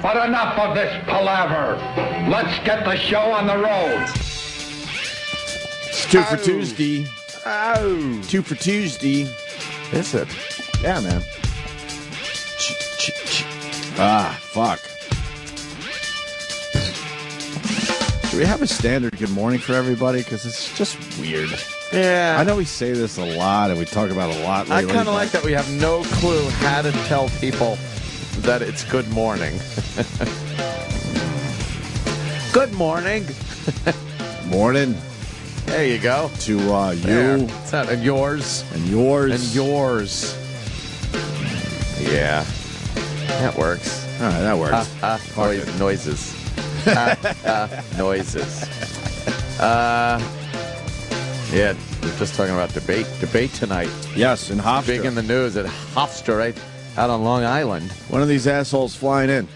But enough of this palaver. Let's get the show on the road. It's 2 for Tuesday. Oh. 2 for Tuesday. Is it? Yeah, man. Fuck. Do we have a standard good morning for everybody? Because it's just weird. Yeah. I know we say this a lot and we talk about it a lot lately. I kind of like that we have no clue how to tell people that it's good morning. Good morning. Morning There you go. to There. you It's not, and yours. and yours. And yours. Yeah. That works. All right, that works. Noises. Noises. Yeah, we're just talking about debate. Debate tonight. Yes, in Hofstra. Big in the news at Hofstra, right out on Long Island. One of these assholes flying in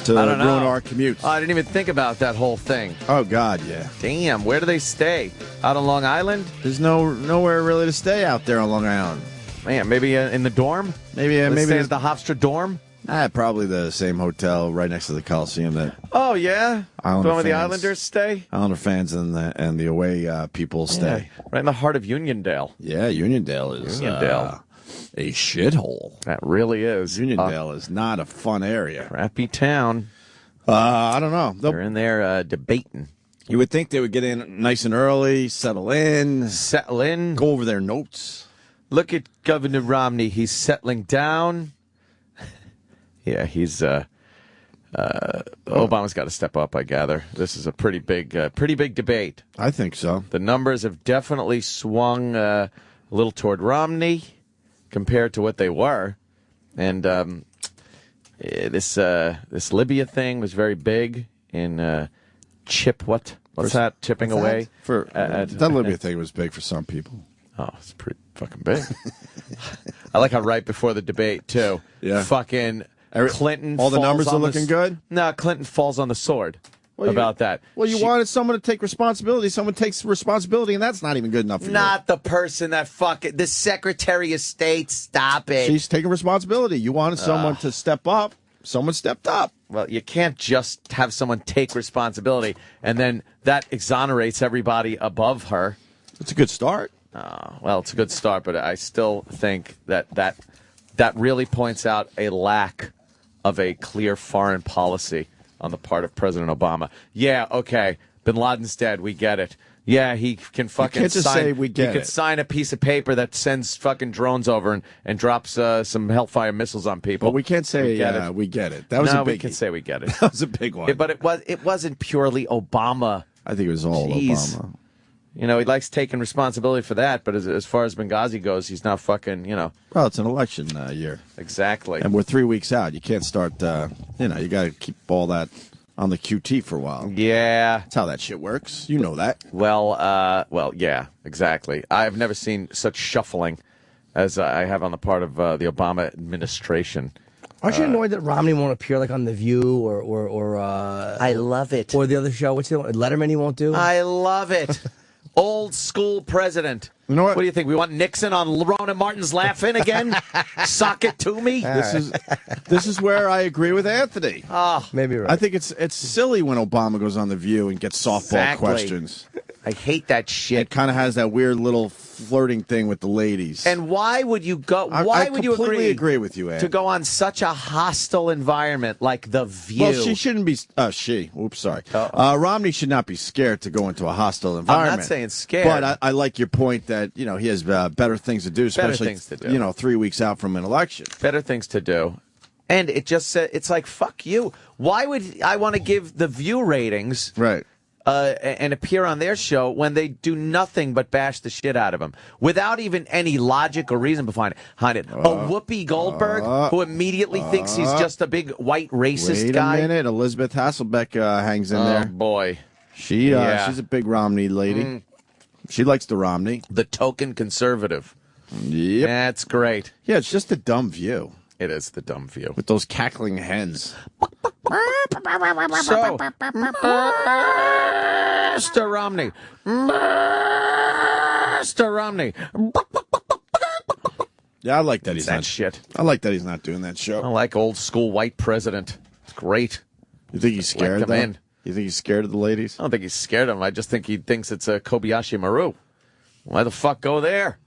to I don't know. ruin our commutes. I didn't even think about that whole thing. Oh, God, yeah. Damn, where do they stay? Out on Long Island? There's nowhere really to stay out there on Long Island. Man, maybe in the dorm? Maybe Let's stay it's at the Hofstra dorm? probably the same hotel right next to the Coliseum that Oh, yeah? Islander The one where the fans. Islanders stay? Islander fans and the away people stay. Yeah, right in the heart of Uniondale. Yeah, Uniondale is Uniondale. a shithole. That really is. Uniondale is not a fun area. Crappy town. I don't know. They're in there debating. You would think they would get in nice and early, settle in, Settle in. go over their notes. Look at Governor Romney. He's settling down. Yeah, he's Obama's got to step up, I gather. This is a pretty big debate. I think so. The numbers have definitely swung a little toward Romney compared to what they were. And this Libya thing was very big in what's that? Chipping away? That Libya thing was big for some people. Oh, it's pretty fucking big. I like how right before the debate, too. Yeah. Fucking Clinton. All the falls numbers are on looking good? No, Clinton falls on the sword about that. Well, you wanted someone to take responsibility. Someone takes responsibility, and that's not even good enough for Not the person that the Secretary of State. Stop it. She's taking responsibility. You wanted someone to step up. Someone stepped up. Well, you can't just have someone take responsibility, and then that exonerates everybody above her. It's a good start. Well, it's a good start, but I still think that really points out a lack of a clear foreign policy on the part of President Obama. Yeah, okay, Bin Laden's dead. We get it. Yeah, he can fucking can't just sign. say we get he could it. sign a piece of paper that sends fucking drones over and drops some Hellfire mississile on people. But we can't say we get it. That was a big. we can say we get it. That was a big one. But it wasn't purely Obama. I think it was all Jeez. Obama. You know, he likes taking responsibility for that, but as far as Benghazi goes, he's not fucking, Well, it's an election year. Exactly. And we're 3 weeks out. You can't start, you got to keep all that on the QT for a while. Yeah. That's how that shit works. You know that. Well, yeah, exactly. I've never seen such shuffling as I have on the part of the Obama administration. Aren't you annoyed that Romney won't appear like on The View or I love it. or the other show? What's the one? Letterman he won't do? I love it. Old school president. You know what? What do you think? We want Nixon on Rona Martin's laughing again? Sock it to me? This is where I agree with Anthony. Maybe you're right. I think it's silly when Obama goes on The View and gets softball Exactly. questions. I hate that shit. It kind of has that weird little flirting thing with the ladies. And why would you go? I Would you completely agree with you, Ed. to go on such a hostile environment like The View? Well, she shouldn't be. Oops, sorry. Romney should not be scared to go into a hostile environment. I'm not saying scared. But I like your point that he has better things to do, especially things to do. 3 weeks out from an election. Better things to do. And it just said, it's like, fuck you. Why would I want to give The View ratings Right. and appear on their show when they do nothing but bash the shit out of him without even any logic or reason behind it? A Whoopi Goldberg who immediately thinks he's just a big white racist Wait guy. a minute. Elizabeth Hasselbeck hangs in there. Oh, boy. She's Yeah. a big Romney lady. She likes the Romney. The token conservative. Yep. That's great. Yeah, it's just a dumb view It is the dumb view. with those cackling hens. So, Mr. Romney. Mr. Romney. Yeah, I like that he's That not. shit. I like that he's not doing that show. I like old school white president. It's great. You think he's scared? Let them in. You think he's scared of the ladies? I don't think he's scared of them. I just think he thinks it's a Kobayashi Maru. Why the fuck go there?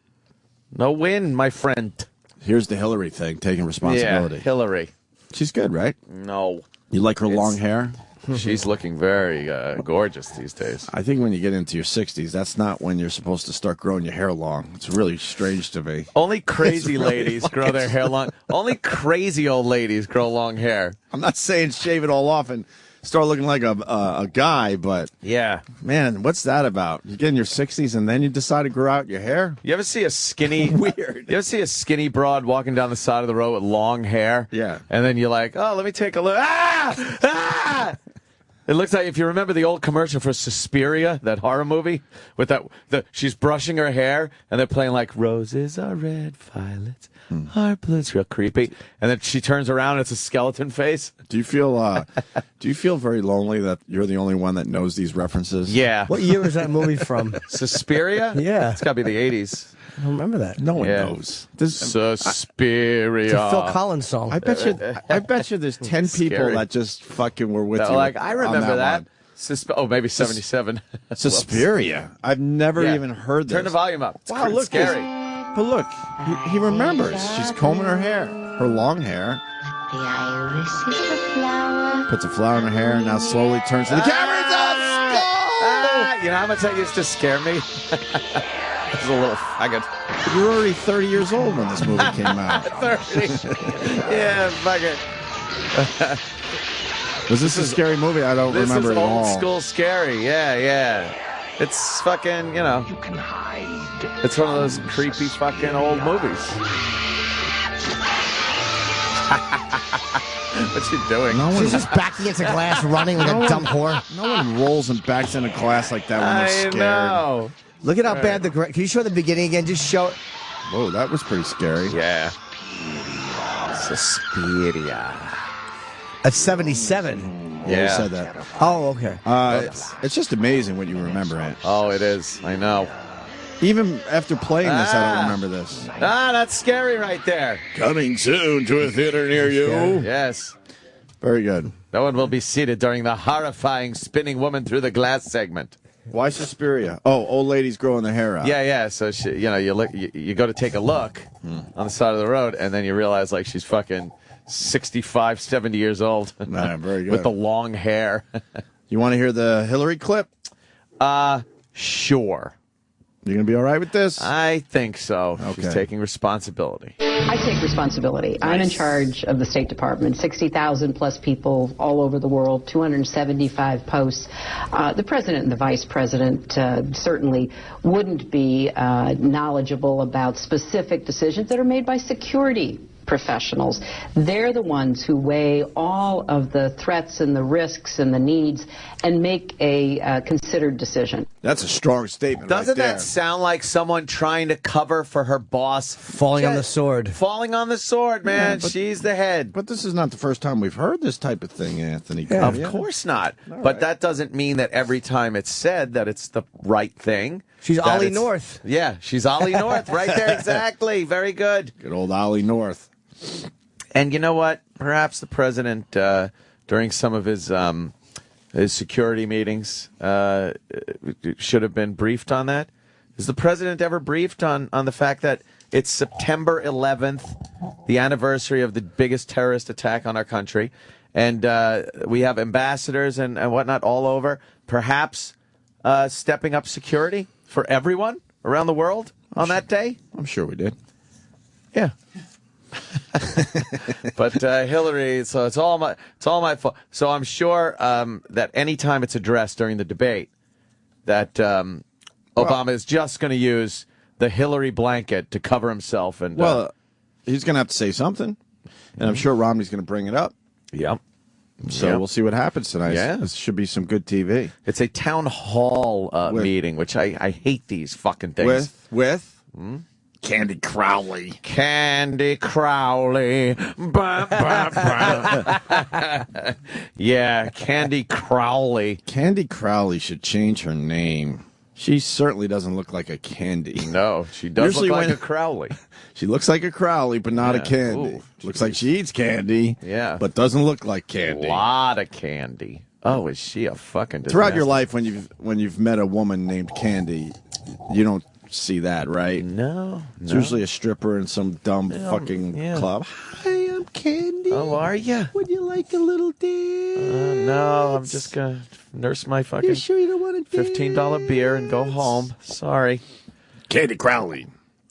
No win, my friend. Here's the Hillary thing, taking responsibility. Yeah, Hillary. She's good, right? No. You like her long hair? She's looking very gorgeous these days. I think when you get into your 60s, that's not when you're supposed to start growing your hair long. It's really strange to me. Only crazy really ladies grow their hair long. Only crazy old ladies grow long hair. I'm not saying shave it all off and start looking like a guy, but Yeah. man, what's that about? You get in your 60s and then you decide to grow out your hair? You ever see a skinny Weird. You ever see a skinny broad walking down the side of the road with long hair? Yeah. And then you're like, oh, let me take a look. Ah! Ah! It looks like, if you remember the old commercial for Suspiria, that horror movie, with she's brushing her hair and they're playing like roses are red, violets are blue. It's real creepy. And then she turns around and it's a skeleton face. Do you feel very lonely that you're the only one that knows these references? Yeah. What year was that movie from? Suspiria? Yeah. It's got to be the 80s. I don't remember that. No one Yeah. knows. Suspiria. It's a Phil Collins song. I bet you there's 10 people Scary. that just fucking were with No, you. like, I on remember that. one. Maybe 77. Suspiria. I've never Yeah. even heard this. Turn the volume up. It's Wow, look, scary. But look, he remembers. She's combing her hair, her long hair. The iris is the flower. Puts a flower in her hair and now slowly turns to the camera. It's a skull! You know how much that used to scare me? I was a little faggot. You were already 30 years old when this movie came out. 30. Yeah, faggot. Was this a scary movie? I don't This remember is it at old all. school scary. Yeah. It's fucking, You can hide. it's one of those creepy fucking old movies. What you doing? No one, She's just backing into glass, running like a dumb whore. no one rolls and backs in a glass like that when they're I scared. know. Look at how bad the. Can you show the beginning again? Just show it. Whoa, that was pretty scary. Yeah. Suspiria. At 77. Yeah, Yeah. you said that. Oh, okay. It's just amazing when you remember it. Oh, it is. I know. Even after playing this, I Ah. don't remember this. That's scary right there. Coming soon to a theater near you. Yes. Very good. No one will be seated during the horrifying spinning woman through the glass segment. Why Suspiria? Oh, old ladies growing their hair out. Yeah. So you go to take a look on the side of the road, and then you realize like she's fucking 65, 70 years old. Nah, very good. With the long hair. You want to hear the Hillary clip? Sure. You gonna be all right with this? I think so. She's Okay. taking responsibility. I take responsibility. I'm in charge of the State Department. 60,000 plus people all over the world, 275 posts. The president and the vice president certainly wouldn't be knowledgeable about specific decisions that are made by security professionals. They're the ones who weigh all of the threats and the risks and the needs and make a considered decision. That's a strong statement. Doesn't right there. that sound like someone trying to cover for her boss? Falling on the sword. Falling on the sword, man. but- She's the head. But this is not the first time we've heard this type of thing, Anthony. Of course not. But that doesn't mean that every time it's said that it's the right thing. She's That Ollie it's- North. Yeah, she's Ollie North. Right there, exactly. Very good. Good old Ollie North. And you know what? Perhaps the president, during some of his security meetings, should have been briefed on that. Is the president ever briefed on the fact that it's September 11th, the anniversary of the biggest terrorist attack on our country, and we have ambassadors and whatnot all over, perhaps stepping up security for everyone around the world on that day? I'm sure we did. Yeah. But Hillary, so it's all my fault. So I'm sure that anytime it's addressed during the debate, that Obama is just going to use the Hillary blanket to cover himself. And Well, he's going to have to say something, and I'm sure Romney's going to bring it up. yeah, So Yeah. we'll see what happens tonight. Yeah. This should be some good TV. it's a town hall meeting, which I hate these fucking things. With Candy Crowley. Candy Crowley. Bah, bah, bah. Yeah, Candy Crowley. Candy Crowley should change her name. She certainly doesn't look like a Candy. No, she does Usually look like when- a Crowley. She looks like a Crowley, but not a Yeah. Candy. Ooh, Looks like she eats candy. Yeah. But doesn't look like A candy. lot of candy. Oh, is she a fucking disaster? Throughout your life, when you've met a woman named Candy, you don't see that, right? No. It's usually a stripper in some dumb fucking yeah. club. Hi, I'm Candy. Oh, are you? Would you like a little dance? No, I'm just going to nurse my fucking You sure you don't want to dance? $15 beer and go home. Sorry. Candy Crowley,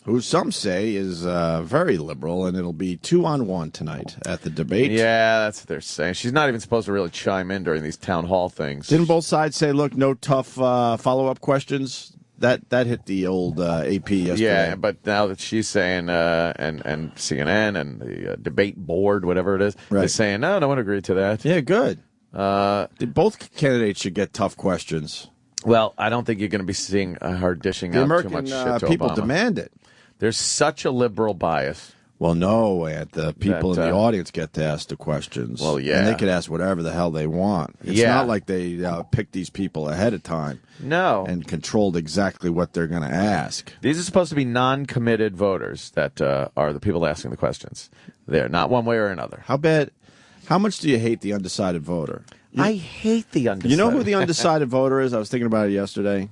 who some say is very liberal, and it'll be 2-on-1 tonight at the debate. Yeah, that's what they're saying. She's not even supposed to really chime in during these town hall things. Didn't both sides say, look, no tough follow-up questions? That hit the old AP yesterday. Yeah, but now that she's saying, and CNN and the debate board, whatever it is, Right. is saying, no one agreed to that. Yeah, good. Both candidates should get tough questions. Well, I don't think you're going to be seeing her dishing The out American too much shit to people Obama. demand it. There's such a liberal bias. Well, no, the people That, in the audience get to ask the questions. Well, yeah. And they could ask whatever the hell they want. It's Yeah. not like they picked these people ahead of time No. and controlled exactly what they're going to ask. These are supposed to be non-committed voters that are the people asking the questions. They're not one way or another. How much do you hate the undecided voter? I hate the undecided. You know who the undecided voter is? I was thinking about it yesterday.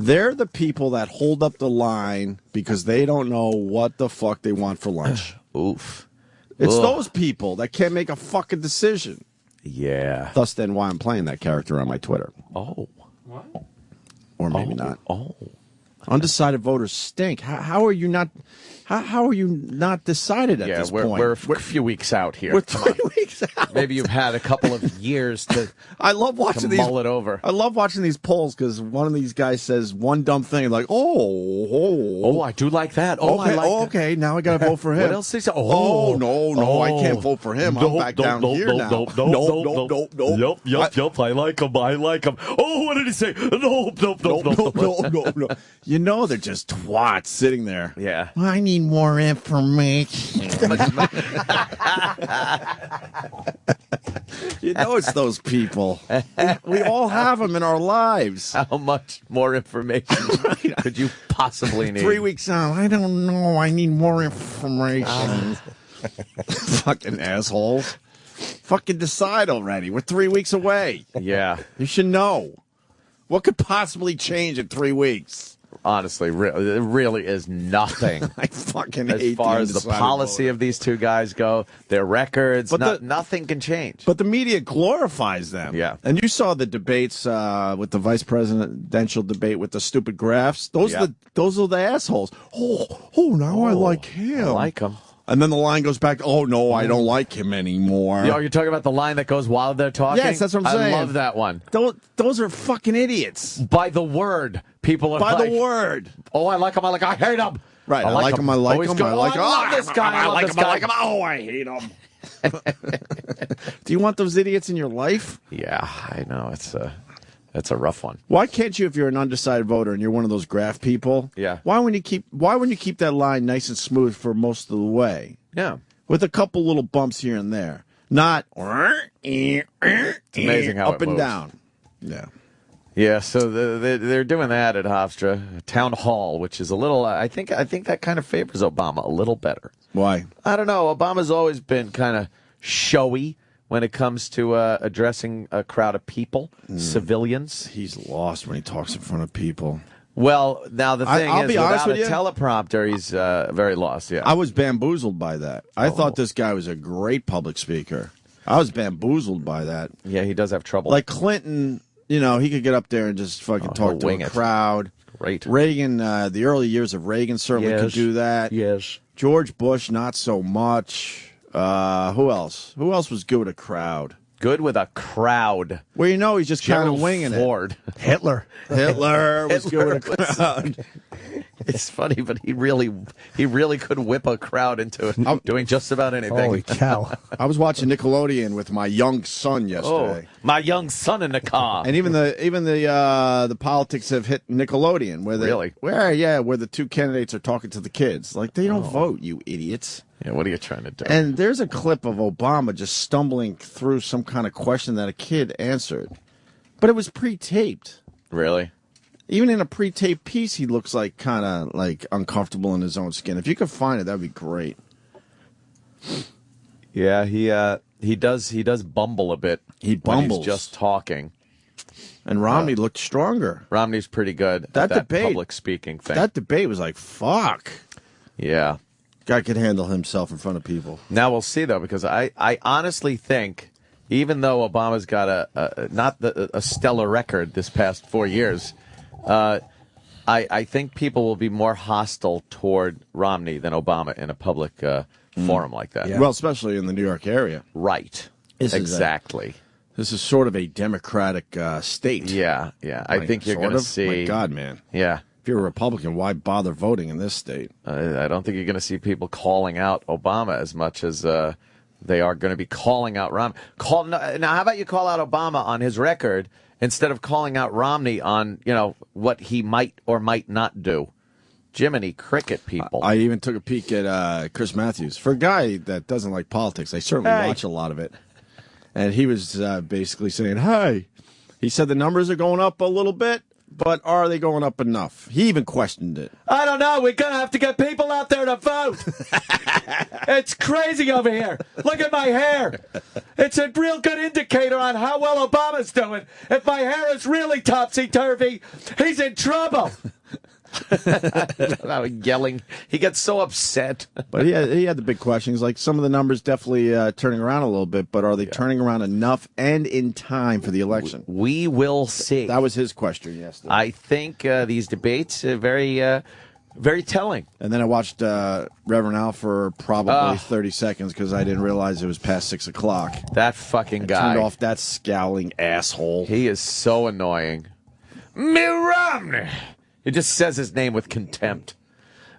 They're the people that hold up the line because they don't know what the fuck they want for lunch. Oof. It's Ugh. those people that can't make a fucking decision. Yeah. Thus, then, why I'm playing that character on my Twitter. Oh. Or maybe not. Oh. Undecided voters stink. How are you not? How are you not decided at Yeah, this we're point? a few weeks out here. We're Come on. 3 weeks out. Maybe you've had a couple of years to I love watching these. mull it over. I love watching these polls because one of these guys says one dumb thing like, Oh, I do like that. Oh, okay, I like that. okay. Now I got to vote for him. What else did he say? Oh, no, I can't vote for him. I'm back down here now. No. Yep. I like him. Oh, what did he say? No. No. You know they're just twats sitting there. Yeah. I need more information. You know it's those people. We all have them in our lives. How much more information could you possibly need? 3 weeks out. I don't know. I need more information. Fucking assholes. Fucking decide already. We're 3 weeks away. Yeah. You should know. What could possibly change in 3 weeks? Honestly, it really is nothing. I fucking As hate far as the undecided policy voter. of these two guys go, their records, But nothing can change. But the media glorifies them. Yeah. And you saw the debates with the vice presidential debate with the stupid graphs. Those Yeah. are the assholes. Now I like him. I like him. And then the line goes back. Oh no, I don't like him anymore. You're talking about the line that goes while they're talking? Yes, that's what I'm saying. I love that one. Those are fucking idiots. By the word, people are By like, the word. oh, I like him, I hate him. Right. I like him. I like Always him. go, I like him. I love this guy. I like this him. I guy. like him. Oh, I hate him. Do you want those idiots in your life? Yeah, I know. It's a rough one. Why can't you, if you're an undecided voter and you're one of those graph people? Yeah. Why wouldn't you keep that line nice and smooth for most of the way, Yeah. with a couple little bumps here and there, not It's amazing how up it and moves. down. Yeah. Yeah, so they're doing that at Hofstra Town Hall, which is a little. I think that kind of favors Obama a little better. Why? I don't know. Obama's always been kind of showy when it comes to addressing a crowd of people, civilians. He's lost when he talks in front of people. Well, now the thing I'll is, be honest without a with you. teleprompter, he's very lost. Yeah. I was bamboozled by that. I thought this guy was a great public speaker. I was bamboozled by that. Yeah, he does have trouble. Like Clinton, he could get up there and just fucking he'll talk to wing a it. crowd. Great. Reagan, the early years of Reagan certainly could do that. Yes. George Bush, not so much. Who else? Who else was good with a crowd? Good with a crowd. Well, he's just kind of Gerald winging Ford. Hitler. it. Hitler was Hitler good with a crowd. It's funny, but he really could whip a crowd into doing just about anything. Holy cow. I was watching Nickelodeon with my young son yesterday. My young son in the car. And even the politics have hit Nickelodeon, where Really? where the two candidates are talking to the kids, like they don't vote, you idiots. Yeah, what are you trying to do? And there's a clip of Obama just stumbling through some kind of question that a kid answered, but it was pre-taped. Really? Even in a pre-taped piece, he looks like kind of like uncomfortable in his own skin. If you could find it, that'd be great. Yeah, he does bumble a bit. He when bumbles. he's just talking. And Romney looked stronger. Romney's pretty good at That that debate- public speaking thing. That debate was like, fuck. Yeah. Guy could handle himself in front of people. Now we'll see, though, because I honestly think, even though Obama's got a stellar record this past 4 years, I think people will be more hostile toward Romney than Obama in a public forum like that. Well, especially in the New York area. Right. This is Exactly. This is sort of a Democratic state. Yeah, yeah. I Like, think you're sort going to of? see. My God, man. Yeah. If you're a Republican, why bother voting in this state? I don't think you're going to see people calling out Obama as much as they are going to be calling out Romney. Now, how about you call out Obama on his record instead of calling out Romney on, what he might or might not do? Jiminy Cricket, people. I even took a peek at Chris Matthews. For a guy that doesn't like politics, I certainly Hey. watch a lot of it. And he was basically saying, hey, he said the numbers are going up a little bit, but are they going up enough? He even questioned it. I don't know. We're going to have to get people out there to vote. It's crazy over here. Look at my hair. It's a real good indicator on how well Obama's doing. If my hair is really topsy-turvy, he's in trouble. Yelling. He gets so upset. But he had the big questions. Like some of the numbers definitely turning around a little bit, but are they turning around enough and in time for the election? We will see. That was his question yesterday. I think these debates are very telling. And then I watched Reverend Al for probably 30 seconds because I didn't realize it was past 6 o'clock. That fucking guy. Turned off that scowling asshole. He is so annoying. Mitt Romney. He just says his name with contempt.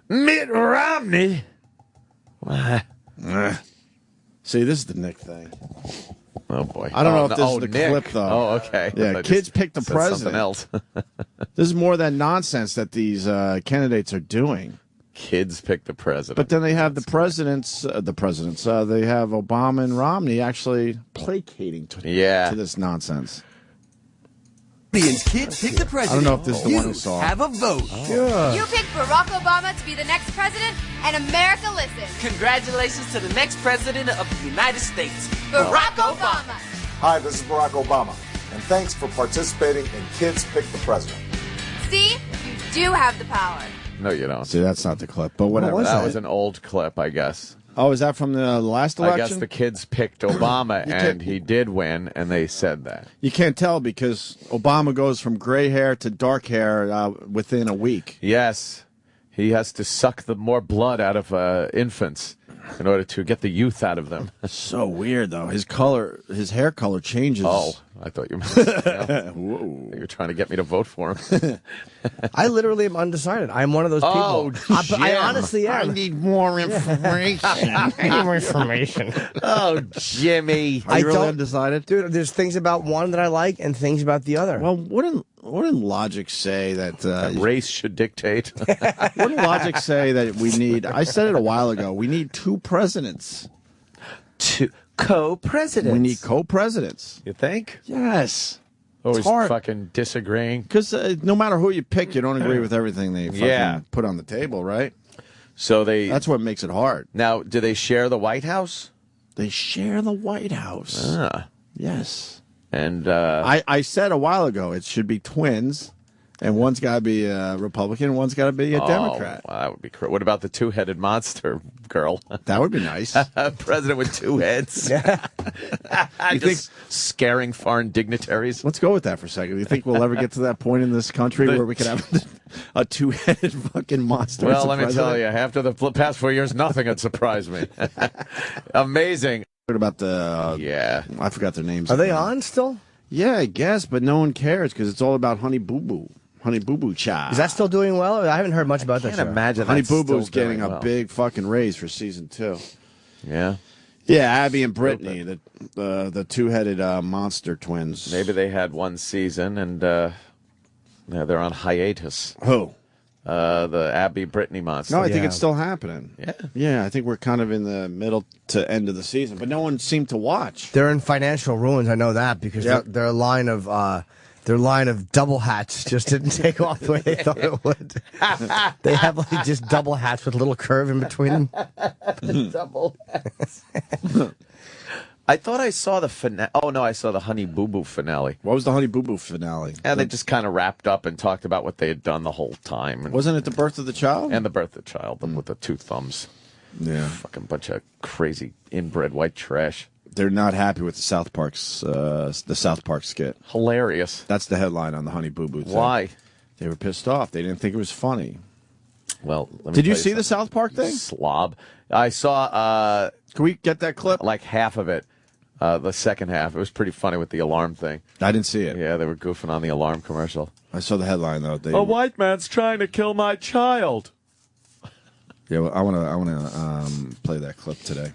Mitt Romney. See, this is the Nick thing. Oh, boy. I don't know if this is the Nick. clip, though. Oh, okay. Yeah, I kids just pick the said president. Something else. This is more that nonsense that these candidates are doing. Kids pick the president. But then they have they have Obama and Romney actually placating to this nonsense. Kids pick the president. I don't know if this is the one who saw. Have a vote. You picked Barack Obama to be the next president, and America listens. Congratulations to the next president of the United States, Barack Obama. Hi, this is Barack Obama, and thanks for participating in Kids Pick the President. See, you do have the power. No, you don't. See, that's not the clip, but whatever. That was an old clip, I guess. Oh, is that from the last election? I guess the kids picked Obama, and he did win, and they said that. You can't tell because Obama goes from gray hair to dark hair within a week. Yes, he has to suck the more blood out of infants in order to get the youth out of them. So weird, though. His hair color changes. Oh, I thought you meant you were trying to get me to vote for him. I literally am undecided. I'm one of those people. Oh, I honestly am. I need more information. I need more information. Oh, Jimmy. Are you really don't- undecided? Dude, there's things about one that I like and things about the other. Well, wouldn't logic say that Race should dictate. wouldn't logic say that we need? I said it a while ago. We need two presidents. Two co-presidents. We need co-presidents. You think? Yes, Always hard. fucking disagreeing. because no matter who you pick, you don't agree with everything they fucking put on the table, right? So That's what makes it hard. now, do they share the White House? They share the White House. Ah. Yes. And I said a while ago it should be twins, and one's got to be a Republican, and one's got to be a Democrat. Well, that would be correct. What about the two-headed monster girl? That would be nice. A president with two heads. You think scaring foreign dignitaries? Let's go with that for a second. Do you think we'll ever get to that point in this country where we could have a two-headed fucking monster? as Well, a let me tell president? you, after the past 4 years, nothing had surprised me. Amazing. What about the? Yeah. I forgot their names. Are they again. on still? Yeah, I guess, but no one cares because it's all about Honey Boo Boo. Honey Boo Boo Cha. Is that still doing well? I haven't heard much about that Can't show. imagine Honey that's Boo still Boo's getting doing a well. big fucking raise for season 2. Yeah. Yeah, Abby and Brittany, the two-headed monster twins. Maybe they had one season and yeah, they're on hiatus. Who? The Abby Brittany monster. No, I think Yeah. it's still happening. Yeah. Yeah, I think we're kind of in the middle to end of the season, but no one seemed to watch. They're in financial ruins. I know that because Yep. their line of Their line of double hats just didn't take off the way they thought it would. They have like just double hats with a little curve in between them. Double hats. I thought I saw the finale. Oh, no, I saw the Honey Boo Boo finale. What was the Honey Boo Boo finale? And they just kind of wrapped up and talked about what they had done the whole time. And, Wasn't it the birth of the child? and the birth of the child with the two thumbs. Yeah. Fucking bunch of crazy inbred white trash. They're not happy with the South Park skit. Hilarious. That's the headline on the Honey Boo Boo thing. Why? They were pissed off. They didn't think it was funny. Well, let me Did you tell see the something. South Park thing? Slob. I saw Can we get that clip? like half of it. The second half. It was pretty funny with the alarm thing. I didn't see it. Yeah, they were goofing on the alarm commercial. I saw the headline though. A white man's trying to kill my child. Yeah, well, I want to play that clip today.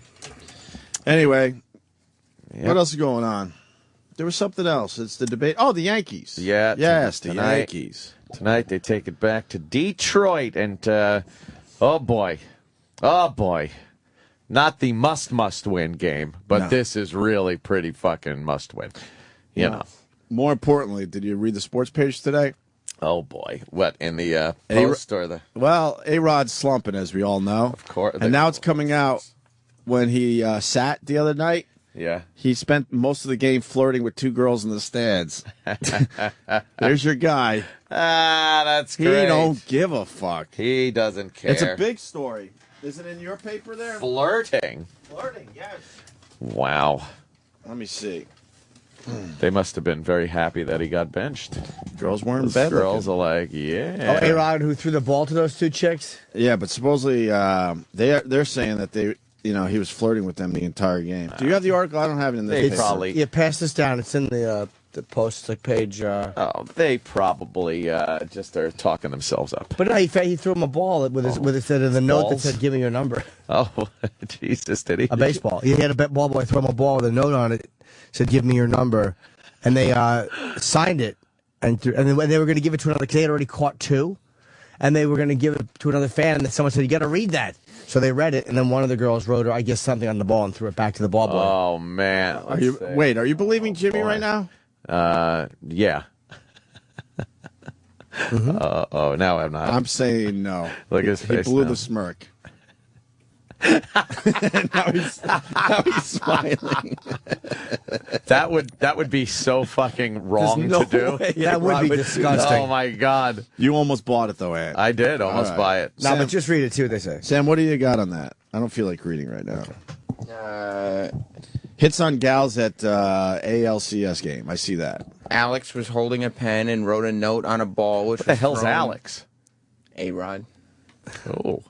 Anyway, Yep. what else is going on? There was something else. It's the debate. Oh, the Yankees. Yeah, Yes, the tonight. Yankees. Tonight they take it back to Detroit, and oh boy, not the must win game, but No. this is really pretty fucking must win. You know. More importantly, did you read the sports page today? Oh boy, what in the Post or the? Well, A-Rod's slumping, as we all know. Of course. And now it's coming out when he sat the other night. Yeah. He spent most of the game flirting with two girls in the stands. There's your guy. Ah, that's He great. don't give a fuck. He doesn't care. It's a big story. Is it in your paper there? flirting. Flirting, yes. Wow. Let me see. They must have been very happy that he got benched. Girls weren't Those bad girls looking. are like, yeah. Oh, A-Rod, who threw the ball to those two chicks? Yeah, but supposedly they're saying that he was flirting with them the entire game. Do you have the article? I don't have it in the They paper. probably- Yeah, pass this down. It's in the Post page. Oh, they probably just are talking themselves up. But no, he threw him a ball with the note that Balls? said, "Give me your number." Oh, Jesus, did he? A baseball. He had a ball boy throw him a ball with a note on it, said, "Give me your number," and they signed it, and then they were going to give it to another. Cause they had already caught two, and they were going to give it to another fan. And then someone said, "You got to read that." So they read it, and then one of the girls wrote, I guess, something on the ball and threw it back to the ball boy. Oh, man. Are you believing Jimmy right now? Yeah. Oh, now I'm not. I'm saying no. Look at his He face blew now. the smirk. now he's smiling. That would be so fucking wrong no to do. way. That would be Robert, disgusting. Oh, my God. You almost bought it though, Ant. I did almost All right. buy it. No, Sam- but just read it, see what they say. Sam, what do you got on that? I don't feel like reading right now. Hits on gals at ALCS game. I see that. Alex was holding a pen and wrote a note on a ball. Which What the was hell's thrown- Alex? A-Rod. Oh.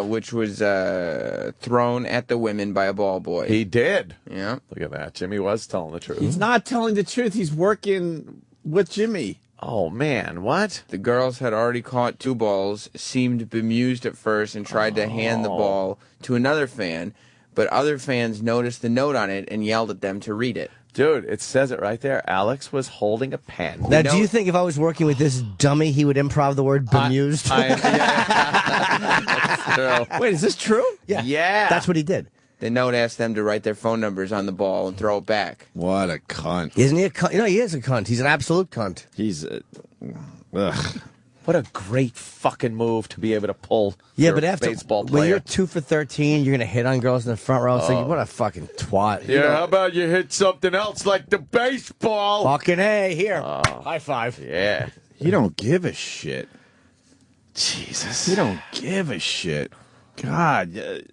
Which was thrown at the women by a ball boy. He did. Yeah. Look at that. Jimmy was telling the truth. He's not telling the truth. He's working with Jimmy. Oh, man. What? The girls had already caught two balls, seemed bemused at first, and tried to hand the ball to another fan, but other fans noticed the note on it and yelled at them to read it. Dude, it says it right there. Alex was holding a pen. Now, do you think if I was working with this dummy, he would improv the word bemused? That's true. Wait, is this true? Yeah. That's what he did. The note asked them to write their phone numbers on the ball and throw it back. What a cunt. Isn't he a cunt? You know, he is a cunt. He's an absolute cunt. He's ugh. What a great fucking move to be able to pull. Yeah, your but after baseball when player. you're 2 for 13, you're gonna hit on girls in the front row. It's like, what a fucking twat. Yeah, how about you hit something else like the baseball? Fucking A, here. High five. Yeah. You don't give a shit. Jesus. You don't give a shit. God,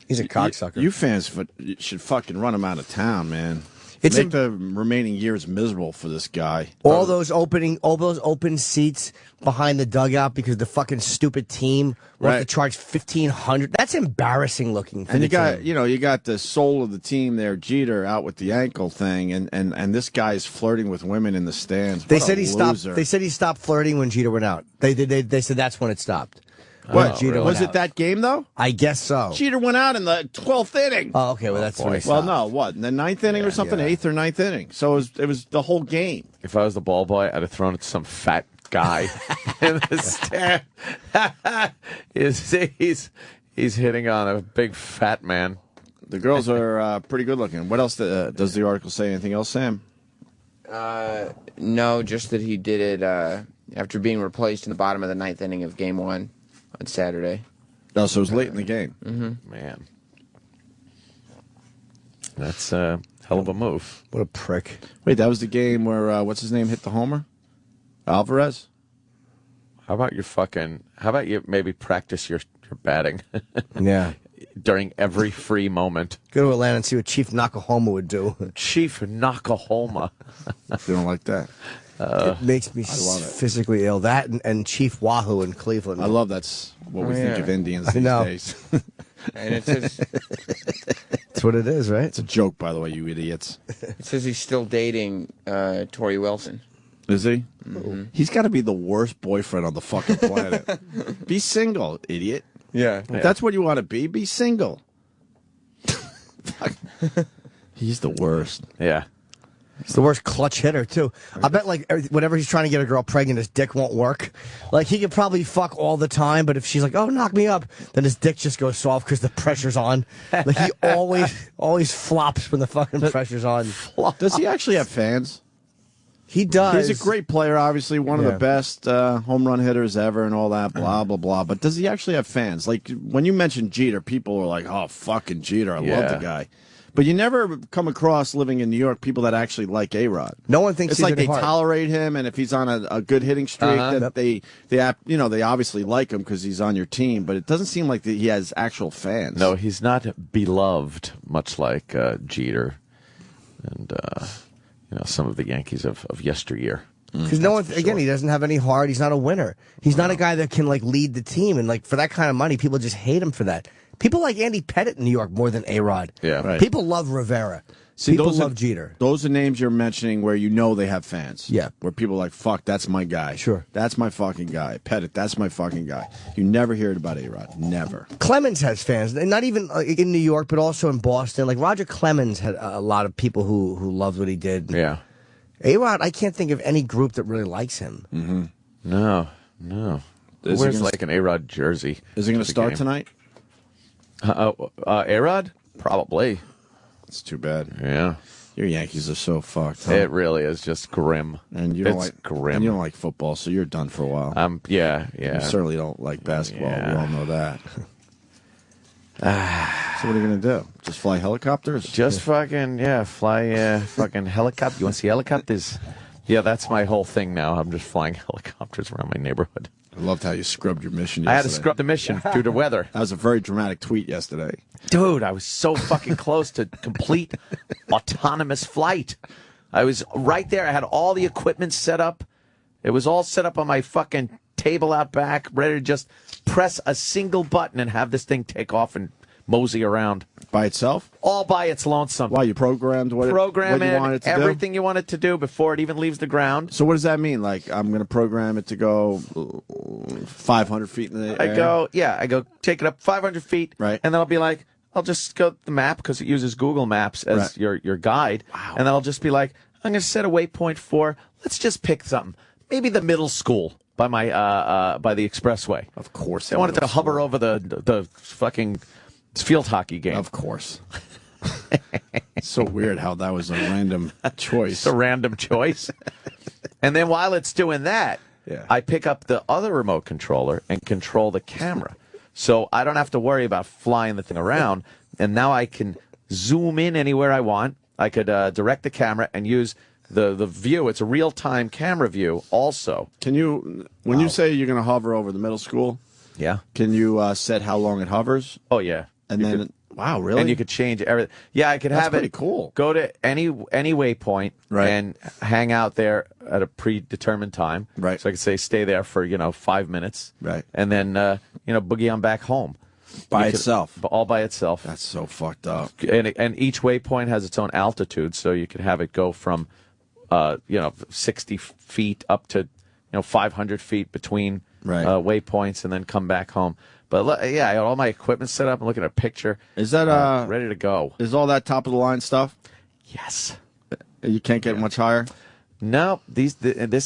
He's a cocksucker. you fans should fucking run him out of town, man. It's Make the remaining years miserable for this guy. all those open seats behind the dugout because the fucking stupid team wants to Right. charge $1,500. That's embarrassing looking. For And the you got, team. you got the soul of the team there, Jeter, out with the ankle thing, and this guy's flirting with women in the stands. They What said a he stopped. loser. They said he stopped flirting when Jeter went out. They said that's when it stopped. What? Jeter was went it out. that game though? I guess so. Jeter went out in the 12th inning. Oh, okay. Well, that's when he Well, stopped. no, what? In the 9th inning or something? yeah. 8th or 9th inning. So it was the whole game. If I was the ball boy, I'd have thrown it to some fat guy in the stand. He's hitting on a big fat man. The girls are pretty good looking. What else does the article say? Anything else, Sam? No, just that he did it after being replaced in the bottom of the 9th inning of Game 1 on Saturday. No, so it was late in the game. Mm-hmm. Man. That's a hell of a move. What a prick. Wait, that was the game where, what's his name, hit the homer? Alvarez? How about you maybe practice your batting? Yeah. During every free moment. Go to Atlanta and see what Chief Nakahoma would do. Chief Nakahoma. You don't like that? It makes me love it. physically ill. That and Chief Wahoo in Cleveland. I love that's what we think of Indians these days. And it says That's what it is, right? It's a joke, by the way, you idiots. it says he's still dating Tori Wilson. Is he? Mm-hmm. He's got to be the worst boyfriend on the fucking planet. Be single, idiot. Yeah. If that's what you want to be single. He's the worst. Yeah. He's the worst clutch hitter, too. I bet, like, whenever he's trying to get a girl pregnant, his dick won't work. Like, he could probably fuck all the time, but if she's like, oh, knock me up, then his dick just goes soft because the pressure's on. Like, he always flops when the fucking pressure's on. Does he actually have fans? He does. He's a great player, obviously, one of the best home run hitters ever and all that, blah, blah, blah. But does he actually have fans? Like, when you mention Jeter, people are like, oh, fucking Jeter, I love the guy. But you never come across, living in New York, people that actually like A-Rod. No one thinks it's he's like any they hard. tolerate him, and if he's on a good hitting streak, that they obviously like him because he's on your team. But it doesn't seem like he has actual fans. No, he's not beloved, much like Jeter and some of the Yankees of yesteryear. Because no one, again, he doesn't have any heart. He's not a winner. He's not a guy that can like lead the team, and like for that kind of money, people just hate him for that. People like Andy Pettitte in New York more than A-Rod. Yeah, right. People love Rivera. People love Jeter. Those are names you're mentioning where you know they have fans. Yeah. Where people are like, fuck, that's my guy. Sure. That's my fucking guy. Pettitte, that's my fucking guy. You never hear it about A-Rod. Never. Clemens has fans, and not even in New York, but also in Boston. Like Roger Clemens had a lot of people who loved what he did. Yeah. A-Rod, I can't think of any group that really likes him. Mm-hmm. No. Is Where's he gonna- like an A-Rod jersey? Is he going to for the start game? tonight? A-Rod? Probably. It's too bad. Yeah. Your Yankees are so fucked. Huh? It really is just grim. And you don't It's like grim. And you don't like football, so you're done for a while. Yeah. You certainly don't like basketball. Yeah. We all know that. So what are you going to do? Just fly helicopters? Just fucking, fly fucking helicopter. You want to see helicopters? Yeah, that's my whole thing now. I'm just flying helicopters around my neighborhood. I loved how you scrubbed your mission I yesterday. had to scrub the mission due to weather. That was a very dramatic tweet yesterday. Dude, I was so fucking close to complete autonomous flight. I was right there. I had all the equipment set up. It was all set up on my fucking table out back, ready to just press a single button and have this thing take off and mosey around. By itself? All by its lonesome. Wow, you programmed what you wanted it to everything you want it to do before it even leaves the ground. So what does that mean? Like, I'm going to program it to go 500 feet in the air? I go take it up 500 feet, Right. and then I'll be like, I'll just go to the map because it uses Google Maps as your guide. Wow. And then I'll just be like, I'm going to set a waypoint for, let's just pick something. Maybe the middle school by my by the expressway. Of course. I wanted to hover over the fucking field hockey game. Of course. It's so weird how that was a random choice. It's a random choice. And then while it's doing that, I pick up the other remote controller and control the camera. So I don't have to worry about flying the thing around. And now I can zoom in anywhere I want. I could direct the camera and use the view. It's a real-time camera view also. Can you, when you say you're going to hover over the middle school, can you set how long it hovers? Oh, yeah. And then, wow, really? And you could change everything. Yeah, I could That's have pretty it. Cool. Go to any waypoint Right. and hang out there at a predetermined time. Right. So I could say stay there for 5 minutes. Right. And then boogie on back home. By You could- itself. all by itself. That's so fucked up. And each waypoint has its own altitude, so you could have it go from 60 feet up to 500 feet between waypoints, and then come back home. But I got all my equipment set up. I'm looking at a picture. Is that ready to go? Is all that top of the line stuff? Yes. You can't get much higher? No, this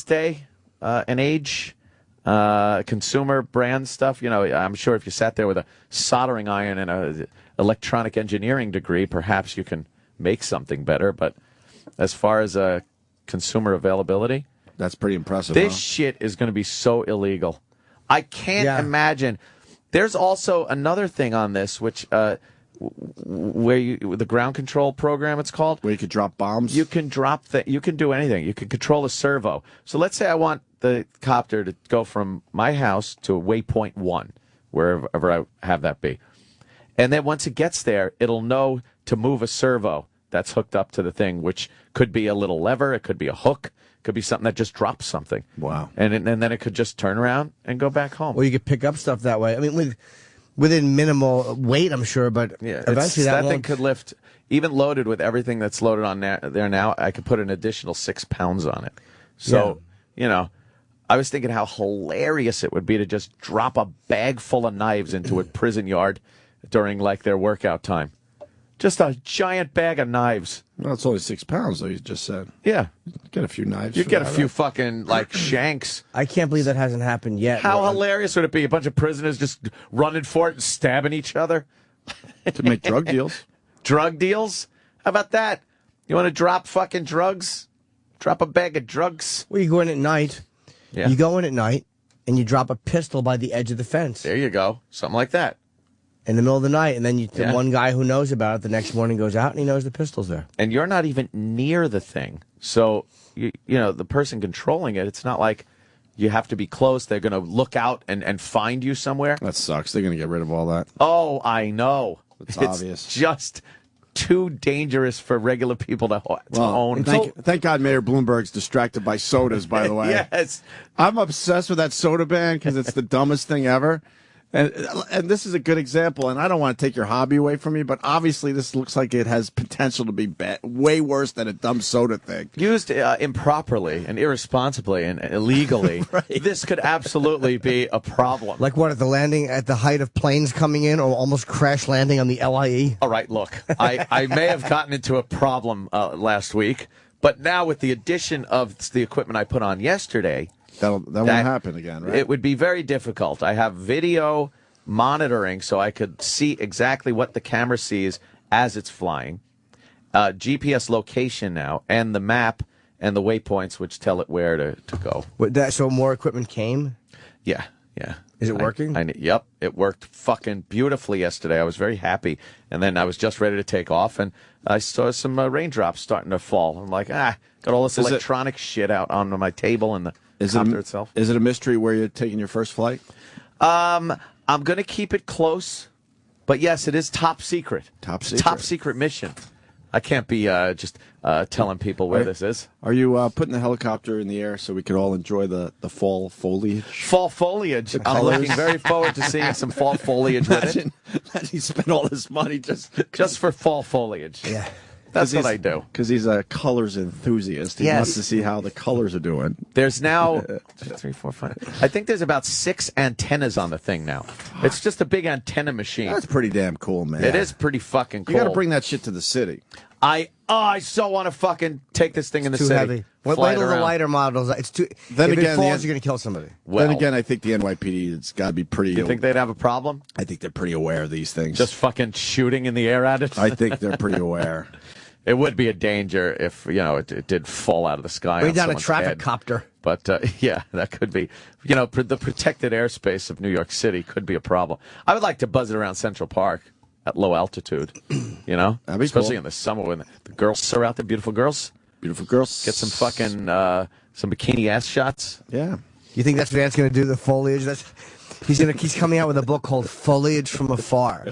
day and age, consumer brand stuff. I'm sure if you sat there with a soldering iron and a electronic engineering degree, perhaps you can make something better. But as far as consumer availability. That's pretty impressive. This huh? shit is going to be so illegal. I can't imagine. There's also another thing on this, which where the ground control program, it's called, where you could drop bombs. You can drop you can do anything. You can control a servo. So let's say I want the copter to go from my house to waypoint 1, wherever I have that be, and then once it gets there, it'll know to move a servo that's hooked up to the thing, which could be a little lever, it could be a hook, it could be something that just drops something. Wow! And then it could just turn around and go back home. Well, you could pick up stuff that way. I mean, within minimal weight, I'm sure, but eventually that thing could lift, even loaded with everything that's loaded on there now, I could put an additional 6 pounds on it. So, I was thinking how hilarious it would be to just drop a bag full of knives into a prison yard during, like, their workout time. Just a giant bag of knives. Well, it's only 6 pounds, though, you just said. Yeah. Get a few knives. You get a few fucking, like, shanks. I can't believe that hasn't happened yet. How hilarious would it be? A bunch of prisoners just running for it and stabbing each other? To make drug deals. Drug deals? How about that? You want to drop fucking drugs? Drop a bag of drugs? Well, you go in at night. Yeah. You go in at night, and you drop a pistol by the edge of the fence. There you go. Something like that. In the middle of the night, and then the one guy who knows about it the next morning goes out and he knows the pistol's there. And you're not even near the thing. So, you know, the person controlling it, it's not like you have to be close. They're going to look out and find you somewhere. That sucks. They're going to get rid of all that. Oh, I know. It's obvious. Just too dangerous for regular people to own. Thank God Mayor Bloomberg's distracted by sodas, by the way. Yes. I'm obsessed with that soda ban because it's the dumbest thing ever. And this is a good example, and I don't want to take your hobby away from you, but obviously this looks like it has potential to be way worse than a dumb soda thing. Used improperly and irresponsibly and illegally, this could absolutely be a problem. Like what, at the landing, at the height of planes coming in or almost crash landing on the LIE? All right, look, I may have gotten into a problem last week, but now with the addition of the equipment I put on yesterday, that won't happen again, right? It would be very difficult. I have video monitoring so I could see exactly what the camera sees as it's flying. GPS location now, and the map and the waypoints which tell it where to go. So more equipment came? Yeah. Is it working? Yep, it worked fucking beautifully yesterday. I was very happy. And then I was just ready to take off, and I saw some raindrops starting to fall. I'm like, got all this electronic shit out on my table and the copter itself. Is it a mystery where you're taking your first flight? I'm going to keep it close, but yes, it is top secret. Top secret. Top secret mission. I can't be just telling people where this is. Are you putting the helicopter in the air so we could all enjoy the fall foliage? Fall foliage. I'm looking very forward to seeing some fall foliage with it. Imagine you spend all this money just for fall foliage. Yeah. That's what I do. Because he's a colors enthusiast. He wants to see how the colors are doing. There's now 2, 3, 4, 5. I think there's about 6 antennas on the thing now. It's just a big antenna machine. That's pretty damn cool, man. It is pretty fucking cool. You got to bring that shit to the city. I so want to fucking take this thing in the too city. Heavy. Wait till the lighter models. It's too. Then if again, it falls, you're going to kill somebody. Then again, I think the NYPD has got to be pretty. You think they'd have a problem? I think they're pretty aware of these things. Just fucking shooting in the air at it. I think they're pretty aware. It would be a danger if it did fall out of the sky. Way on down a someone's traffic head. copter. But yeah, that could be. The protected airspace of New York City could be a problem. I would like to buzz it around Central Park at low altitude. That'd be especially cool. in the summer when the girls are out there, beautiful girls. Beautiful girls. Get some fucking some bikini ass shots. Yeah. You think that's what Dan's going to do? The foliage? He's coming out with a book called Foliage from Afar,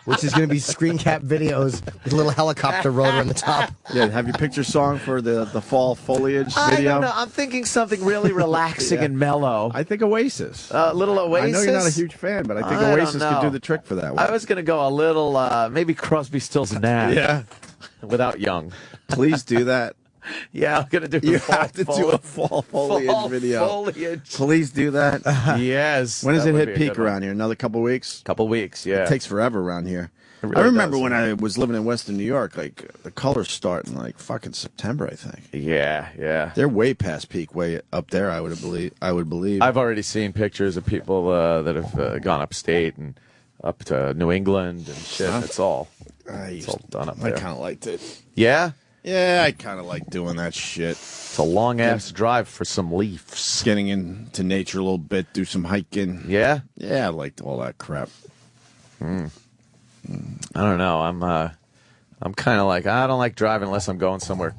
which is going to be screen cap videos with a little helicopter rotor on the top. Yeah, have your picture song for the fall foliage video? I don't know. I'm thinking something really relaxing and mellow. I think Oasis. A little Oasis. I know you're not a huge fan, but I think Oasis could do the trick for that one. I was going to go a little, maybe Crosby, Stills, and Nash. Yeah. Without Young. Please do that. Yeah, I'm going to do You have to do a fall foliage video. Foliage. Please do that. Yes. When does that it would hit be a peak good one. around here? Another couple weeks? Couple weeks, yeah. It takes forever around here. It really I remember does. when I was living in Western New York, like the colors start in like fucking September, I think. Yeah. They're way past peak, way up there. I would believe. I've already seen pictures of people that have gone upstate and up to New England and shit. It's all done up there. I kind of liked it. Yeah? Yeah, I kind of like doing that shit. It's a long-ass drive for some leaves. Getting into nature a little bit, do some hiking. Yeah? Yeah, I liked all that crap. I don't know. I'm kind of like, I don't like driving unless I'm going somewhere.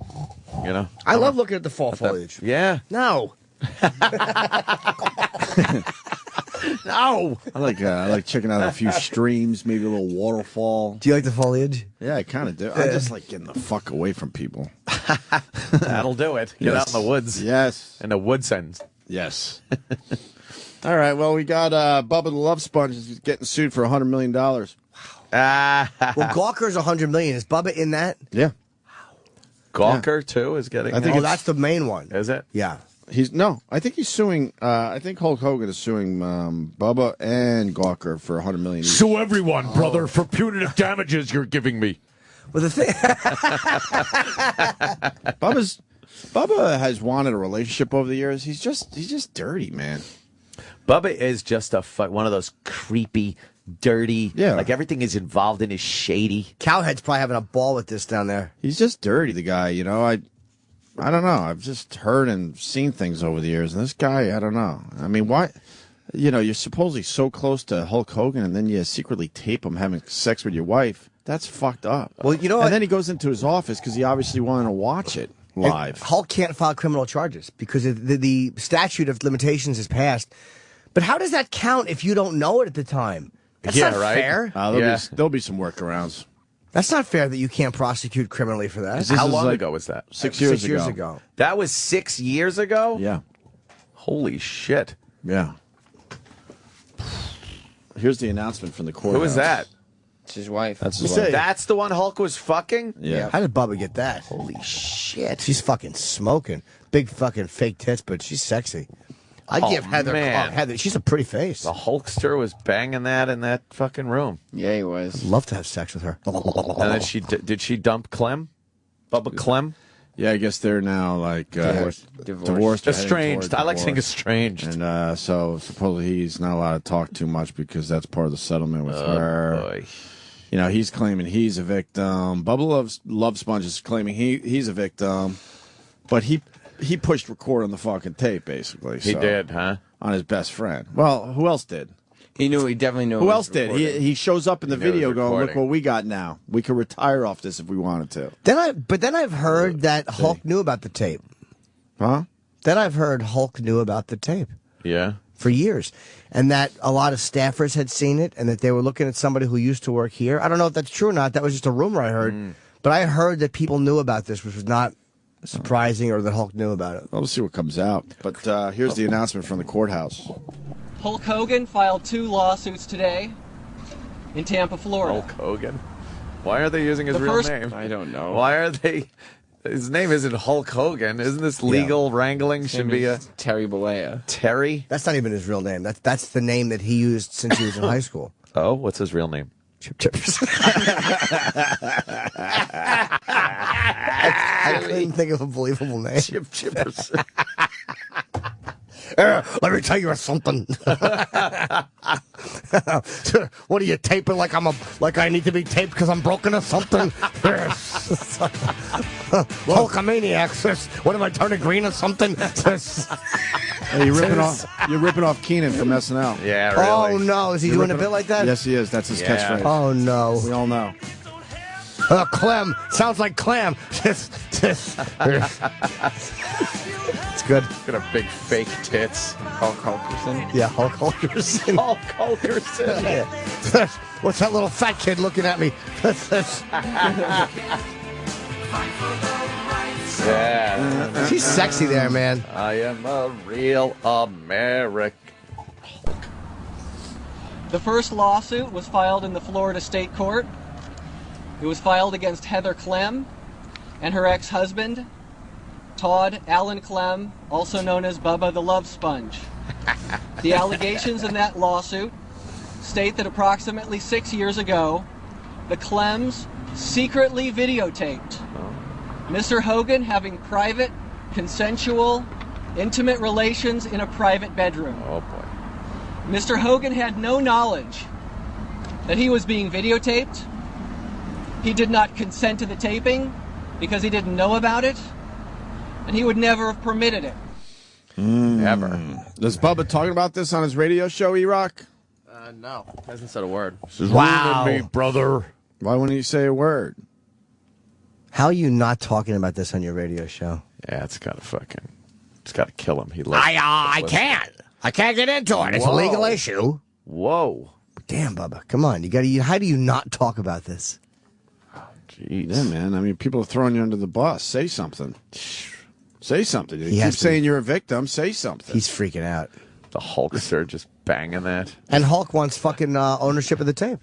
You know? I love looking at the fall foliage. Yeah. No. No. I like checking out a few streams, maybe a little waterfall. Do you like the foliage? Yeah, I kind of do. I just like getting the fuck away from people. That'll do it. Get out in the woods. Yes. In the woods ends. Yes. All right. Well, we got Bubba the Love Sponge is getting sued for $100 million. Well, Gawker's $100 million. Is Bubba in that? Yeah. Gawker too is getting. I think Oh, that's the main one. Is it? Yeah. I think he's suing. I think Hulk Hogan is suing Bubba and Gawker for $100 million each. Sue everyone, brother, for punitive damages you're giving me. Well, the thing. Bubba has wanted a relationship over the years. He's just dirty, man. Bubba is just one of those creepy, dirty. Yeah. Like everything is involved in is shady. Cowhead's probably having a ball with this down there. He's just dirty, the guy. You know, I don't know. I've just heard and seen things over the years, and this guy, I don't know. I mean, why? You know, you're supposedly so close to Hulk Hogan, and then you secretly tape him having sex with your wife. That's fucked up. Well, you know, and then he goes into his office because he obviously wanted to watch it live. And Hulk can't file criminal charges because the statute of limitations is passed. But how does that count if you don't know it at the time? That's not fair. There'll be some workarounds. That's not fair that you can't prosecute criminally for that. How long ago was that? 6 years 6 years ago. That was 6 years ago? Yeah. Holy shit. Yeah. Here's the announcement from the courthouse. Who was that? It's his wife. That's his wife. That's the one Hulk was fucking? Yeah. How did Bubba get that? Holy shit. She's fucking smoking. Big fucking fake tits, but she's sexy. I give Heather. man. Heather, she's a pretty face. The Hulkster was banging that in that fucking room. Yeah, he was. I'd love to have sex with her. And then did she dump Clem? Bubba Clem? Yeah, I guess they're now like divorced. or Estranged. heading I like toward saying divorce. estranged. And so supposedly he's not allowed to talk too much because that's part of the settlement with her. Boy. You know, he's claiming he's a victim. Bubba Love Sponge is claiming he's a victim, but he pushed record on the fucking tape basically. He did, huh? On his best friend. Well, who else did? He definitely knew. Who else did? He shows up in the He knew it video was going, "Look recording. what we got now. We could retire off this if we wanted to." Then I've heard that Hulk knew about the tape. Huh? Then I've heard Hulk knew about the tape Yeah. for years, and that a lot of staffers had seen it, and that they were looking at somebody who used to work here. I don't know if that's true or not. That was just a rumor I heard, but I heard that people knew about this, which was not surprising, or that Hulk knew about it. Well, we'll see what comes out. But here's the announcement from the courthouse. Hulk Hogan filed 2 lawsuits today in Tampa, Florida. Hulk Hogan? Why are they using his The real first- name? I don't know. Why are they... His name isn't Hulk Hogan. Isn't this legal wrangling? Should be a... Terry Bollea. Terry? That's not even his real name. That's the name that he used since he was in high school. Oh, what's his real name? Chip Chippers. I couldn't think of a believable name. Chip Chippers. Let me tell you something. What are you taping like I need to be taped because I'm broken or something? Hulkamaniacs. What am I turning green or something? Hey, you're ripping off Keenan from SNL. Yeah, really. Oh no, is he doing a bit like that? Yes, he is. That's his catchphrase. Oh no. We all know. Clem. Sounds like clam. It's good. Got a big fake tits. Hulk Hulkerson. Yeah, Hulk Hulkerson. Hulk Hulkerson. What's that little fat kid looking at me? Yeah. She's sexy there, man. I am a real American. The first lawsuit was filed in the Florida State Court. It was filed against Heather Clem and her ex-husband, Todd Allen Clem, also known as Bubba the Love Sponge. The allegations in that lawsuit state that approximately 6 years ago, the Clems secretly videotaped Mr. Hogan having private, consensual, intimate relations in a private bedroom. Oh, boy. Mr. Hogan had no knowledge that he was being videotaped. He did not consent to the taping, because he didn't know about it, and he would never have permitted it. Never. Does Bubba talking about this on his radio show, E-Rock? No. Hasn't said a word. This is Wow. ruining me, brother. Why wouldn't he say a word? How are you not talking about this on your radio show? Yeah, it's got to kill him. He loves I can't. I can't get into it. It's a Whoa. legal issue. Whoa. Damn, Bubba. Come on. How do you not talk about this? Jeez. Yeah, man. I mean, people are throwing you under the bus. Say something. Say something. You He keep has to saying be- you're a victim. Say something. He's freaking out. The Hulkster just banging that. And Hulk wants fucking ownership of the tape.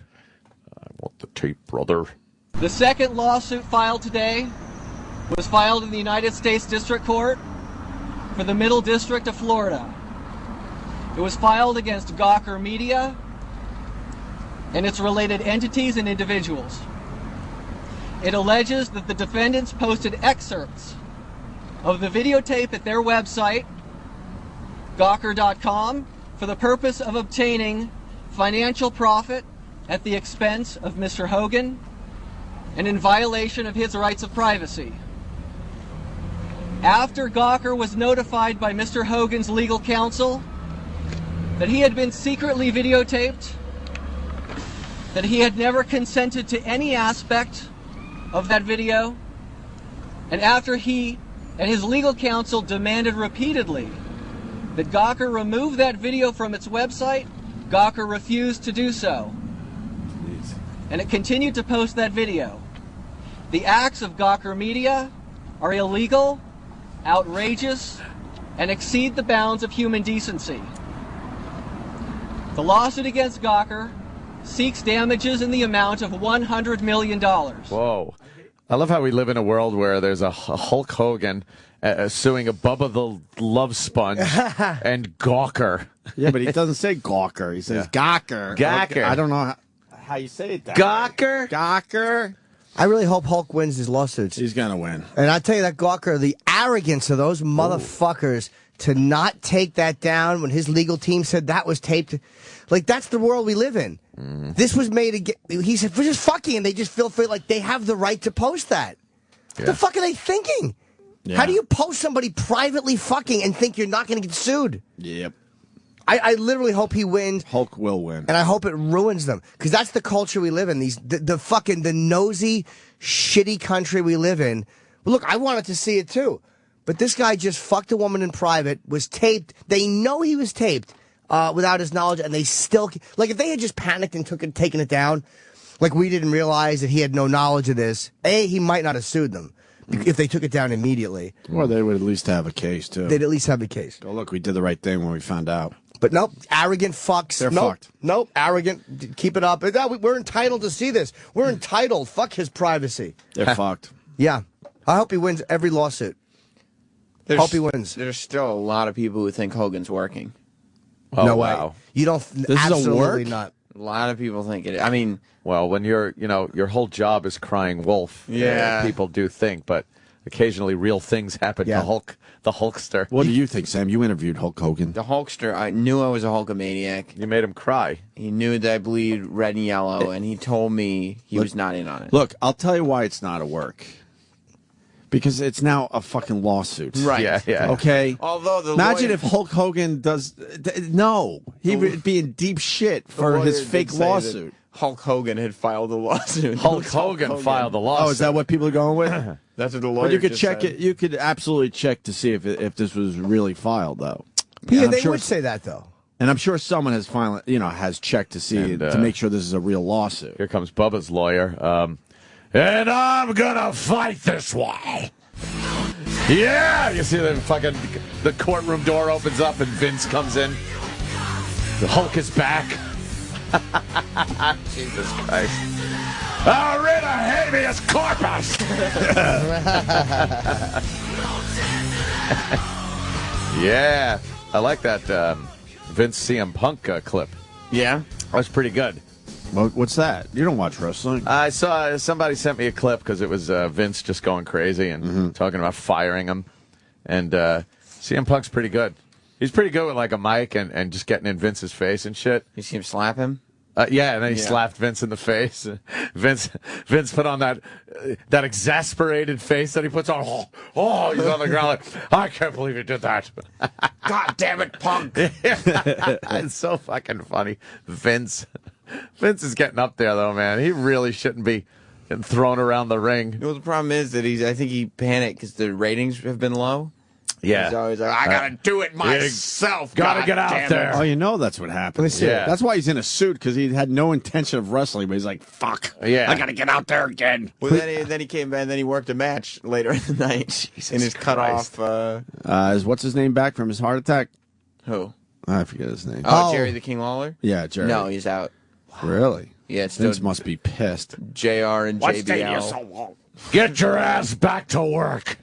I want the tape, brother. The second lawsuit filed today was filed in the United States District Court for the Middle District of Florida. It was filed against Gawker Media and its related entities and individuals. It alleges that the defendants posted excerpts of the videotape at their website, Gawker.com, for the purpose of obtaining financial profit at the expense of Mr. Hogan and in violation of his rights of privacy. After Gawker was notified by Mr. Hogan's legal counsel that he had been secretly videotaped, that he had never consented to any aspect of that video, and after he and his legal counsel demanded repeatedly that Gawker remove that video from its website, Gawker refused to do so. And it continued to post that video. The acts of Gawker Media are illegal, outrageous, and exceed the bounds of human decency. The lawsuit against Gawker seeks damages in the amount of $100 million. Whoa. I love how we live in a world where there's a Hulk Hogan suing a Bubba the Love Sponge and Gawker. Yeah, but he doesn't say Gawker. He says Gawker. Gawker. I don't know how you say it. That Gawker? Gawker. I really hope Hulk wins his lawsuits. He's going to win. And I tell you that Gawker, the arrogance of those motherfuckers to not take that down when his legal team said that was taped. Like, that's the world we live in. This was made again. He said, we're just fucking, and they just feel like they have the right to post that. What the fuck are they thinking? Yeah. How do you post somebody privately fucking and think you're not going to get sued? Yep. I literally hope he wins. Hulk will win. And I hope it ruins them. Because that's the culture we live in. The nosy, shitty country we live in. Well, look, I wanted to see it too. But this guy just fucked a woman in private, was taped. They know he was taped without his knowledge, and they still... Like, if they had just panicked and taken it down, like we didn't realize that he had no knowledge of this, he might not have sued them if they took it down immediately. Or they would at least have a case, too. They'd at least have a case. Oh, look, we did the right thing when we found out. But nope, arrogant fucks. They're nope, fucked. Nope, arrogant. Keep it up. We're entitled to see this. We're entitled. Fuck his privacy. They're fucked. Yeah. I hope he wins every lawsuit. Hope he wins. There's still a lot of people who think Hogan's working. Oh, no wow. way. You don't. This is a absolutely work? not. A lot of people think it. I mean, Well, when your whole job is crying wolf, Yeah. people do think, but occasionally real things happen Yeah. to the Hulkster. What do you think, Sam? You interviewed Hulk Hogan. the Hulkster, I knew I was a Hulkamaniac. You made him cry. He knew that I bleed red and yellow, and he told me he was not in on it. Look, I'll tell you why it's not a work. Because it's now a fucking lawsuit. Right. Yeah. Okay? Although the Imagine lawyer- if Hulk Hogan does... No. He would be in deep shit for his lawyer fake did say that lawsuit. Hulk Hogan had filed a lawsuit. Hulk Hogan filed the lawsuit. Oh, is that what people are going with? That's what the lawyer But you could just check said. it. You could absolutely check to see if this was really filed, though. Yeah, And I'm they sure- would say that though. And I'm sure someone has has checked to see And, to make sure this is a real lawsuit. Here comes Bubba's lawyer. And I'm gonna fight this one. Yeah, you see the courtroom door opens up and Vince comes in. The Hulk is back. Jesus Christ. Rid of habeas corpus! Yeah, I like that Vince CM Punk clip. Yeah? That was pretty good. What's that? You don't watch wrestling. I saw somebody sent me a clip because it was Vince just going crazy and talking about firing him. And CM Punk's pretty good. He's pretty good with like a mic and just getting in Vince's face and shit. You see him slap him? Yeah, and then he slapped Vince in the face. Vince put on that exasperated face that he puts on. Oh, he's on the ground like, I can't believe you did that. God damn it, Punk. It's so fucking funny. Vince is getting up there, though, man. He really shouldn't be getting thrown around the ring. Well, the problem is that I think he panicked because the ratings have been low. Yeah. He's always like, I got to do it myself. Gotta get out there. Oh, you know that's what happened. Let me see. That's why he's in a suit, because he had no intention of wrestling, but he's like, fuck. Yeah. I got to get out there again. Well, then he came back, and then he worked a match later in the night in his cutoff. Is what's his name back from his heart attack? Who? I forget his name. Oh, Jerry the King Lawler? Yeah, Jerry. No, he's out. Really? Yeah, it's Vince must be pissed. JR and What's JBL. taking you so long? Get your ass back to work.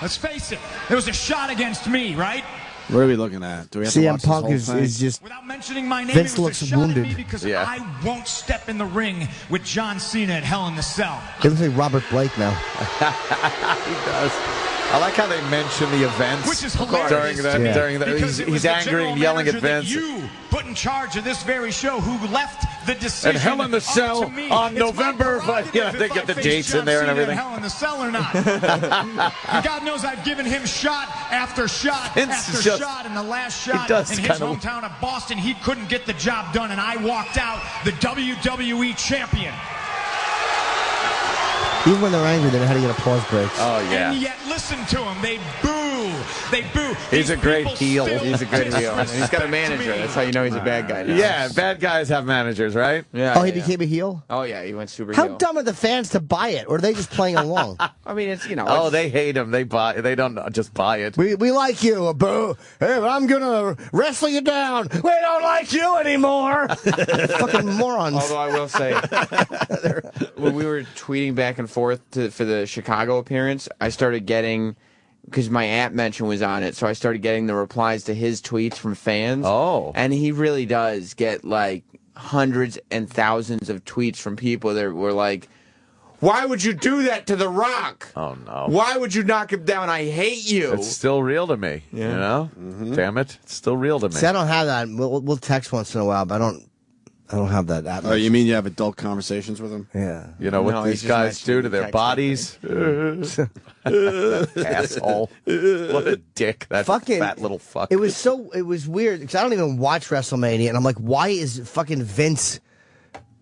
Let's face it, it was a shot against me, right? What are we looking at? Do we have to CM watch Punk this whole thing? is just. Without mentioning my name, Vince it was looks a shot wounded. at me because Yeah. I won't step in the ring with John Cena at Hell in the Cell. He looks like Robert Blake now. He does. I like how they mention the events Which is hilarious during the because it he's was the angry general and yelling at manager that Vince. You put in charge of this very show, who left the decision And Hell in the up Cell to me. on It's November. my prerogative they if get I the face dates in John there and Cena at everything. Hell in the Cell or not. And God knows I've given him shot after shot Vince after is just- shot, and the last shot does in his kinda- hometown of Boston, he couldn't get the job done, and I walked out the WWE champion. Even when they're angry, they know how to get applause breaks. Oh yeah. And yet, listen to him. They boo. They boo. He's These a great people heel. still He's a good heel. And he's got a disrespect manager. me. That's how you know he's a bad guy now. Yeah, bad guys have managers, right? Yeah. Oh, he yeah. became a heel? Oh, yeah, he went super How heel. dumb are the fans to buy it? Or are they just playing along? I mean, it's, Oh, they hate him. They don't just buy it. We like you, boo. Hey, I'm going to wrestle you down. We don't like you anymore. Fucking morons. Although I will say, when we were tweeting back and forth for the Chicago appearance, I started getting, because my app mention was on it, so I started getting the replies to his tweets from fans. Oh. And he really does get like hundreds and thousands of tweets from people that were like, why would you do that to The Rock? Oh no. Why would you knock him down? I hate you. It's still real to me. Yeah. You know? Damn it. It's still real to me. See, I don't have that. We'll text once in a while, but I don't have that app. Oh, you mean you have adult conversations with him? Yeah. You know what No, these he's just guys do to mentioning their text bodies? Asshole. What a dick. That fat little fuck. It was weird because I don't even watch WrestleMania, and I'm like, why is fucking Vince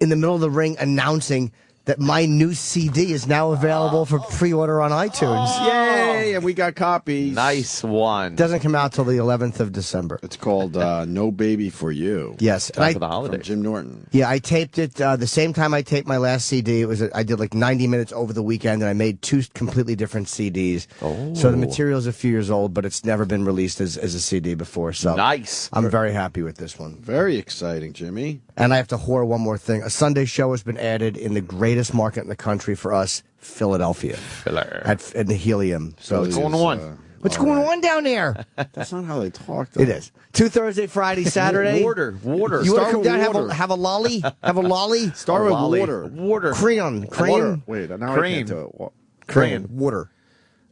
in the middle of the ring announcing that my new CD is now available for pre-order on iTunes? Yay! And we got copies. Nice one. Doesn't come out till the 11th of December. It's called No Baby for You. Yes. Time And for the holidays. From Jim Norton. Yeah, I taped it the same time I taped my last CD. I did like 90 minutes over the weekend, and I made two completely different CDs. Oh. So the material's a few years old, but it's never been released as a CD before. So Nice. I'm very happy with this one. Very exciting, Jimmy. And I have to whore one more thing. A Sunday show has been added in the greatest market in the country for us, Philadelphia, Filler. at the Helium. So What's going on? what's going on down there? That's not how they talk, though. It is. 2 Thursday, Friday, Saturday. Water. You want to Start come with down, water. have a lolly? Have a lolly? Start with Lolly. water. Water. Cream. Water. Wait, now I Cream. can't do it. Crayon. Water.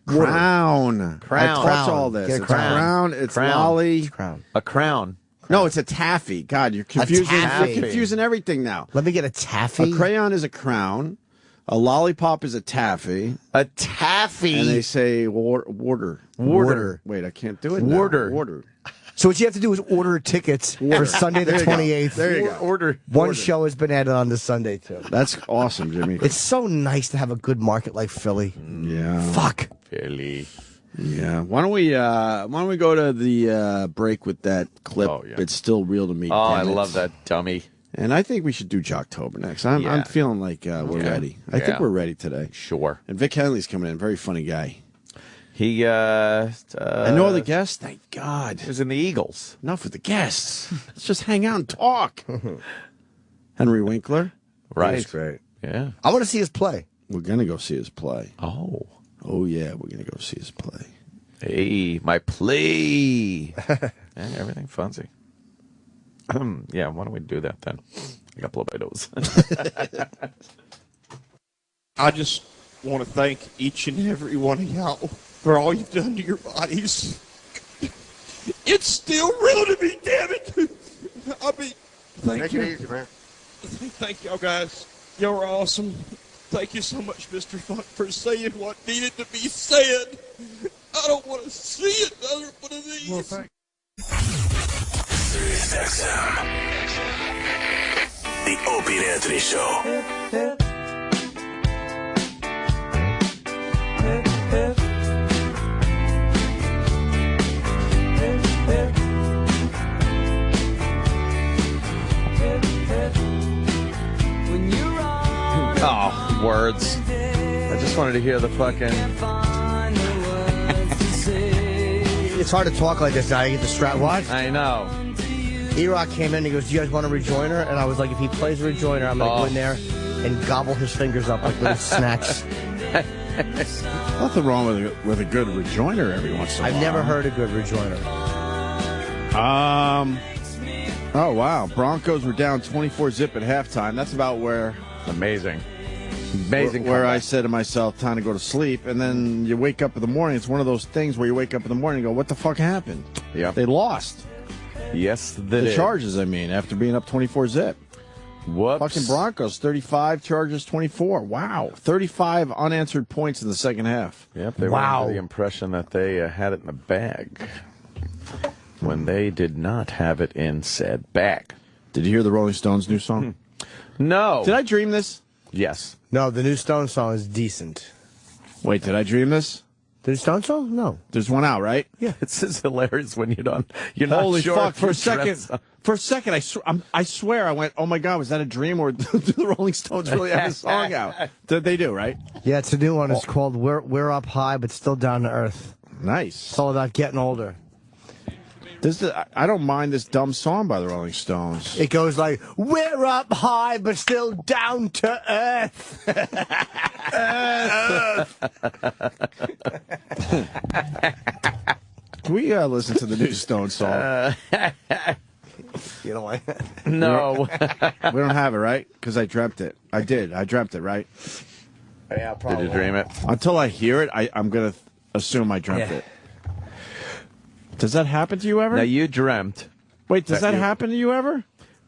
Crown. Crown. I taught you all this. Get a It's crown. crown. It's Crown. lolly. Crown. A crown. No, it's a taffy. God, you're confusing. taffy. You're confusing everything now. Let me get a taffy. A crayon is a crown. A lollipop is a taffy. A taffy. And they say water. Water. Wait, I can't do it now. Water. Water. So what you have to do is order tickets for Sunday the There you go. 28th. There you go. Order. One show has been added on to Sunday, too. That's awesome, Jimmy. It's so nice to have a good market like Philly. Yeah. Fuck. Philly. Yeah. Why don't we go to the break with that clip? Oh, yeah. It's still real to me. Oh, I damn it. love that dummy. And I think we should do Jocktober next. I'm feeling like we're ready. I think we're ready today. Sure. And Vic Henley's coming in. Very funny guy. He, and no other guests? Thank God. He was in the Eagles. Enough with the guests. Let's just hang out and talk. Henry Winkler. Right. He's great. Yeah. I want to see his play. We're going to go see his play. Oh. Oh, yeah. We're going to go see his play. Hey, my play. And everything fancy. Yeah, why don't we do that then? I got blow by those. I just want to thank each and every one of y'all for all you've done to your bodies. It's still real to me, damn it. I mean, Thank you. Take it easy, man. Thank y'all guys. Y'all are awesome. Thank you so much, Mr. Funk, for saying what needed to be said. I don't want to see another one of these. Well, thank Sirius XM. The Opie and Anthony Show. Oh, words. I just wanted to hear the fucking... It's hard to talk like this now. You get the strap. What? I know. E-Rock came in and he goes, do you guys want a rejoiner? And I was like, if he plays a rejoiner, I'm going to go in there and gobble his fingers up like little snacks. Nothing wrong with a good rejoiner every once in a while. I've never heard a good rejoiner. Oh, wow. Broncos were down 24-zip at halftime. That's about where... Amazing. Amazing. Where I said to myself, time to go to sleep. And then you wake up in the morning. It's one of those things where you wake up in the morning and go, what the fuck happened? Yeah. They lost. Yes, the Chargers, I mean, after being up 24-zip. Whoops. Fucking Broncos, 35, Chargers 24. Wow. 35 unanswered points in the second half. Yep, they were under the impression that they had it in the bag when they did not have it in said bag. Did you hear the Rolling Stones' new song? No. Did I dream this? Yes. No, the new Stone song is decent. Wait, did I dream this? The new Stone song? No. There's one out, right? Yeah. It's just hilarious when you're not Holy sure. fuck! For a second, I swear I went, oh my god, was that a dream or do the Rolling Stones really have a song out? They do, right? Yeah, it's a new one. It's called We're Up High, but Still Down to Earth. Nice. It's all about getting older. I don't mind this dumb song by the Rolling Stones. It goes like, we're up high, but still down to earth. Can we listen to the new Stones song? You don't like that? No. We don't have it, right? Because I dreamt it. I did. I dreamt it, right? Yeah, probably. Did you dream it? Until I hear it, I'm going to assume I dreamt it. Does that happen to you ever? Now, you dreamt. Wait, does that happen to you ever?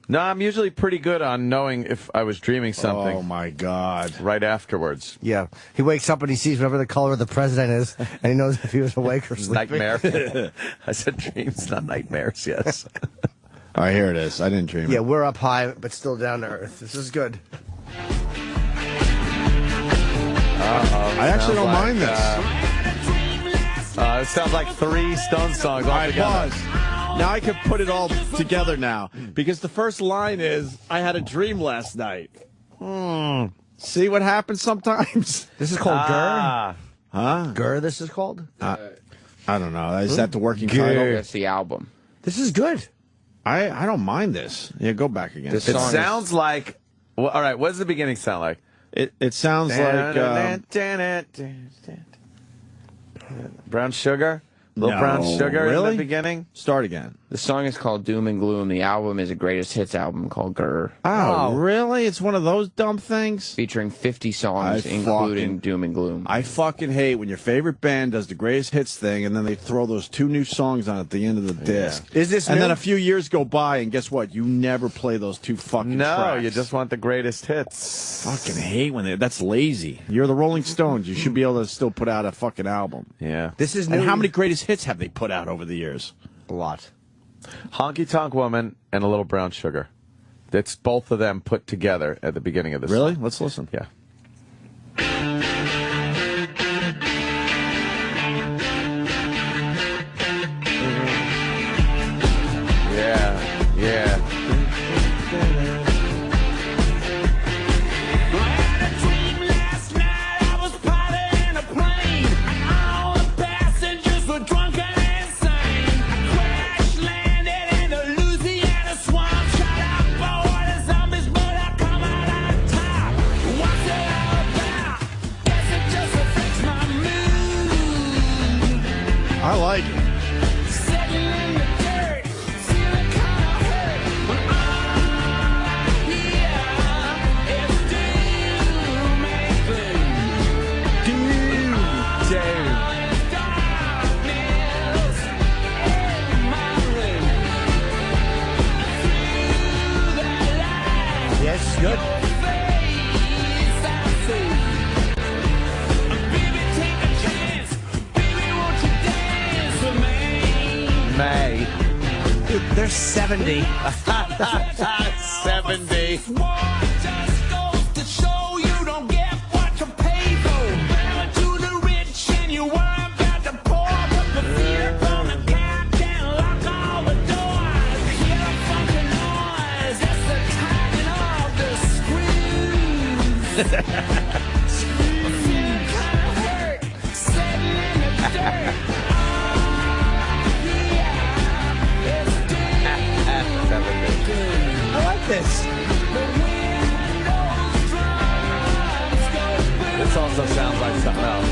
No, I'm usually pretty good on knowing if I was dreaming something. Oh, my God. Right afterwards. Yeah. He wakes up and he sees whatever the color of the president is, and he knows if he was awake or sleeping. Nightmare. I said dreams, not nightmares, yes. All right, here it is. I didn't dream it. Yeah, we're up high, but still down to earth. This is good. I actually don't mind this. It sounds like 3 Stone songs all right, together. pause. Now I can put it all together now. Because the first line is, I had a dream last night. See what happens sometimes? This is called Huh? Gur, this is called? I don't know. Is that the working title? That's the album. This is good. I don't mind this. Yeah, go back again. It sounds like... Well, all right, what does the beginning sound like? It sounds like... Brown Sugar? Little No, Brown Sugar really? in the beginning? Start again. The song is called Doom and Gloom. The album is a greatest hits album called Grr. Oh, really? It's one of those dumb things? Featuring 50 songs, including Doom and Gloom. I fucking hate when your favorite band does the greatest hits thing and then they throw those 2 new songs on at the end of the disc. Is this And new? then a few years go by and guess what? You never play those 2 fucking tracks. you just want the greatest hits. Fucking hate when that's lazy. You're the Rolling Stones. You should be able to still put out a fucking album. Yeah. This is new. And how many greatest hits have they put out over the years? A lot. Honky Tonk Woman and A Little Brown Sugar. That's both of them put together at the beginning of the Really? song. Let's listen. Yeah. Yeah. I like it. May. Dude, they're 70. 70. I like this. This also sounds like something else.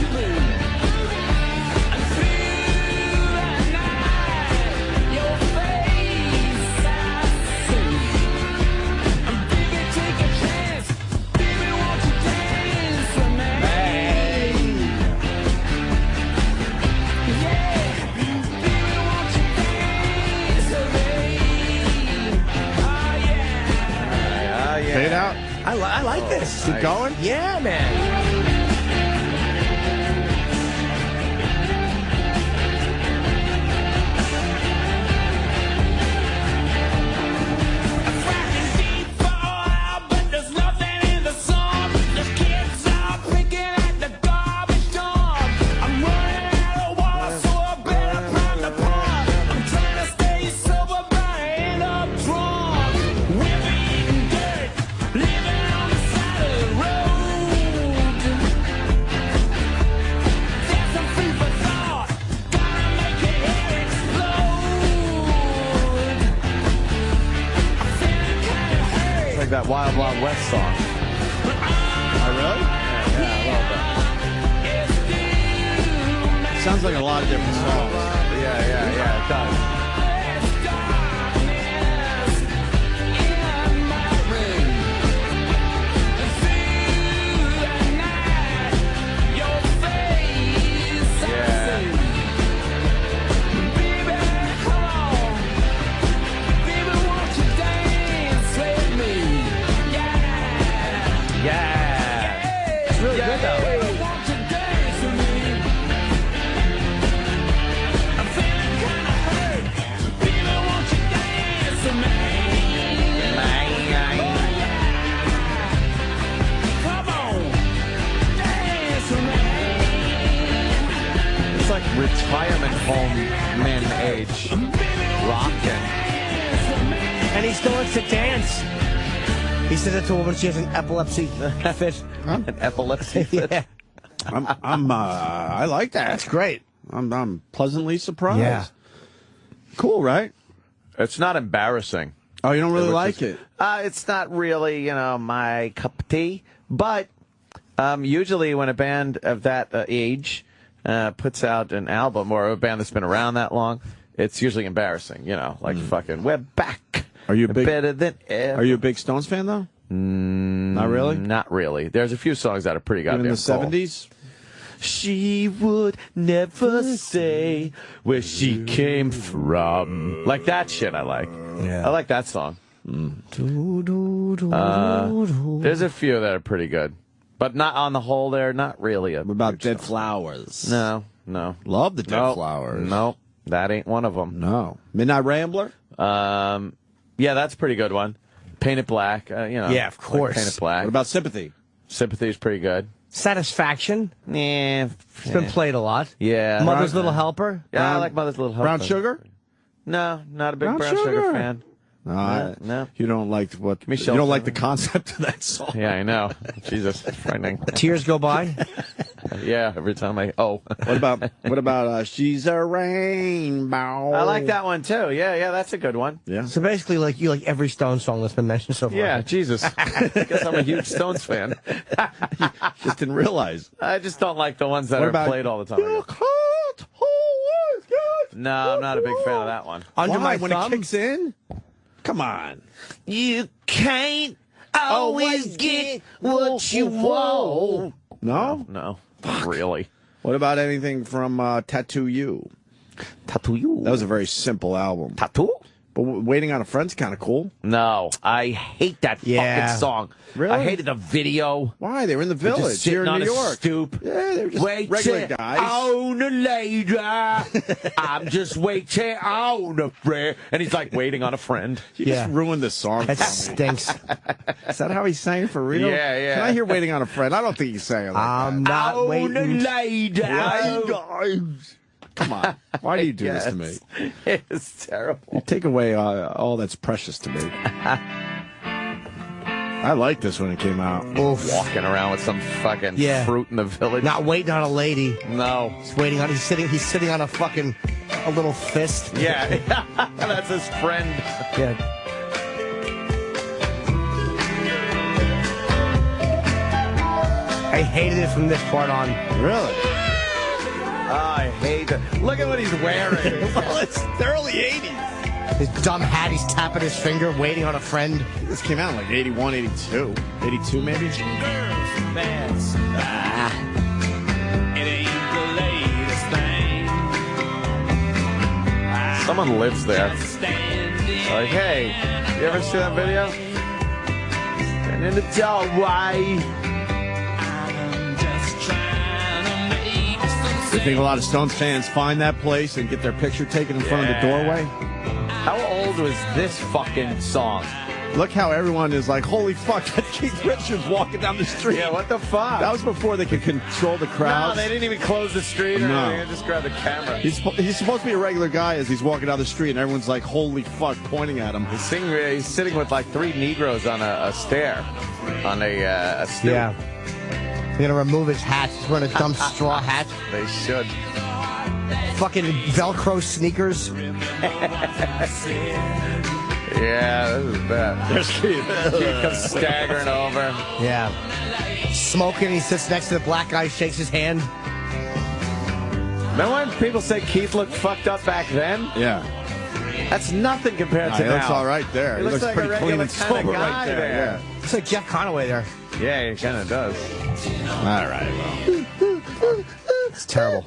Fade out. I like this. Keep going? Yeah, man. That Wild Wild West song. Oh, really? Yeah, a little bit. Sounds like a lot of different songs. Yeah, it does. It's really good, though. It's like retirement home men age rockin'. And he still wants to dance. He said that to a woman. She has an epilepsy fit. An epilepsy fit. Yeah. I like that. That's great. I'm pleasantly surprised. Yeah. Cool, right? It's not embarrassing. Oh, you don't really Which like is- it? It's not really, my cup of tea. But usually when a band of that age puts out an album, or a band that's been around that long, it's usually embarrassing. Like fucking, we're back. Are you a big, better than ever? Are you a big Stones fan, though? Not really? Not really. There's a few songs that are pretty goddamn Even the cool. 70s? She would never say where she came from. Like that shit I like. Yeah. I like that song. There's a few that are pretty good. But not on the whole, they're not really. What about Dead Flowers? No. Love the Dead Flowers. No, that ain't one of them. No. Midnight Rambler? Yeah, that's a pretty good one. Painted Black, Yeah, of course. Like Painted Black. What about Sympathy? Sympathy's pretty good. Satisfaction. Yeah. It's been played a lot. Yeah. Mother's Little Helper. Yeah, I like Mother's Little Helper. Brown Sugar? No, not a big Brown Sugar fan. No. You don't like what? You Shelter. don't like the concept of that song. Yeah, I know. Jesus, it's frightening. Tears Go By. Yeah, every time What about She's a Rainbow? I like that one too. Yeah, that's a good one. Yeah. So basically, like you like every Stone song that's been mentioned so far. Yeah, Jesus. I guess I'm a huge Stones fan. Just didn't realize. I just don't like the ones that What are about played all the time. No, I'm not a big fan of that one. Under Why? My When Thumb. it kicks in? Come on. You can't always get what you want. No? No, really. What about anything from Tattoo You? Tattoo You. That was a very simple album. Tattoo? But Waiting on a Friend's kind of cool. No, I hate that fucking song. Really? I hated the video. Why? They were in the They're village just sitting here in on New a York. stoop. Yeah, they were just regular guys. On a lady. I'm just waiting on a friend. And he's like waiting on a friend. You just ruined the song. That for me. stinks. Is that how he sang for real? Yeah, yeah. Can I hear Waiting on a Friend? I don't think he sang it like I'm that. not On waiting. a lady. Come on. Why do you do this to me? It's terrible. You take away all that's precious to me. I liked this when it came out. Walking around with some fucking fruit in the village. Not waiting on a lady. No. He's waiting on. He's sitting on a little fist. Yeah. That's his friend. Yeah. I hated it from this part on. Really? I hate it. Look at what he's wearing. Well, it's the early 80s. His dumb hat, he's tapping his finger, waiting on a friend. This came out in like 81, 82. 82 maybe? It ain't the latest thing. Someone lives there. Like, hey, you ever see that video? And in the doorway. You think a lot of Stones fans find that place and get their picture taken in front of the doorway? How old was this fucking song? Look how everyone is like, holy fuck, that's Keith Richards walking down the street. Yeah, what the fuck? That was before they could control the crowd. No, they didn't even close the street or anything. They just grabbed the camera. He's supposed to be a regular guy as he's walking down the street, and everyone's like, holy fuck, pointing at him. He's sitting with like 3 Negroes on a stair. On a stoop. Yeah. They're going to remove his hat. He's wearing a dumb straw hat. They should. Fucking Velcro sneakers. Yeah, this is bad. There's Keith. Keith comes staggering over. Yeah. Smoking, he sits next to the black guy, shakes his hand. Remember when people say Keith looked fucked up back then? Yeah. That's nothing compared to He now. looks all right there. He looks like pretty a clean regular and kind of sober guy right there. Yeah. Looks like Jeff Conaway there. Yeah, he kind of does. All right, well. It's terrible.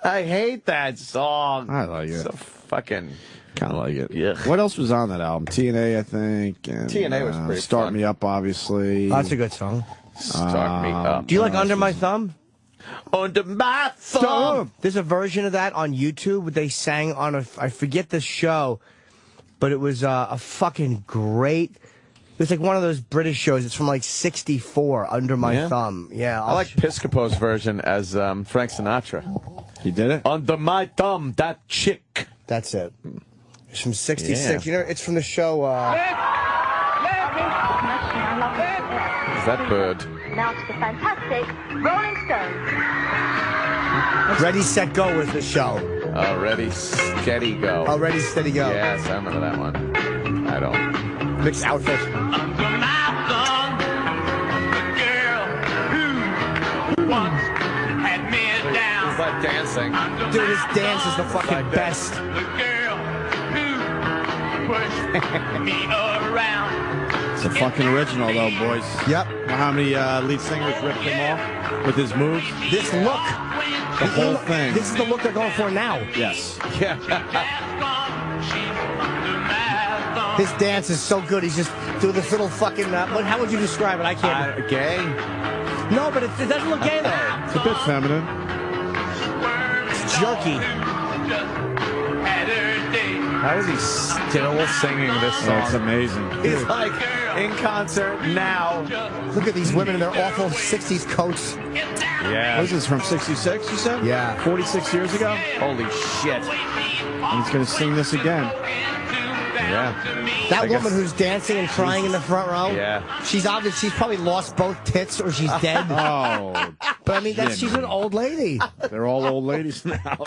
I hate that song. I like it. So fucking... Kind of like it. Yeah. What else was on that album? TNA, I think. And, TNA was pretty Start fun. Me Up, obviously. Oh, that's a good song. Start Me Up. Do you like Under My Thumb? Under My Thumb. There's a version of that on YouTube. They sang on I forget the show, but it was a fucking great. It was like one of those British shows. It's from like '64. Under My Thumb. Yeah, I like Piscopo's version as Frank Sinatra. He did it? Under my thumb, that chick. That's it. It's from '66. Yeah. You know, it's from the show. Is that bird? Now to the fantastic Rolling Stones. Ready, Set, Go was the show. Ready, steady, go. Oh, Ready, Steady, Go. Yes, I remember that one. I don't. Mixed outfit. Under my thumb, the girl who once had me down. It's like dancing. Dude, this dance is the fucking best. The girl who pushed me around. It's a fucking original, though, boys. Yep. Know how many lead singers ripped him off with his moves? This look. The whole thing. This is the look they're going for now. Yes. Yeah. His dance is so good. He's just doing this little fucking. How would you describe it? I can't. Gay? No, but it doesn't look gay though. It's a bit feminine. It's jerky. How is he still singing this song? That's amazing. He's like in concert now. Look at these women in their awful '60s coats. Yeah. What is this, from 66, you said? Yeah. 46 years ago? Holy shit. And he's going to sing this again. Yeah. That I guess- woman who's dancing and crying in the front row. Yeah. She's probably lost both tits or she's dead. Oh. But I mean, she's an old lady. They're all old ladies now.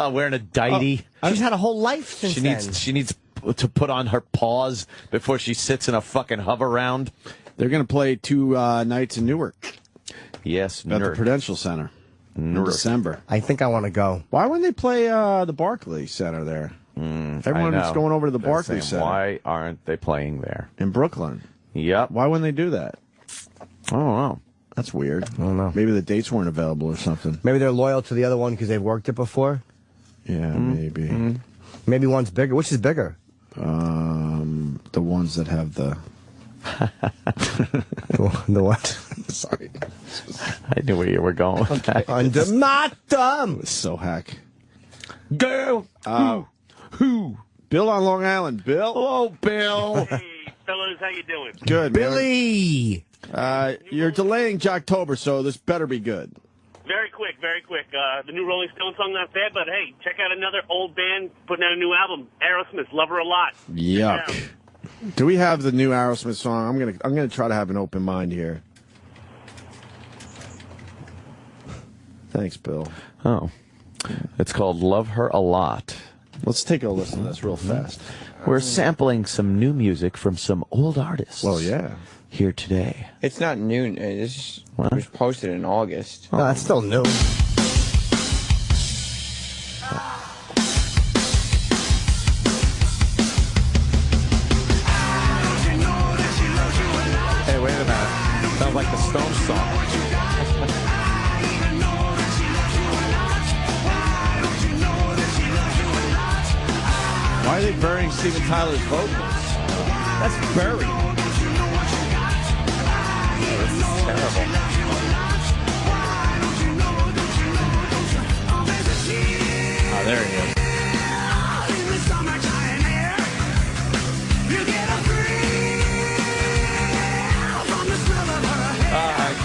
Wearing a dighty. She's had a whole life since then. She needs to put on her paws before she sits in a fucking hover round. They're going to play 2 nights in Newark Yes, at the Newark. Prudential Center in December. I think I want to go. Why wouldn't they play the Barclays Center there? Everyone is going over to the They're Barclays saying, Center why aren't they playing there? in Brooklyn. Yep. Why wouldn't they do that? I don't know. That's weird. I don't know. Maybe the dates weren't available or something. Maybe they're loyal to the other one because they've worked it before. Yeah, maybe. Maybe one's bigger. Which is bigger? The ones that have the... the what? Sorry. I knew where you were going with that. Under my thumb. So hack. Girl. Who? Bill on Long Island. Bill? Hello, Bill. Hey, fellas, how you doing? Good, Billy. man. You're delaying Jocktober, so this better be good. Very quick, very quick. The new Rolling Stone song, not bad, but hey, check out another old band putting out a new album, Aerosmith, Love Her a Lot. Yuck. Do we have the new Aerosmith song? I'm gonna try to have an open mind here. Thanks, Bill. Oh. It's called Love Her a Lot. Let's take a listen to this real fast. We're sampling some new music from some old artists. Well, yeah. Here today. It's not new. It was posted in August. No, that's still new. Hey, wait a minute. Sounds like the Stones song. Why are they burying Steven Tyler's vocals? That's buried. This is terrible. Oh, there he is.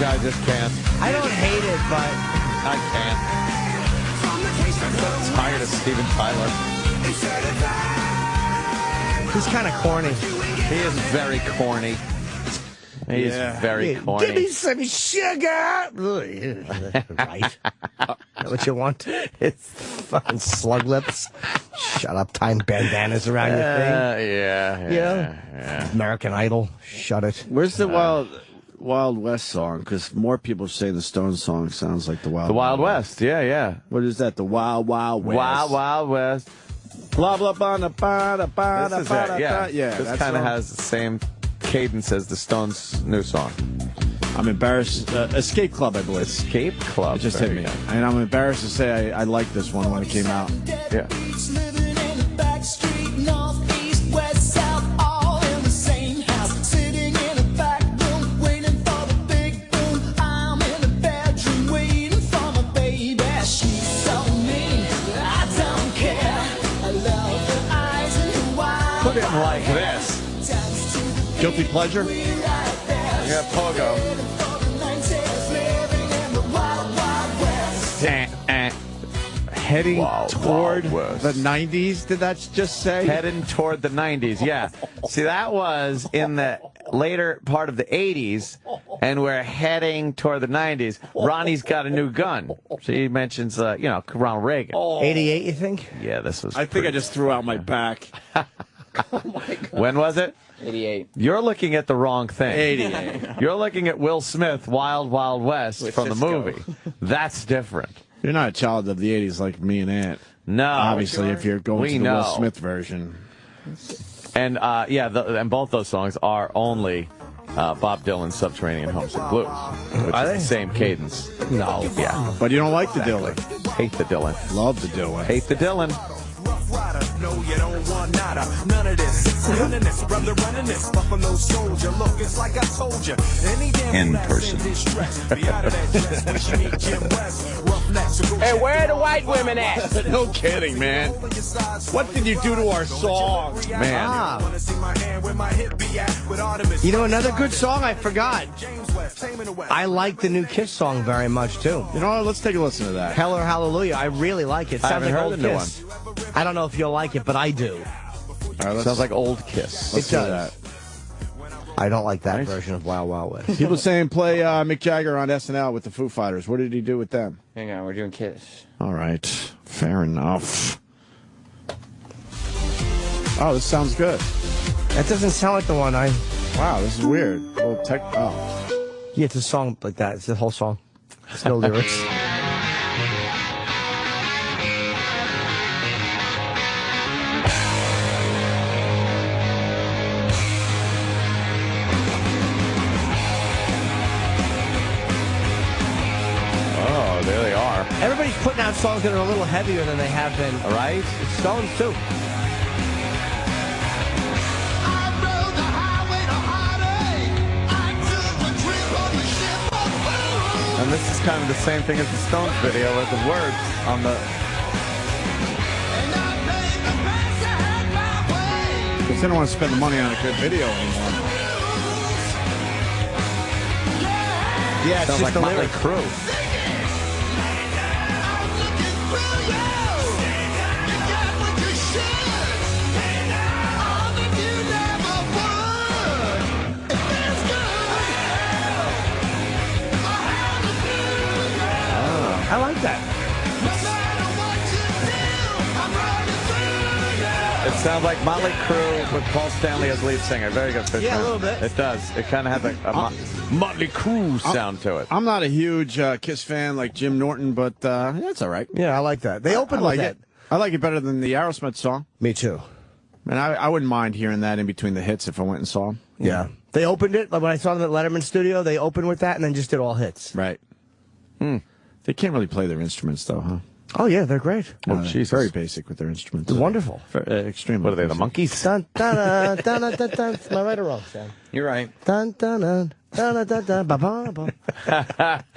I just can't. I don't hate it, but I can't. I'm so tired of Steven Tyler. he's kind of corny. He is very corny. He is very corny. Give me some sugar. Right. Is that what you want? It's fucking slug lips. Shut up, tying bandanas around your thing. Yeah. American Idol. Shut it. Where's the Wild West song? Because more people say the Stones song sounds like the Wild. The Wild West. Yeah. What is that? The Wild West. Wild West. Blah blah blah blah blah. This is it. Yeah. This kind of has the same cadence as the Stones' new song. I'm embarrassed. Escape Club, I believe. Escape Club. It just hit me. And I'm embarrassed to say I liked this one when it came out. Yeah. Put him like this. Guilty pleasure? Yeah, Pogo. Heading toward the 90s, did that just say? Heading toward the 90s, yeah. See, that was in the later part of the 80s, and we're heading toward the 90s. Ronnie's got a new gun. So he mentions, Ronald Reagan. 88, you think? Yeah, this was I think I just threw out my back. Oh, my God. When was it? 88. You're looking at the wrong thing. 88. You're looking at Will Smith, Wild Wild West With from the Cisco. movie. That's different. You're not a child of the 80s like me and Aunt. No. Obviously, if you're going We to the know. Will Smith version. And, and both those songs are only Bob Dylan's Subterranean Homesick Blues, which Are is they? the same cadence. No. Yeah. But you don't like the Dylan. Hate the Dylan. Love the Dylan. Hate the Dylan. No, you don't want nada, none of this. None of this, brother, running this. Fuck on those soldier. Look, it's like I told you. Any damn In that's person. distress. Be out of that dress. Wish you meet Jim West. Roughnecks. So go Hey, check where are it the out. white women at? No kidding, man. What did you do to our song? Man. Wanna see my hand where my hip be at with Artemis. You know, another good song I forgot. James West, Tame in the West. I like the new Kiss song very much, too. You know what? Let's take a listen to that. Hell or Hallelujah. I really like it. I Sounds haven't like heard old the new Kiss. I don't know if you'll like it, but I do. All right, Sounds like Old Kiss. let's It do does. that. I don't like that version of Wild Wild West. People saying play Mick Jagger on SNL with the Foo Fighters. What did he do with them? Hang on, we're doing Kiss. All right. Fair enough. Oh, this sounds good. That doesn't sound like the one I... Wow, this is weird. A little tech. Oh. Yeah, it's a song like that. It's the whole song. It's no lyrics. Oh, there they are. Everybody's putting out songs that are a little heavier than they have been. All right. Stones, too. And this is kind of the same thing as the Stones video with the words on the... Because they don't want to spend the money on a good video anymore. Yeah, it's sounds just like the Motley lyrics. Crue. I like that. It sounds like Motley Crue with Paul Stanley as lead singer. Very good, Fishman. Yeah, a little bit. It does. It kind of has a Motley Crue sound to it. I'm not a huge Kiss fan like Jim Norton, but that's all right. Yeah, I like that. They opened like with that. it. I like it better than the Aerosmith song. Me too. And I wouldn't mind hearing that in between the hits if I went and saw them. Yeah. They opened it, like when I saw them at Letterman Studio, they opened with that and then just did all hits. Right. They can't really play their instruments, though, huh? Oh, yeah, they're great. Jesus. Very basic with their instruments. They're wonderful. Extremely. What are they, the basic. monkeys? Dun, dun, dun, dun, dun, dun. Am I right or wrong, Sam? You're right. Dun, dun, dun, dun, dun, dun, ba, ba, ba.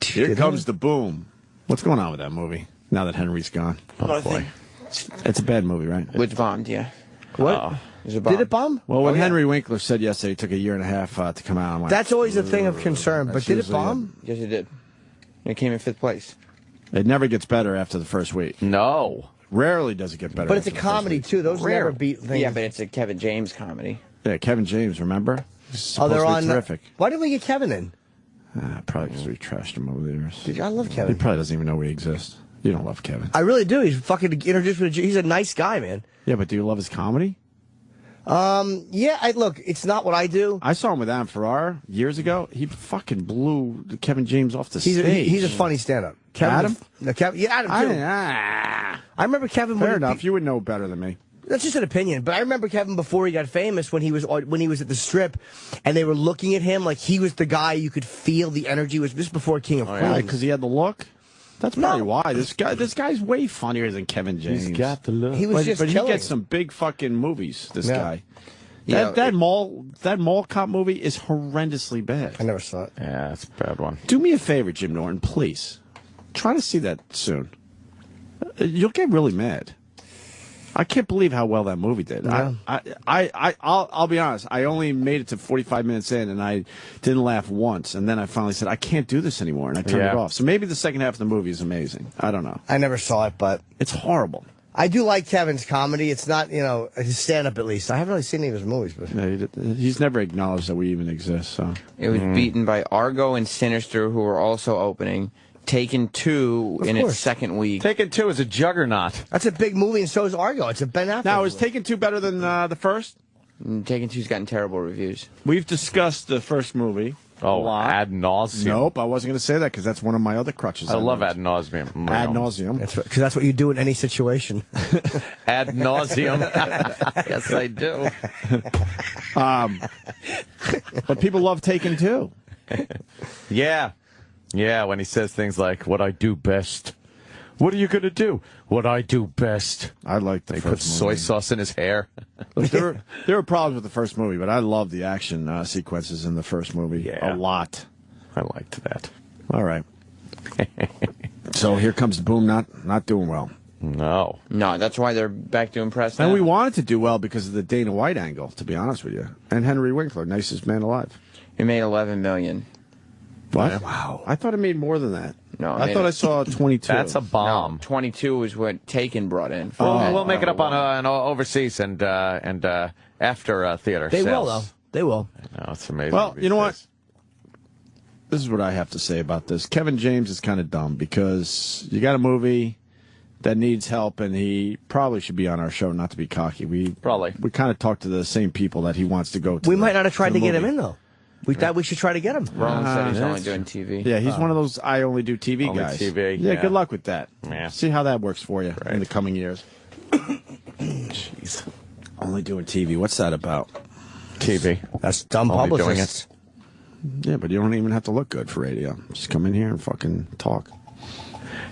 Here comes the boom. What's going on with that movie now that Henry's gone? Oh, boy. It's a bad movie, right? Which bombed, yeah. What? It bomb. Did it bomb? Well, when Henry Winkler said yesterday it took a year and a half to come out, I'm like, That's always a thing of concern, but That's did it usually bomb? Yes, it did. It came in 5th place. It never gets better after the first week. No. Rarely does it get better. But it's a after the first comedy, week. too. Those Rare. never beat things. Yeah, but it's a Kevin James comedy. Yeah, Kevin James, remember? Oh, they're on. Terrific. Why didn't we get Kevin in? Probably because we trashed him over the years. I love He Kevin. probably doesn't even know we exist. You don't love Kevin. I really do. He's fucking introduced me to. He's a nice guy, man. Yeah, but do you love his comedy? Yeah. Look, it's not what I do. I saw him with Adam Ferrara years ago. He fucking blew Kevin James off the stage. He's a funny stand-up. Adam? No, Kevin. Yeah, Adam too. I remember Kevin. Fair enough. You would know better than me. That's just an opinion, but I remember Kevin before he got famous when he was at the Strip, and they were looking at him like he was the guy you could feel the energy was just before King of Queens. Because he had the look. That's probably why. This guy's way funnier than Kevin James. He's got the look. He was but he killing gets it. some big fucking movies. This Yeah. guy. Yeah, That mall cop movie is horrendously bad. I never saw it. Yeah, that's a bad one. Do me a favor, Jim Norton, please. Try to see that soon. You'll get really mad. I can't believe how well that movie did. Yeah. I'll be honest. I only made it to 45 minutes in, and I didn't laugh once. And then I finally said, I can't do this anymore, and I turned it off. So maybe the second half of the movie is amazing. I don't know. I never saw it, but It's horrible. I do like Kevin's comedy. It's not, his stand-up at least. I haven't really seen any of his movies, but He's never acknowledged that we even exist. So It was beaten by Argo and Sinister, who were also opening. Taken 2 in its second week. Taken 2 is a juggernaut. that's a big movie, and so is Argo. It's a Ben Affleck. now, is movie. Taken 2 better than the first? Taken 2's gotten terrible reviews. We've discussed the first movie. Oh, ad nauseum. Nope, I wasn't going to say that because that's one of my other crutches. I love ad nauseum. Ad nauseum. Because that's what you do in any situation. Ad nauseum. Yes, I do. But people love Taken 2. Yeah. Yeah, when he says things like, what I do best. What are you going to do? What I do best. I like the He first puts soy movie. sauce in his hair. Look, there were problems with the first movie, but I love the action sequences in the first movie a lot. I liked that. All right. So here comes the boom, not doing well. No, that's why they're back doing press now. And we wanted to do well because of the Dana White angle, to be honest with you. And Henry Winkler, nicest man alive. It made $11 million. What? Yeah. Wow. I thought it made more than that. No, I thought I saw 22. That's a bomb. No, 22 is what Taken brought in. We'll make it up on overseas and after theater They sales. will, though. They will. No, it's amazing. Well, you know what? This is what I have to say about this. Kevin James is kind of dumb because you got a movie that needs help, and he probably should be on our show, not to be cocky. We kind of talk to the same people that he wants to go to. We might not have tried to get him movie. in, though. We thought we should try to get him. Ron said he's only doing TV. Yeah, he's one of those I only do TV Only guys. TV, yeah, yeah. good luck with that. Yeah. See how that works for you in the coming years. Jeez. Only doing TV. What's that about? TV. That's dumb Only doing publicists. Yeah, but you don't even have to look good for radio. Just come in here and fucking talk.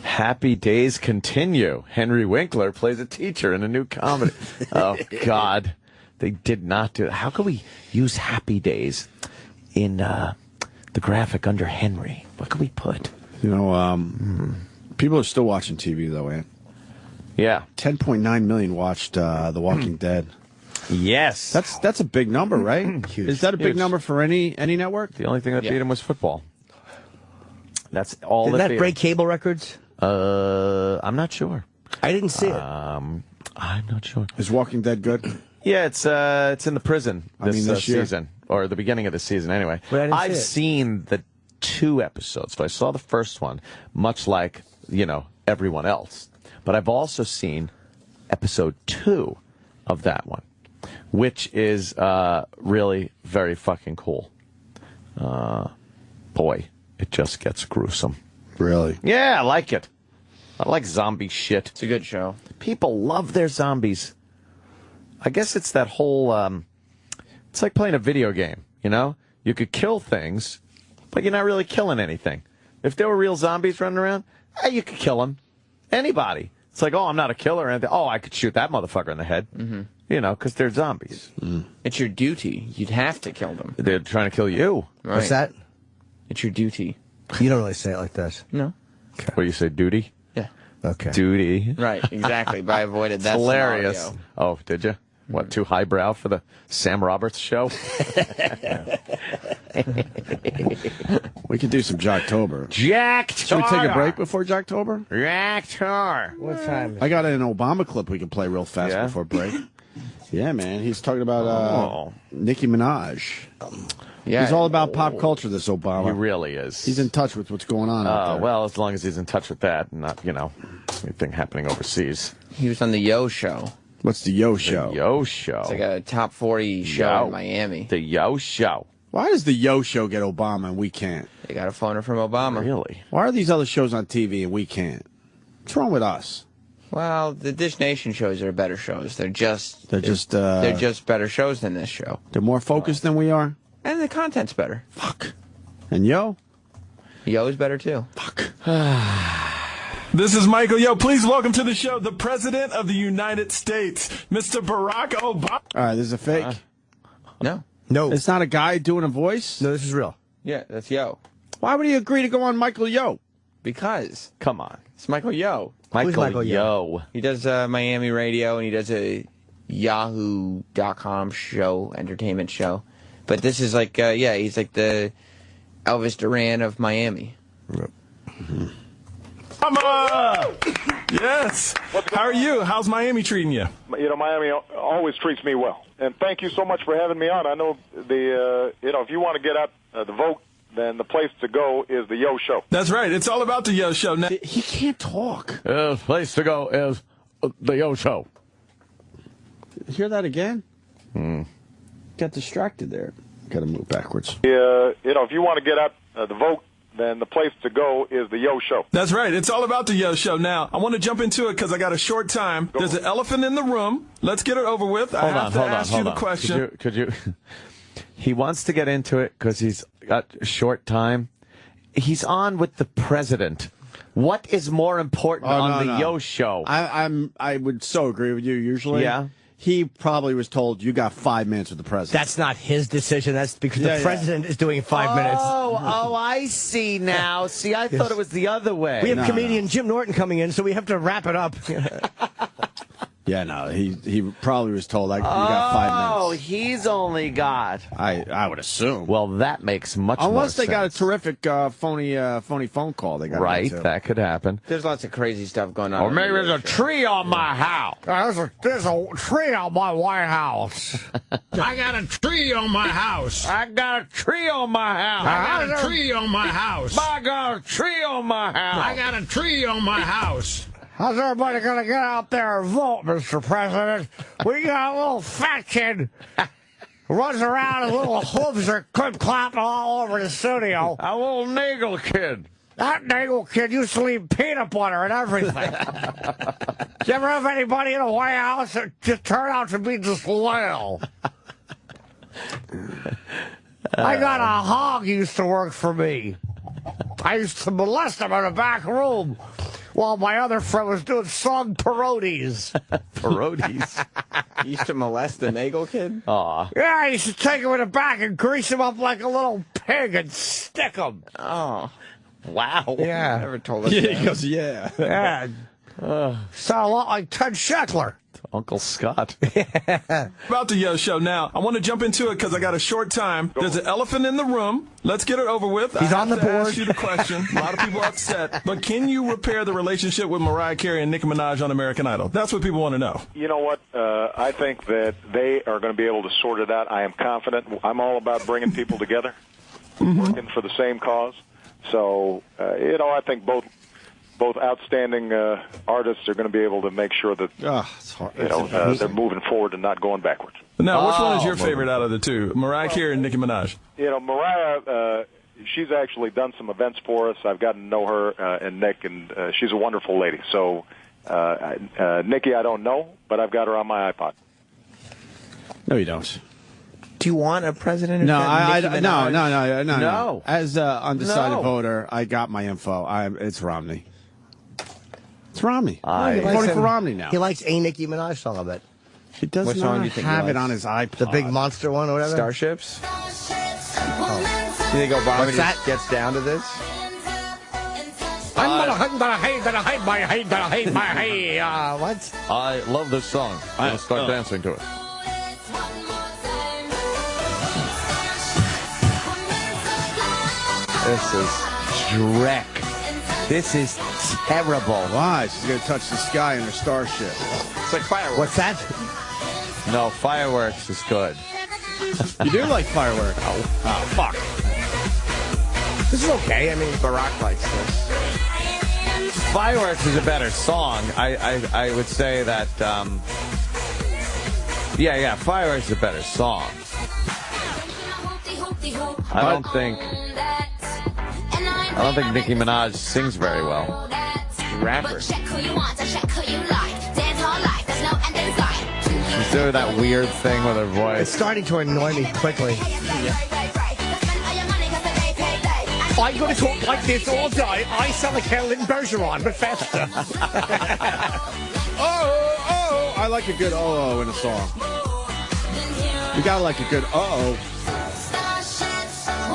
Happy Days continue. Henry Winkler plays a teacher in a new comedy. Oh, God. They did not do it. How can we use Happy Days in the graphic under Henry? What can we put? You know, people are still watching TV, though, Ant. Yeah. 10.9 million watched The Walking Dead. Yes. That's a big number, right? Huge. Is that a big Huge. number for any network? The only thing that beat him was football. That's all Did that that beat break him. cable records? I'm not sure. I didn't see it. I'm not sure. Is Walking Dead good? Yeah, it's in the prison this this year? season, or the beginning of the season anyway. Wait, I didn't I've see it. seen the 2 episodes. So I saw the first one, much like, everyone else. But I've also seen episode 2 of that one, which is really very fucking cool. Boy, it just gets gruesome. Really? Yeah, I like it. I like zombie shit. It's a good show. People love their zombies. I guess it's that whole, it's like playing a video game, You could kill things, but you're not really killing anything. If there were real zombies running around, you could kill them. Anybody. It's like, oh, I'm not a killer or anything. Oh, I could shoot that motherfucker in the head. Mm-hmm. Because they're zombies. Mm. It's your duty. You'd have to kill them. They're trying to kill you. Right. What's that? It's your duty. You don't really say it like that. No. What do you say, duty? Yeah. Okay. Duty. Right, exactly. But I avoided that Hilarious. scenario. Oh, did you? What, too highbrow for the Sam Roberts show? We could do some Jocktober. Jack Should we take a break before Jocktober? Jack What time? I got an Obama clip we can play real fast Yeah? before break. Yeah, man. He's talking about Nicki Minaj. Yeah. He's all about pop culture, this Obama. He really is. He's in touch with what's going on out there. Well, as long as he's in touch with that and not, anything happening overseas. He was on the Yo Show. What's the Yo Show? The Yo Show. It's like a top 40 show in Miami. The Yo Show. Why does the Yo Show get Obama and we can't? They got a phoner from Obama. Really? Why are these other shows on TV and we can't? What's wrong with us? Well, the Dish Nation shows are better shows. They're just better shows than this show. They're more focused than we are? And the content's better. Fuck. And Yo? Yo is better too. Fuck. This is Michael. Yo, please welcome to the show the President of the United States, Mr. Barack Obama. All right, this is a fake? No. No. It's not a guy doing a voice? No, this is real. Yeah, that's Yo. Why would he agree to go on Michael Yo? Because. Come on. It's Michael Yo. Who's Michael Yo? He does Miami radio and he does a Yahoo.com show, entertainment show. But this is like, he's like the Elvis Duran of Miami. Mama! Yes. How are you? How's Miami treating you? Miami always treats me well. And thank you so much for having me on. I know if you want to get out the vote, then the place to go is the Yo Show. That's right. It's all about the Yo Show. Now, he can't talk. The place to go is the Yo Show. Hear that again? Got distracted there. Got to move backwards. If you want to get out the vote, then the place to go is the Yo Show. That's right. It's all about the Yo Show. Now, I want to jump into it because I got a short time. There's an elephant in the room. Let's get it over with. I have to ask you the question. Could you? He wants to get into it because he's got a short time. He's on with the president. What is more important on the Yo Show? I would so agree with you usually. Yeah. He probably was told, you got 5 minutes with the president. That's not his decision. That's because the president is doing 5 minutes. Oh, I see now. See, I thought it was the other way. We have comedian Jim Norton coming in, so we have to wrap it up. Yeah, no, he probably was told, you got 5 minutes. Oh, he's only got. I would assume. Well, that makes much more Unless they sense. got a terrific phony phone call. They got right, that could happen. There's lots of crazy stuff going on. Or maybe there's a tree on my house. There's a tree on my White House. I got a tree on my house. I got a tree on my house. I got a tree on my house. I got a tree on my house. I got a tree on my house. How's everybody going to get out there and vote, Mr. President? We got a little fat kid who runs around and little hooves are clip-clopping all over the studio. A little nagel kid. That nagel kid used to leave peanut butter and everything. Did you ever have anybody in the White House that just turned out to be just loyal? I got a hog used to work for me. I used to molest him in a back room while my other friend was doing song parodies. Parodies? You used to molest the Nagel kid? Aw. Yeah, I used to take him in the back and grease him up like a little pig and stick him. Oh. Wow. Yeah. Never told us Yeah, that. he goes, yeah. Yeah. Sound a lot like Ted Sheckler. Uncle Scott. About the show now. I want to jump into it because I got a short time. There's an elephant in the room. Let's get it over with. He's on the board. Ask you the question. A lot of people upset. But can you repair the relationship with Mariah Carey and Nicki Minaj on American Idol? That's what people want to know. You know what? I think that they are going to be able to sort it out. I am confident. I'm all about bringing people together, working for the same cause. So, I think both outstanding artists are going to be able to make sure that it's hard. they're moving forward and not going backwards. Now, which one is your favorite out of the two, Mariah Carey and Nicki Minaj? Mariah, she's actually done some events for us. I've gotten to know her and Nick, and she's a wonderful lady. So, Nicki, I don't know, but I've got her on my iPod. No, you don't. Do you want a president? No, No. No. As an undecided voter, I got my info. It's Romney. It's Romney. I'm voting for Romney now. He likes a Nicki Minaj song, I bet. He does What not song do you think he have it likes? on his iPod. The big monster one or whatever? Starships? You think Obama What's that? just gets down to this? What? I love this song. I'm going to start dancing to it. This is Shrek. This is terrible. Why? She's going to touch the sky in her starship. It's like fireworks. What's that? No, Fireworks is good. You do like fireworks? Oh, fuck. This is okay. I mean, Barack likes this. Fireworks is a better song. I would say that, Fireworks is a better song. I don't think Nicki Minaj sings very well. Rapper. She's doing that weird thing with her voice. it's starting to annoy me quickly. I'm going to talk like this all day. I sound like Helen Bergeron, but faster. Oh, I like a good in a song. You gotta like a good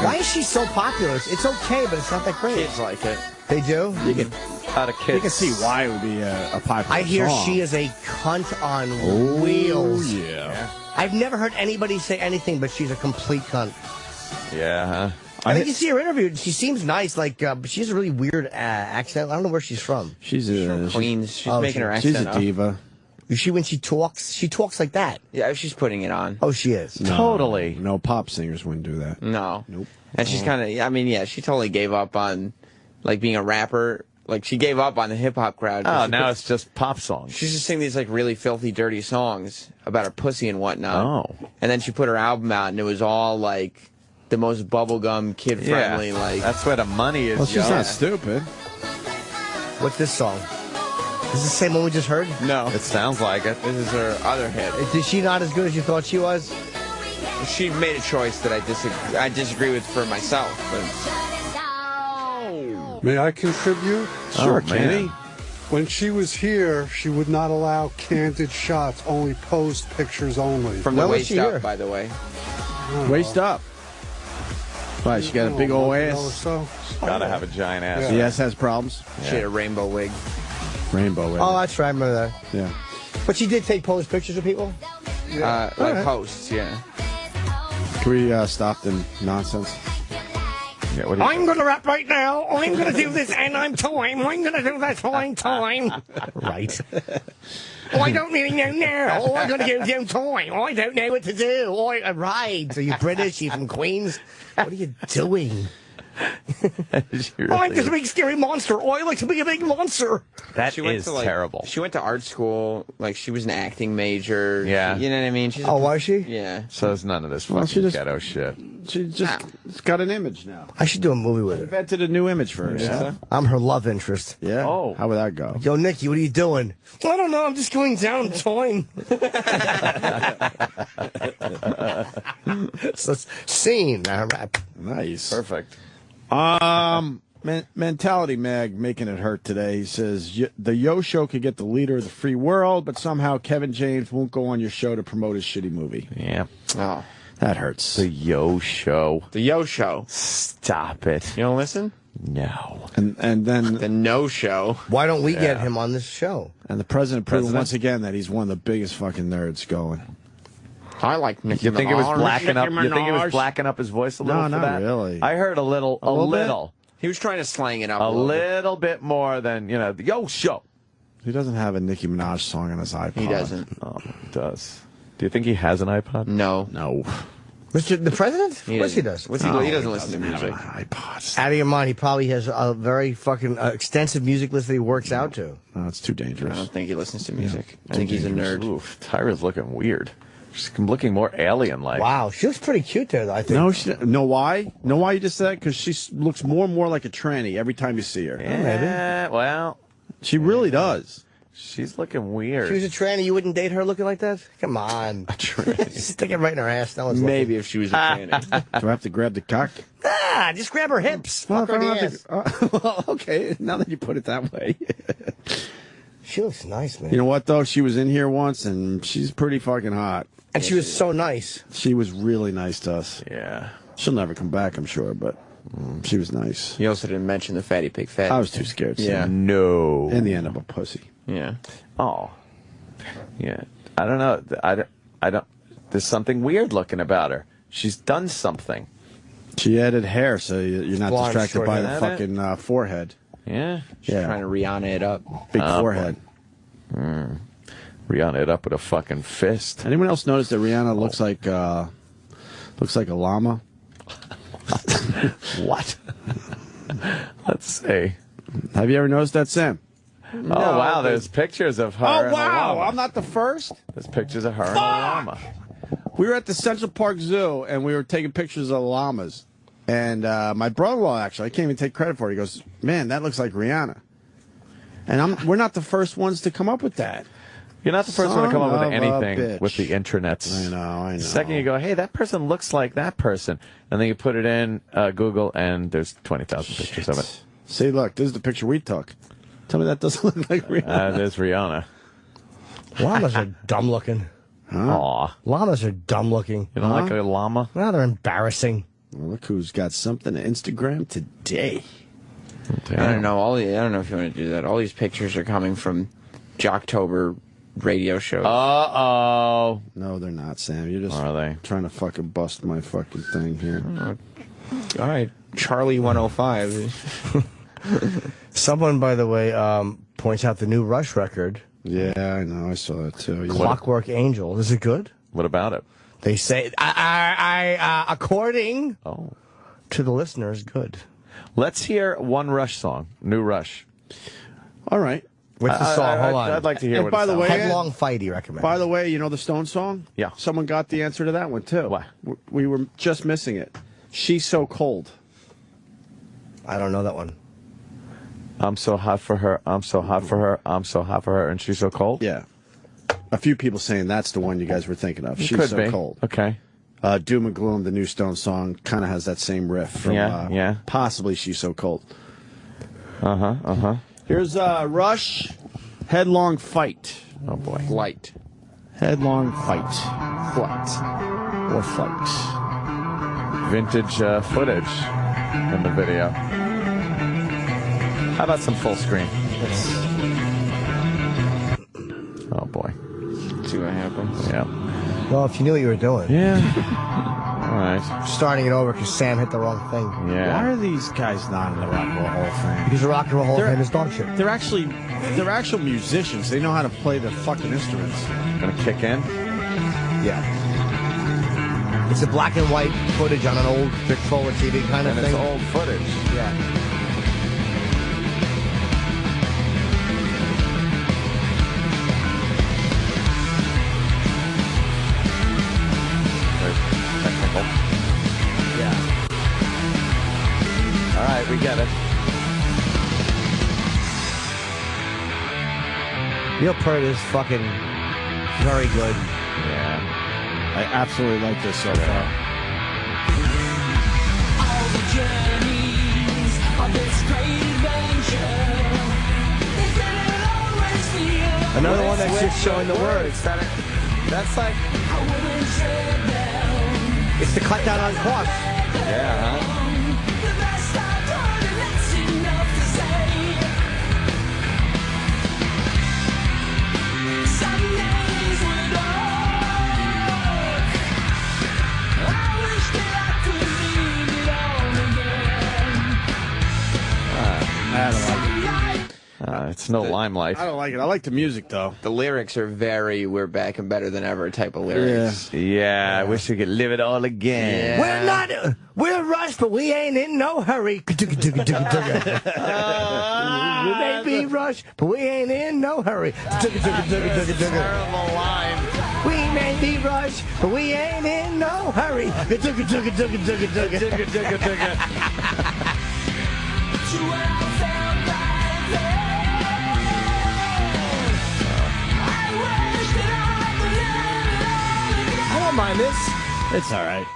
Why is she so popular? It's okay, but it's not that great. Kids like it. They do? You can, Out of kids. you can see why it would be a popular I hear song. she is a cunt on wheels. Yeah. I've never heard anybody say anything, but she's a complete cunt. Yeah, huh? I think you see her interviewed. She seems nice, but she has a really weird accent. I don't know where she's from. She's From Queens. She's making her accent She's a diva. When she talks like that. Yeah, she's putting it on. Oh, she is. No, Totally. No pop singers wouldn't do that. No. Nope. And she's kind of, she totally gave up on, being a rapper. Like, she gave up on the hip-hop crowd. Oh, now it's just pop songs. She's just singing these, really filthy, dirty songs about her pussy and whatnot. Oh. And then she put her album out, and it was all, the most bubblegum, kid-friendly, That's where the money is. Well, she's not stupid. What's this song? Is this the same one we just heard? No. It sounds like it. This is her other hit. Is she not as good as you thought she was? She made a choice that I disagree with for myself. But May I contribute? Sure, man. Kenny. When she was here, she would not allow candid shots, only posed pictures only. from the waist up, by the way. Waist up. Why, she got a big old ass? So, Gotta have a giant ass. The ass has problems? She had a rainbow wig. Rainbow wig. Oh, that's right. I remember that. Yeah. But she did take posed pictures of people? Posts, yeah. Can we stop the nonsense? Yeah, what do you I'm going to rap right now. I'm going to do this, and I'm going to do that time. Right. Oh, I don't really know now. Oh, I'm going to do time. I don't know what to do. Right. So you're British? You from Queens? What are you doing? I'm just a big scary monster. Oh, I like to be a big monster. That is terrible. She went to art school. She was an acting major. Yeah. You know what I mean? She's was she? Yeah. So it's none of this fucking ghetto shit. She just got an image now. I should do a movie with her. Invented a new image for her. Yeah. I'm her love interest. Yeah. Oh. How would that go? Yo, Nikki, what are you doing? I don't know. I'm just going down toying. So scene. Nice. Perfect. Mentality Mag making it hurt today. He says the Yo Show could get the leader of the free world, but somehow Kevin James won't go on your show to promote his shitty movie. Yeah. Oh, that hurts. The Yo Show. The Yo Show. Stop it. You don't listen? No. And then the No Show. Why don't we get him on this show? And the president proved once again that he's one of the biggest fucking nerds going. I like Nicki You think it was Minaj. blacking up? Nicki You think it was Minaj. blacking up his voice a little No, for not that? really. I heard a little. bit? He was trying to slang it up A little bit. little bit more than, the Yo Show. He doesn't have a Nicki Minaj song on his iPod. He doesn't. Oh, he does. Do you think he has an iPod? No. No. The president? Of course he does. He doesn't listen to music. iPods. Out of your mind, he probably has a very fucking extensive music list that he works out to. No, it's too I dangerous. don't think he listens to music. I think he's a nerd. Oof, Tyra's looking weird. She's looking more alien-like. Wow, she looks pretty cute there, though, I think. No, know why? Know why you just said that? Because she looks more and more like a tranny every time you see her. Yeah, well, She really does. she's looking weird. She was a tranny, you wouldn't date her looking like that? Come on. Stick it right in her ass. No one's Maybe if she was a tranny. Do I have to grab the cock? Ah, just grab her hips. Well, Fuck her in if I the don't ass. have to- well, okay, now that you put it that way. She looks nice, man. You know what, though? She was in here once, and she's pretty fucking hot. And she was so nice. She was really nice to us. Yeah. She'll never come back, I'm sure, but she was nice. You also didn't mention the fatty pig fat. I was too scared. Yeah. No. In the end, I'm a pussy. Yeah. Oh. Yeah. I don't know. I don't. There's something weird looking about her. She's done something. She added hair, so you're not Blonde, distracted short by hair. the fucking forehead. Yeah. She's trying to Rihanna it up. Big forehead. Rihanna it up with a fucking fist. Anyone else notice that Rihanna looks like a llama? What? Let's see. Have you ever noticed that, Sam? Oh, wow. There's pictures of her. Oh, and a wow. llama. I'm not the first. There's pictures of her and a llama. We were at the Central Park Zoo, and we were taking pictures of llamas. And my brother-in-law, actually, I can't even take credit for it. He goes, man, that looks like Rihanna. And we're not the first ones to come up with that. You're not the first one to come up Son with of a anything bitch. with the intranets. I know. The second you go, hey, that person looks like that person, and then you put it in Google, and there's 20,000 pictures of it. See, look, this is the picture we took. Tell me that doesn't look like Rihanna. There's Rihanna. Llamas are dumb looking. Aw. Llamas are dumb looking. You don't like a llama? No, they're embarrassing. Well, look who's got something to Instagram today. I don't know. I don't know if you want to do that. All these pictures are coming from Jocktober radio shows. Uh-oh. No, they're not, Sam. You're just Are they? trying to fucking bust my fucking thing here. All right. Charlie 105. Someone, by the way, points out the new Rush record, Yeah, I know. I saw that too. Clockwork Angel. Is it good? What about it? They say, according to the listeners, good. Let's hear one Rush song. New Rush. All right. What's the song? Hold on. I'd like to hear And what by it the sounds way, like. Headlong Fight, he recommends. By the way, you know the Stone song? Yeah. Someone got the answer to that one too. What? We were just missing it. She's So Cold. I don't know that one. I'm so hot for her. I'm so hot for her. I'm so hot for her. And she's so cold? Yeah. A few people saying that's the one you guys were thinking of. She's Could So be. Cold. Okay. Doom and Gloom, the new Stone song, kind of has that same riff from Yeah. possibly She's So Cold. Uh-huh. Here's Rush, Headlong Fight. Oh, boy. Light. Headlong Fight. Flight. Or Fight. Vintage footage in the video. How about some full screen? Oh, boy. See what happens. Yeah. Well, if you knew what you were doing. Yeah. All right. Starting it over because Sam hit the wrong thing. Yeah. Why are these guys not in the Rock and Roll Hall of Fame? Because the Rock and Roll Hall of They're- Fame is dog shit. They're actual musicians. They know how to play the fucking instruments. Gonna kick in? Yeah. It's a black and white footage on an old Victrola TV kind of And thing. it's old footage. Yeah. Very technical. Yeah. Neil Peart is fucking very good. Yeah. I absolutely like this so far. All the journeys of this great adventure. They said it'll always feel Another one that's just showing the words. That's like... It's the cut down on costs. Yeah, huh? the best I've done, and that's enough to say. Some days were dark. I wish that I could leave it all again. I don't like it. It's no Limelight. I don't like it. I like the music, though. The lyrics are very "we're back and better than ever" type of lyrics. Yeah, I wish we could live it all again. We're rushed, but we ain't in no hurry. We may be rushed, but we ain't in no hurry. Terrible line. We may be rushed, but we ain't in no hurry. I don't mind this. It's all right.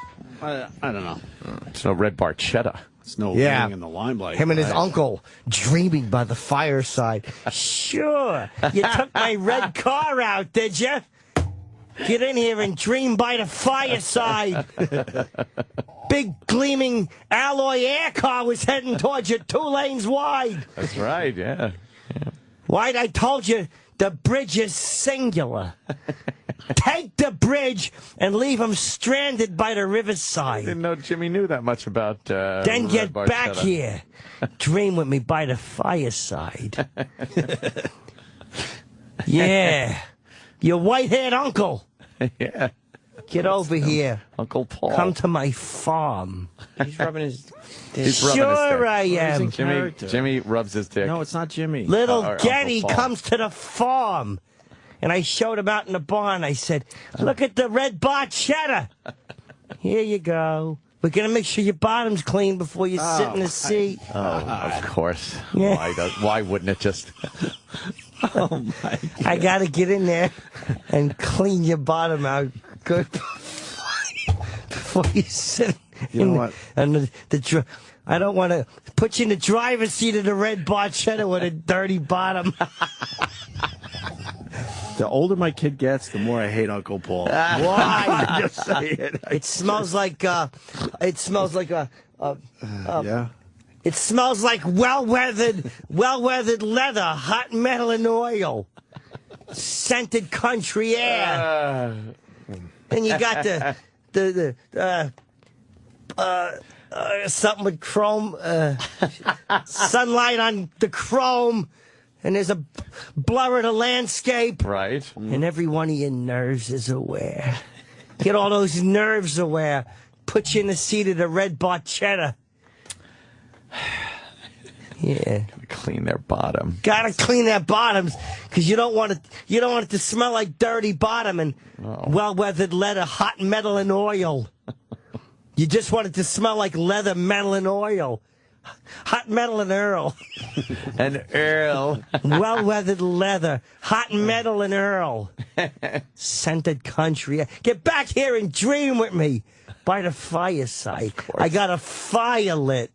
I don't know. It's no Red Barchetta. It's no Yeah. Living in the Limelight. Him and his uncle dreaming by the fireside. Sure, you took my red car out, did you? Get in here and dream by the fireside. Big gleaming alloy air car was heading towards you 2 lanes wide. That's right, yeah. Why'd I told you the bridge is singular. Take the bridge and leave him stranded by the riverside. Didn't know Jimmy knew that much about Then Red get Barchetta. back here. Dream with me by the fireside. Yeah. Your white-haired uncle. Yeah. Get over here. Uncle Paul. Come to my farm. He's rubbing his. He's rubbing Sure his dick. I am. Jimmy rubs his dick. No, it's not Jimmy. Little Or Uncle Getty Paul. comes to the farm. And I showed him out in the barn. I said, look at the red Barchetta. Here you go. We're going to make sure your bottom's clean before you sit in the seat. Oh, of course. Yeah. Why wouldn't it just... Oh, my God. I got to get in there and clean your bottom out good before you sit. You know what? And I don't want to put you in the driver's seat of the red Barchetta with a dirty bottom. The older my kid gets, the more I hate Uncle Paul. Why? I'm just saying. It smells like yeah. It smells like well-weathered leather, hot metal and oil, scented country air. And you got the something with chrome, sunlight on the chrome, and there's a blur of the landscape. Right. And every one of your nerves is aware. Get all those nerves aware. Put you in the seat of the red Barchetta. Yeah. Gotta clean their bottom. Gotta clean their bottoms, because you don't want it to smell like dirty bottom and well-weathered leather, hot metal and oil. You just want it to smell like leather, metal, and oil. Hot metal and Earl. And Earl. Well-weathered leather, hot metal and Earl. Scented country. Get back here and dream with me by the fireside. I got a fire lit.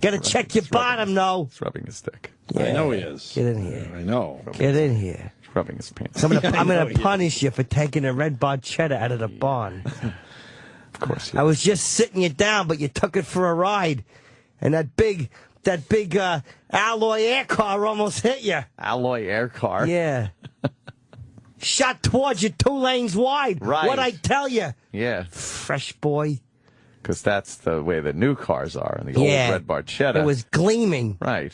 Gotta check your bottom, though. He's rubbing his dick. Yeah. I know he is. Get in here. I know. Get in here. He's rubbing his pants. I'm gonna punish you for taking the red Barchetta out of the barn. Of course. I was just sitting you down, but you took it for a ride, and that big alloy air car almost hit you. Alloy air car? Yeah. Shot towards you 2 lanes wide. Right. What'd I tell you? Yeah. Fresh boy. Because that's the way the new cars are in the old Red Barchetta. It was gleaming. Right.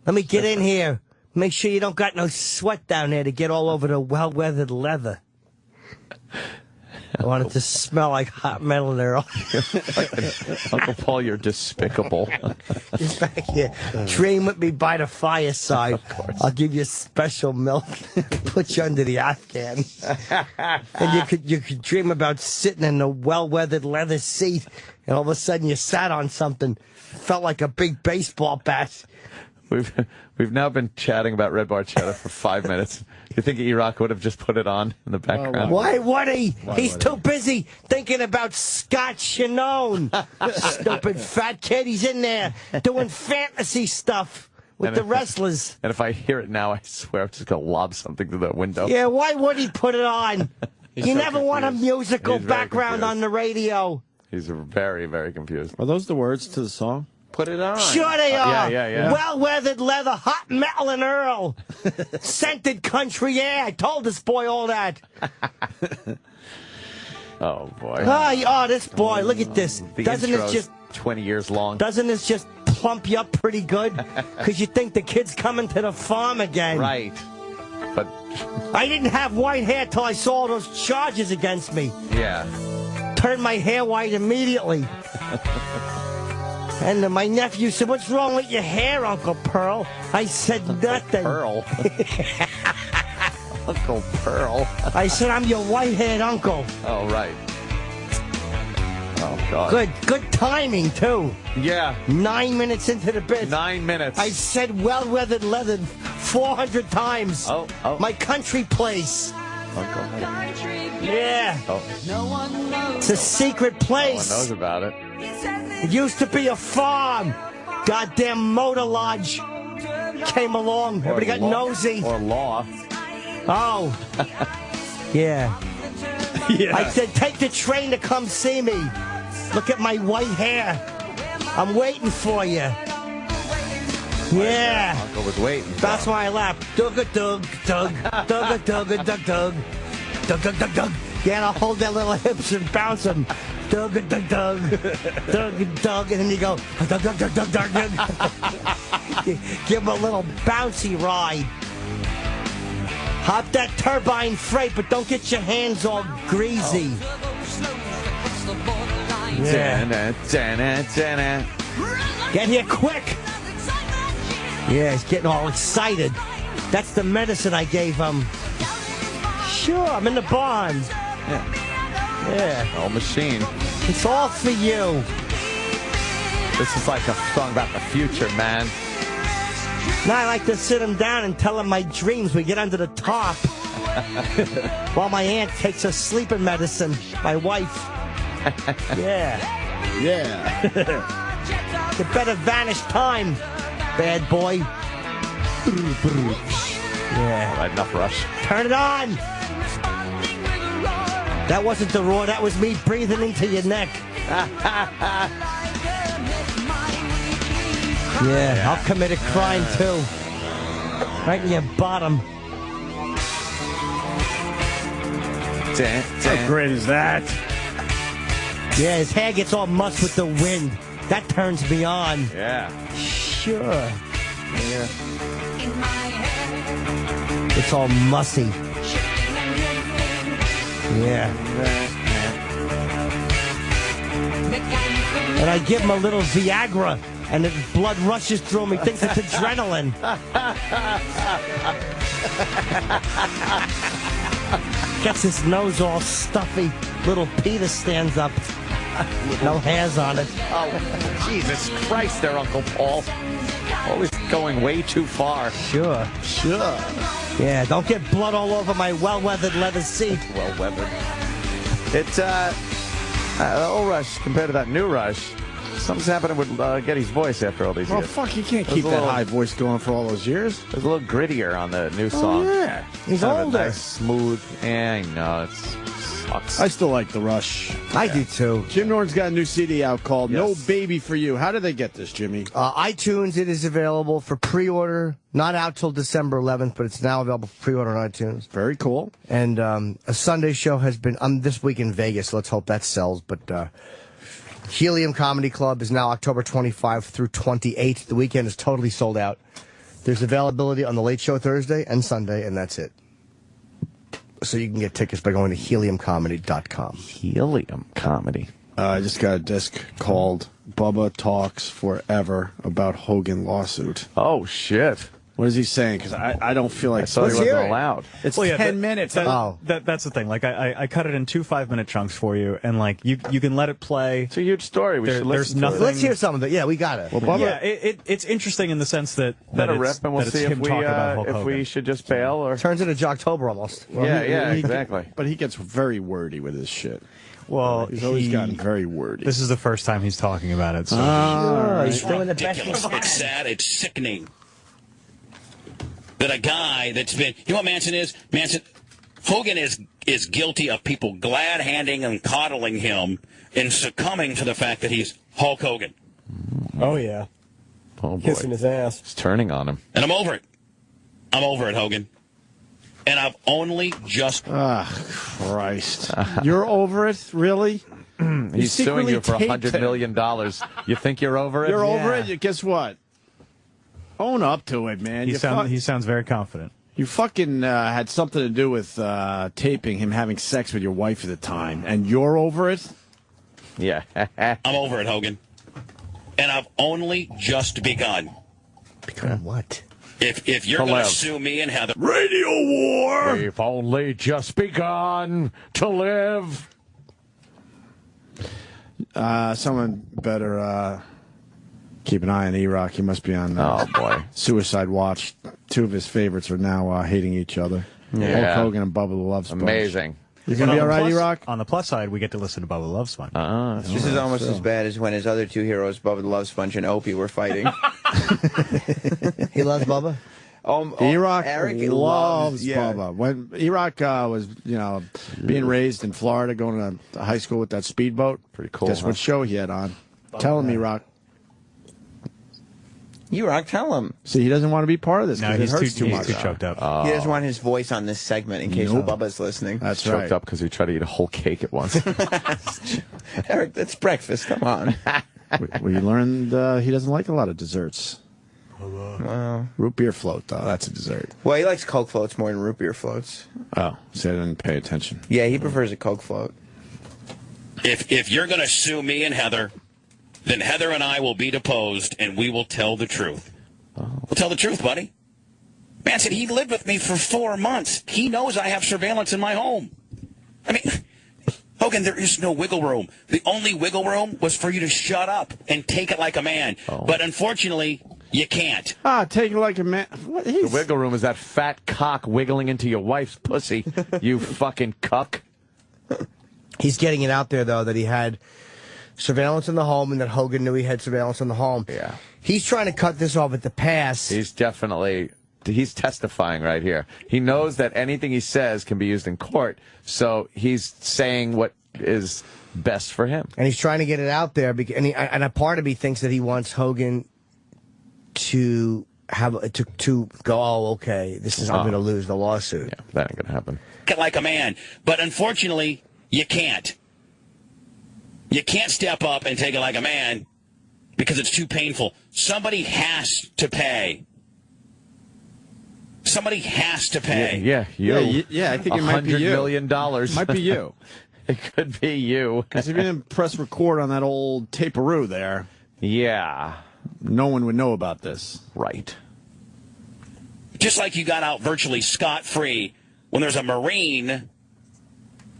Let me get in here. Make sure you don't got no sweat down there to get all over the well-weathered leather. I want it to smell like hot metal in there. Uncle Paul, you're despicable. Get back here. Dream with me by the fireside. Of course. I'll give you special milk. Put you under the Afghan. And you could dream about sitting in a well-weathered leather seat, and all of a sudden you sat on something. Felt like a big baseball bat. We've now been chatting about Red Barchetta for 5 minutes. You think E-Rock would have just put it on in the background? Why would he? He's too busy thinking about Scott Shannon. Stupid fat kid. He's in there doing fantasy stuff with the wrestlers. And if I hear it now, I swear I'm just going to lob something through the window. Yeah, why would he put it on? He's You so never want a confused. musical He's very background confused. on the radio. He's very, very confused. Are those the words to the song? Put it on. Sure they are. Yeah. Well-weathered leather, hot metal and Earl. Scented country air. I told this boy all that. Oh, boy. Oh, this boy. Look at this. The Doesn't this intro's just 20 years long. Doesn't this just plump you up pretty good? Because you think the kid's coming to the farm again. Right. But I didn't have white hair till I saw all those charges against me. yeah. Turned my hair white immediately. And my nephew said, "What's wrong with your hair, Uncle Pearl?" I said, "Nothing." Pearl. Uncle Pearl. I said, "I'm your white-haired uncle." Oh, right. Oh, God. Good timing, too. Yeah. 9 minutes into the bit. 9 minutes. I said well-weathered leather 400 times. Oh. My country place. Uncle. Yeah. Oh. It's a secret No one place. knows about it. It used to be a farm. Goddamn motor lodge came along. Everybody got nosy. Or law. Oh. Yeah. Yeah. I said, take the train to come see me. Look at my white hair. I'm waiting for you. Yeah. Uncle was waiting. That's why I laughed. Dug-a-dug, dug, dug-a-dug-a-dug, dug. Dug-a-dug-dug. You gotta hold their little hips and bounce them. Dug-a-dug-dug. Dug-a-dug. And then you go, dug-dug-dug-dug-dug. Give them a little bouncy ride. Hop that turbine freight, but don't get your hands all greasy. Yeah. Get here quick. Yeah, he's getting all excited. That's the medicine I gave him. Sure, I'm in the barn. Yeah. Old machine. It's all for you. This is like a song about the future, man. Now I like to sit him down and tell him my dreams. We get under the top. While my aunt takes her sleeping medicine. My wife. Yeah. Yeah. You better vanish time, bad boy. Yeah. All right, enough rush. Turn it on. That wasn't the roar. That was me breathing into your neck. Yeah, I'll commit a crime too. Right in your bottom. How great is that? Yeah, his hair gets all mussed with the wind. That turns me on. Yeah. Sure. Yeah. It's all mussy. Yeah. And I give him a little Viagra, and the blood rushes through him. He thinks it's adrenaline. Gets his nose all stuffy. Little Peter stands up. No hairs on it. Oh, Jesus Christ there, Uncle Paul. Always going way too far. Sure. Sure. Yeah, don't get blood all over my well-weathered leather seat. Well-weathered. It's, old Rush compared to that new Rush. Something's happening with Getty's voice after all these Oh, years. fuck, you can't There's keep a that little- high voice going for all those years. It's a little grittier on the new song. yeah. He's Kind of a older. nice, smooth. Yeah, I know. It sucks. I still like The Rush. I do too. Jim Norton's got a new CD out called Yes. No Baby for You. How did they get this, Jimmy? iTunes, it is available for pre-order. Not out till December 11th, but it's now available for pre-order on iTunes. Very cool. And a Sunday show has been this week in Vegas. Let's hope that sells. But Helium Comedy Club is now October 25 through 28th. The weekend is totally sold out. There's availability on the Late Show Thursday and Sunday, and that's it. So you can get tickets by going to heliumcomedy.com. Helium Comedy. I just got a disc called Bubba Talks Forever about Hogan lawsuit. Oh, shit. What is he saying? Because I don't feel like he wasn't allowed. It's Well, yeah, 10 minutes. That's the thing. Like I cut it in 2 5-minute chunks for you, and like you can let it play. It's a huge story. We should There's listen to nothing. it. Let's hear some of it. Yeah, we got it. Well, Bubba, Yeah, it's interesting in the sense that Let it it's, rip, and we'll that it's see if him we talking about Hulk Hogan. should just bail or. Turns into Jocktober almost. Yeah, he- exactly. But he gets very wordy with his shit. Well, He's always gotten very wordy. This is the first time he's talking about it. So He's doing the best. Ridiculous. It's sad. It's sickening that a guy that's been. You know what Manson is? Hogan is guilty of people glad-handing and coddling him and succumbing to the fact that he's Hulk Hogan. Oh, yeah. Oh, boy. Kissing his ass. It's turning on him. And I'm over it. I'm over it, Hogan. And I've only just... Christ. You're over it? Really? He's suing you for $100 million. You think you're over it? You're over it? Guess what? Own up to it, man. he sounds very confident. You fucking had something to do with taping him having sex with your wife at the time, and you're over it? Yeah. I'm over it, Hogan. And I've only just begun. Begun what? If you're going to sue me and Heather... Radio war! We've only just begun to live. Someone better keep an eye on E-Rock. He must be on suicide watch. Two of his favorites are now hating each other. Yeah. Hulk Hogan and Bubba the Love Sponge. Amazing. You're going to be all right, E-Rock? On the plus side, we get to listen to Bubba the Love Sponge. This is almost as bad as when his other two heroes, Bubba the Love Sponge and Opie, were fighting. He loves Bubba? E-Rock Eric loves yeah. Bubba. When E-Rock was, being raised in Florida, going to high school with that speedboat. Pretty cool. Guess what show he had on? Tell him, E-Rock. E-Rock, tell him. See, he doesn't want to be part of this No, because it he's hurts too much. too choked up. He doesn't want his voice on this segment in case Bubba's listening. That's Choked right. up because he tried to eat a whole cake at once. Eric, that's breakfast. Come on. We learned he doesn't like a lot of desserts. Well, Root beer float, though. That's a dessert. well, he likes Coke floats more than root beer floats. Oh, see, I didn't pay attention. Yeah, he prefers a Coke float. If you're going to sue me and Heather, then Heather and I will be deposed, and we will tell the truth. We'll tell the truth, buddy. Man said he lived with me for 4 months. He knows I have surveillance in my home. I mean, Hogan, there is no wiggle room. The only wiggle room was for you to shut up and take it like a man. But unfortunately, you can't. Take it like a man. What The is wiggle room is that fat cock wiggling into your wife's pussy, you fucking cuck. He's getting it out there, though, that he had surveillance in the home and that Hogan knew he had surveillance in the home. Yeah. He's trying to cut this off at the pass. He's testifying right here. He knows that anything he says can be used in court, so he's saying what is best for him. And he's trying to get it out there. And a part of me thinks that he wants Hogan to have to go, oh, okay, I'm going to lose the lawsuit. Yeah, that ain't going to happen. Take it like a man. But unfortunately, you can't. You can't step up and take it like a man because it's too painful. Somebody has to pay. Somebody has to pay. Yeah, you. Yeah, I think it might be you. $100 million. Might be you. It could be you. Because if you didn't press record on that old tape-a-roo there, yeah, no one would know about this. Right. Just like you got out virtually scot-free when there's a Marine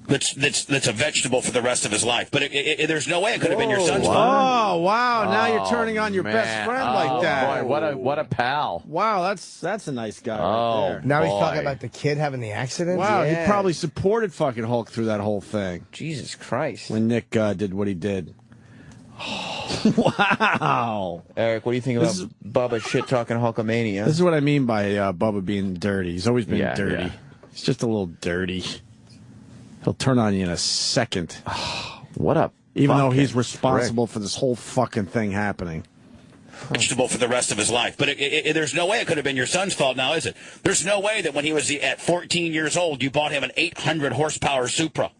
that's a vegetable for the rest of his life. But there's no way it could have been your son's fault. Oh, wow. Now you're turning on your best friend like that. Boy, what a pal. Wow, that's a nice guy right there. Now he's talking about the kid having the accident? Wow, Yeah. he probably supported fucking Hulk through that whole thing. Jesus Christ. When Nick did what he did. Wow. Eric, what do you think about Bubba shit-talking Hulkamania? This is what I mean by Bubba being dirty. He's always been dirty. Yeah. He's just a little dirty. He'll turn on you in a second. What up? Even though he's responsible for this whole fucking thing happening. Vegetable for the rest of his life. But there's no way it could have been your son's fault now, is it? There's no way that when he was at 14 years old, you bought him an 800 horsepower Supra.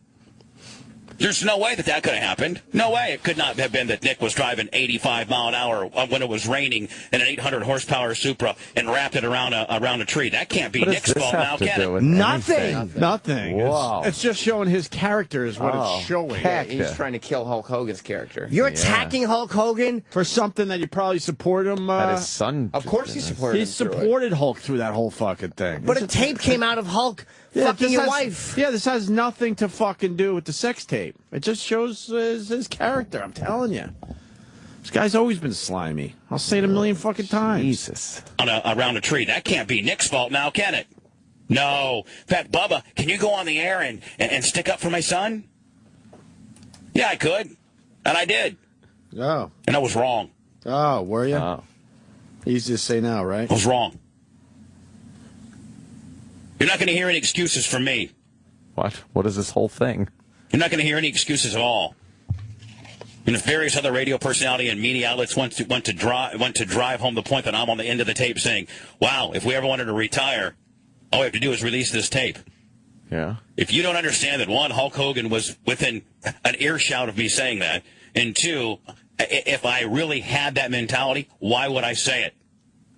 There's no way that could have happened. No way. It could not have been that Nick was driving 85 mile an hour when it was raining in an 800 horsepower Supra and wrapped it around a tree. That can't be Nick's fault now, can it? Nothing. Wow. It's just showing his character is what it's showing. Yeah, he's trying to kill Hulk Hogan's character. You're attacking Hulk Hogan for something that you probably supported him. That his son. Of course he supported him. He supported Hulk through that whole fucking thing. But a tape came out of Hulk fucking your wife. Yeah, this has nothing to fucking do with the sex tape. It just shows his character. I'm telling you. This guy's always been slimy. I'll say it a million fucking times. Jesus. Around a tree. That can't be Nick's fault now, can it? No. In fact, Bubba, can you go on the air and stick up for my son? Yeah, I could. And I did. Oh. And I was wrong. Oh, were you? Oh. Easy to say now, right? I was wrong. You're not going to hear any excuses from me. What? What is this whole thing? You're not going to hear any excuses at all. And if various other radio personality and media outlets want to drive home the point that I'm on the end of the tape saying, wow, if we ever wanted to retire, all we have to do is release this tape. Yeah. If you don't understand that, one, Hulk Hogan was within an earshot of me saying that, and two, if I really had that mentality, why would I say it?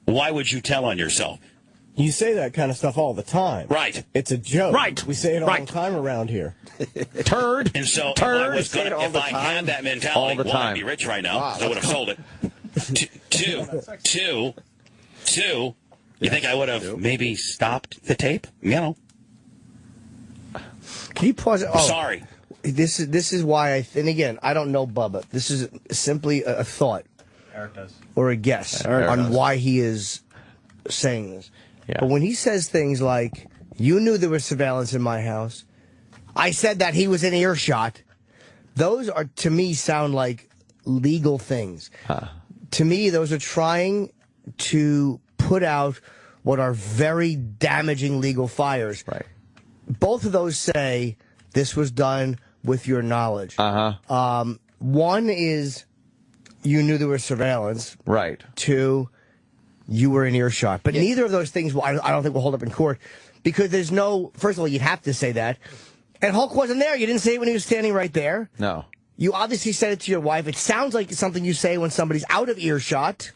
Why would you tell on yourself? You say that kind of stuff all the time. Right. It's a joke. Right. We say it all the time around here. Turd. And so Turd. if I had that mentality, one, I'd be rich right now, because I would have sold it. Two, you think I would have maybe stopped the tape? You know. Can you pause it? Oh, sorry. This is why and again, I don't know Bubba. This is simply a thought. Eric does. Or a guess on why he is saying this. Yeah. But when he says things like, you knew there was surveillance in my house, I said that he was in earshot, those are, to me, sound like legal things. To me, those are trying to put out what are very damaging legal fires. Right. Both of those say this was done with your knowledge. One is you knew there was surveillance. Right. Two, you were in earshot. But neither of those things, I don't think will hold up in court because there's no, first of all, you'd have to say that. And Hulk wasn't there. You didn't say it when he was standing right there. No. You obviously said it to your wife. It sounds like something you say when somebody's out of earshot.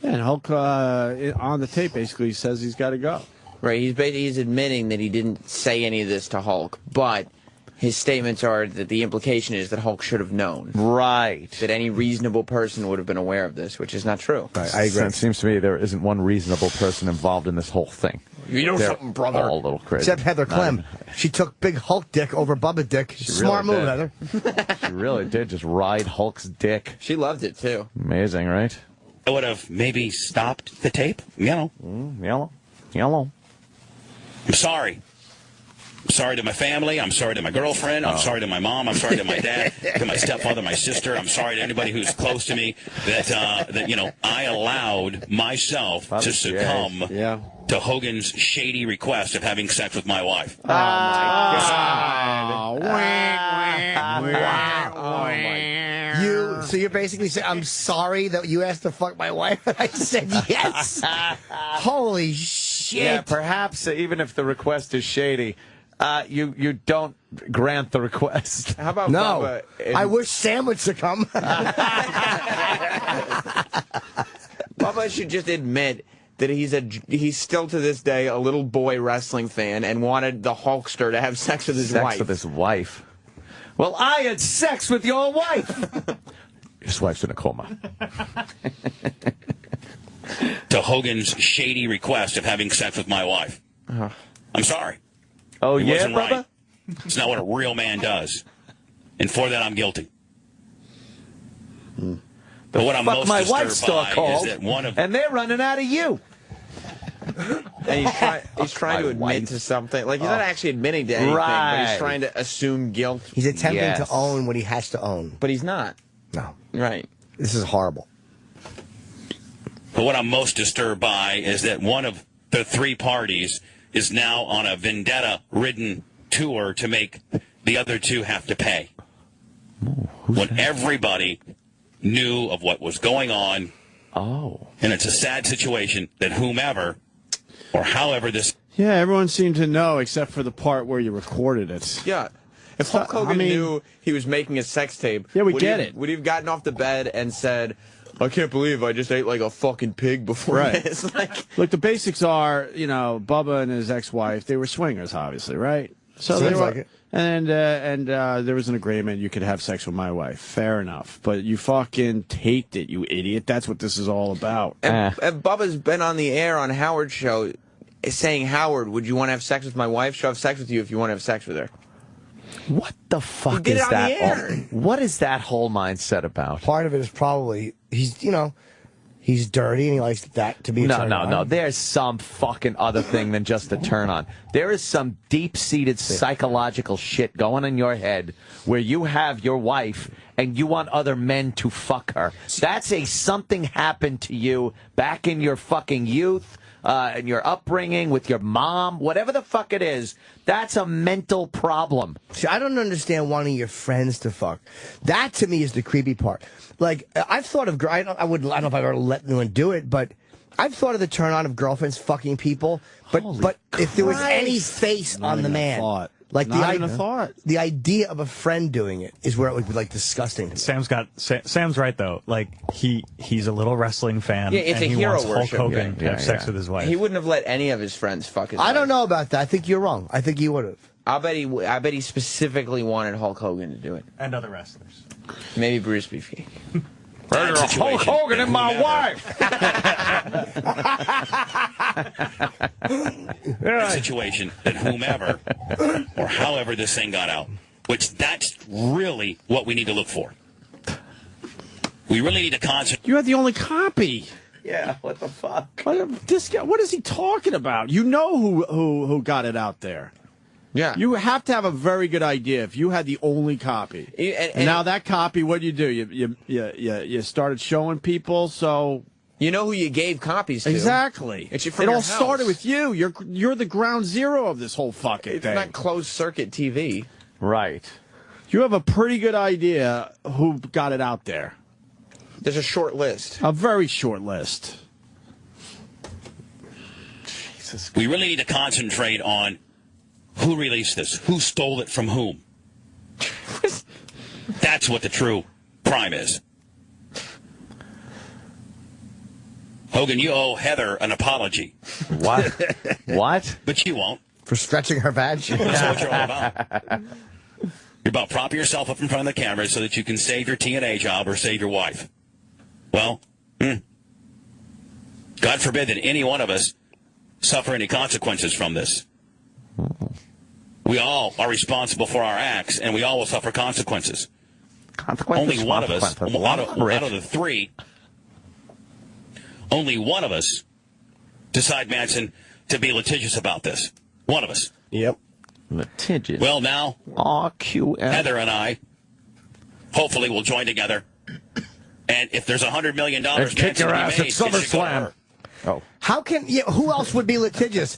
Yeah, and Hulk on the tape basically says he's got to go. Right, he's admitting that he didn't say any of this to Hulk, but his statements are that the implication is that Hulk should have known. Right. That any reasonable person would have been aware of this, which is not true. Right, I agree. It seems to me there isn't one reasonable person involved in this whole thing. You know They're something, brother. all a little crazy. Except Heather Clem. She took big Hulk dick over Bubba dick. Smart really move, did. Heather. She really did just ride Hulk's dick. She loved it, too. Amazing, right? I would have maybe stopped the tape. Yellow. Yellow. I'm sorry. I'm sorry to my family. I'm sorry to my girlfriend. I'm sorry to my mom. I'm sorry to my dad, to my stepfather, my sister. I'm sorry to anybody who's close to me that I allowed myself to succumb to Hogan's shady request of having sex with my wife. Oh, my God. So you're basically saying, I'm sorry that you asked to fuck my wife, and I said yes. Holy shit. Yeah, perhaps even if the request is shady, you don't grant the request. How about no? Bubba? I wish Sam would succumb. Bubba should just admit that he's still to this day a little boy wrestling fan and wanted the Hulkster to have sex with his wife. Sex with his wife. Well, I had sex with your wife. His wife's in a coma. To Hogan's shady request of having sex with my wife. I'm sorry. Oh, it yeah, wasn't brother? right. It's not what a real man does. And for that, I'm guilty. But what I'm Fuck, most my disturbed wife's still by called, is that one of... and they're running out of you. And he's trying to admit to something. Like, he's not actually admitting to anything, but he's trying to assume guilt. He's attempting to own what he has to own. But he's not. No. Right. This is horrible. But what I'm most disturbed by is that one of the three parties is now on a vendetta-ridden tour to make the other two have to pay. When everybody knew of what was going on. Oh. And it's a sad situation that whomever or however this... Yeah, everyone seemed to know except for the part where you recorded it. Yeah. If Hulk Hogan knew he was making a sex tape, Yeah, we would get he, it. Would he have gotten off the bed and said, I can't believe I just ate like a fucking pig before Right. this? Like, Look, the basics are, Bubba and his ex-wife, they were swingers, obviously, right? So Seems they were, like it. And there was an agreement you could have sex with my wife. Fair enough. But you fucking taped it, you idiot. That's what this is all about. and Bubba's been on the air on Howard's show saying, Howard, would you want to have sex with my wife? She'll have sex with you if you want to have sex with her. What the fuck did is it on that? the air. What is that whole mindset about? Part of it is probably he's dirty and he likes that to be a turn on. No. There's some fucking other thing than just a turn on. There is some deep-seated psychological shit going in your head where you have your wife and you want other men to fuck her. That's something happened to you back in your fucking youth, and your upbringing with your mom, whatever the fuck it is. That's a mental problem. See, I don't understand wanting your friends to fuck. That to me is the creepy part. Like, I've thought of, I don't know if I've ever let anyone do it, but I've thought of the turn on of girlfriends fucking people. But if there was any face on the man, like Not even a thought. The idea of a friend doing it is where it would be like disgusting. To me. Sam's right though. Like he's a little wrestling fan. Yeah, it's and a he hero wants Hulk worship. Hogan to have sex with his wife. He wouldn't have let any of his friends fuck his wife. I don't know about that. I think you're wrong. I think he would have. I bet he specifically wanted Hulk Hogan to do it. And other wrestlers. Maybe Bruce Beefcake. There's a Hulk Hogan and my wife. A situation that whomever or however this thing got out, which that's really what we need to look for. We really need to concentrate. You had the only copy. Yeah, what the fuck? This guy, what is he talking about? You know who got it out there. Yeah. You have to have a very good idea if you had the only copy. And now that copy, what do? You started showing people, so you know who you gave copies to. Exactly. It all started with you. You're the ground zero of this whole fucking thing. It's not closed circuit TV. Right. You have a pretty good idea who got it out there. There's a short list. A very short list. Jesus. We really need to concentrate on who released this, who stole it from whom. That's what the true crime is. Hogan, you owe Heather an apology. What? What? But you won't. For stretching her badge? That's what you're all about. You're about propping yourself up in front of the camera so that you can save your TNA job or save your wife. Well, God forbid that any one of us suffer any consequences from this. We all are responsible for our acts, and we all will suffer consequences. Only one of us, out of the three, only one of us decide, Manson, to be litigious about this. One of us. Yep. Litigious. Well, now, RQF. Heather and I hopefully will join together. And if there's $100 million, And kick your ass at SummerSlam. Oh. How can who else would be litigious?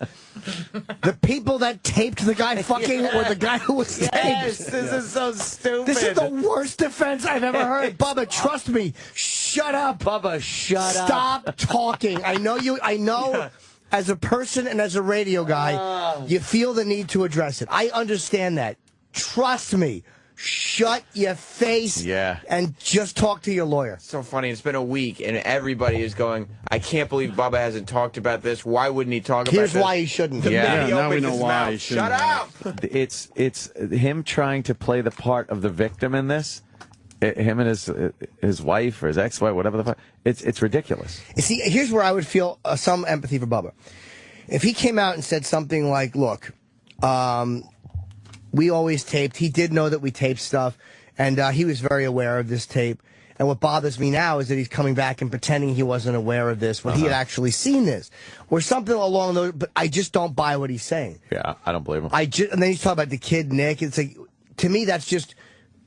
The people that taped the guy fucking or the guy who was taped? Yes, this is so stupid. This is the worst defense I've ever heard. Bubba, trust me. Shut up. Bubba, shut up. Stop talking. I know as a person and as a radio guy, you feel the need to address it. I understand that. Trust me. Shut your face and just talk to your lawyer. So funny. It's been a week, and everybody is going, I can't believe Bubba hasn't talked about this. Why wouldn't he talk about this? Here's why he shouldn't. The minute he now we opens know his why mouth, he shouldn't. Shut up! It's him trying to play the part of the victim in this. Him and his wife or his ex-wife, whatever the fuck. It's ridiculous. You see, here's where I would feel some empathy for Bubba. If he came out and said something like, look, we always taped. He did know that we taped stuff, and he was very aware of this tape. And what bothers me now is that he's coming back and pretending he wasn't aware of this when he had actually seen this. Or something along those, but I just don't buy what he's saying. Yeah, I don't believe him. And then he's talking about the kid, Nick. It's like, to me, that's just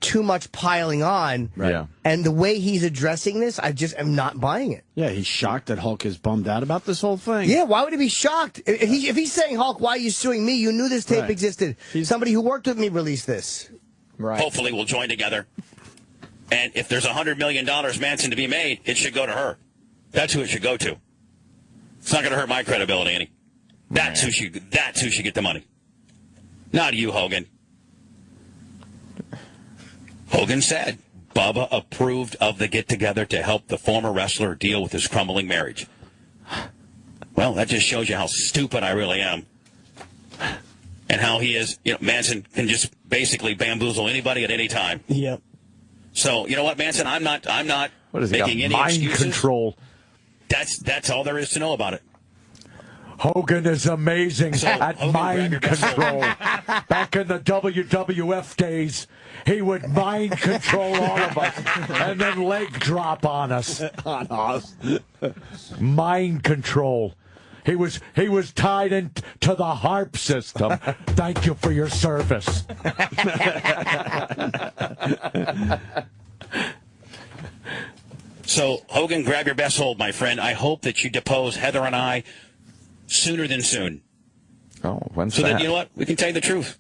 too much piling on. Right. Yeah. And the way he's addressing this, I just am not buying it. Yeah, he's shocked that Hulk is bummed out about this whole thing. Yeah, why would he be shocked? If he's saying, Hulk, why are you suing me? You knew this tape existed. Somebody who worked with me released this. Right. Hopefully we'll join together. And if there's $100 million, Manson, to be made, it should go to her. That's who it should go to. It's not going to hurt my credibility any. That's who should get the money. Not you, Hogan. Hogan said Bubba approved of the get-together to help the former wrestler deal with his crumbling marriage. Well, that just shows you how stupid I really am. And how he is, Manson can just basically bamboozle anybody at any time. Yep. So, you know what, Manson, I'm not What is he making got? any Mind excuses. control. That's all there is to know about it. Hogan is amazing at Hogan, mind grab your best control. Back in the WWF days, he would mind control all of us and then leg drop on us. Mind control. He was tied into the harp system. Thank you for your service. So, Hogan, grab your best hold, my friend. I hope that you depose Heather and I sooner than soon. Oh, when's so that? that, you know what? We can tell you the truth.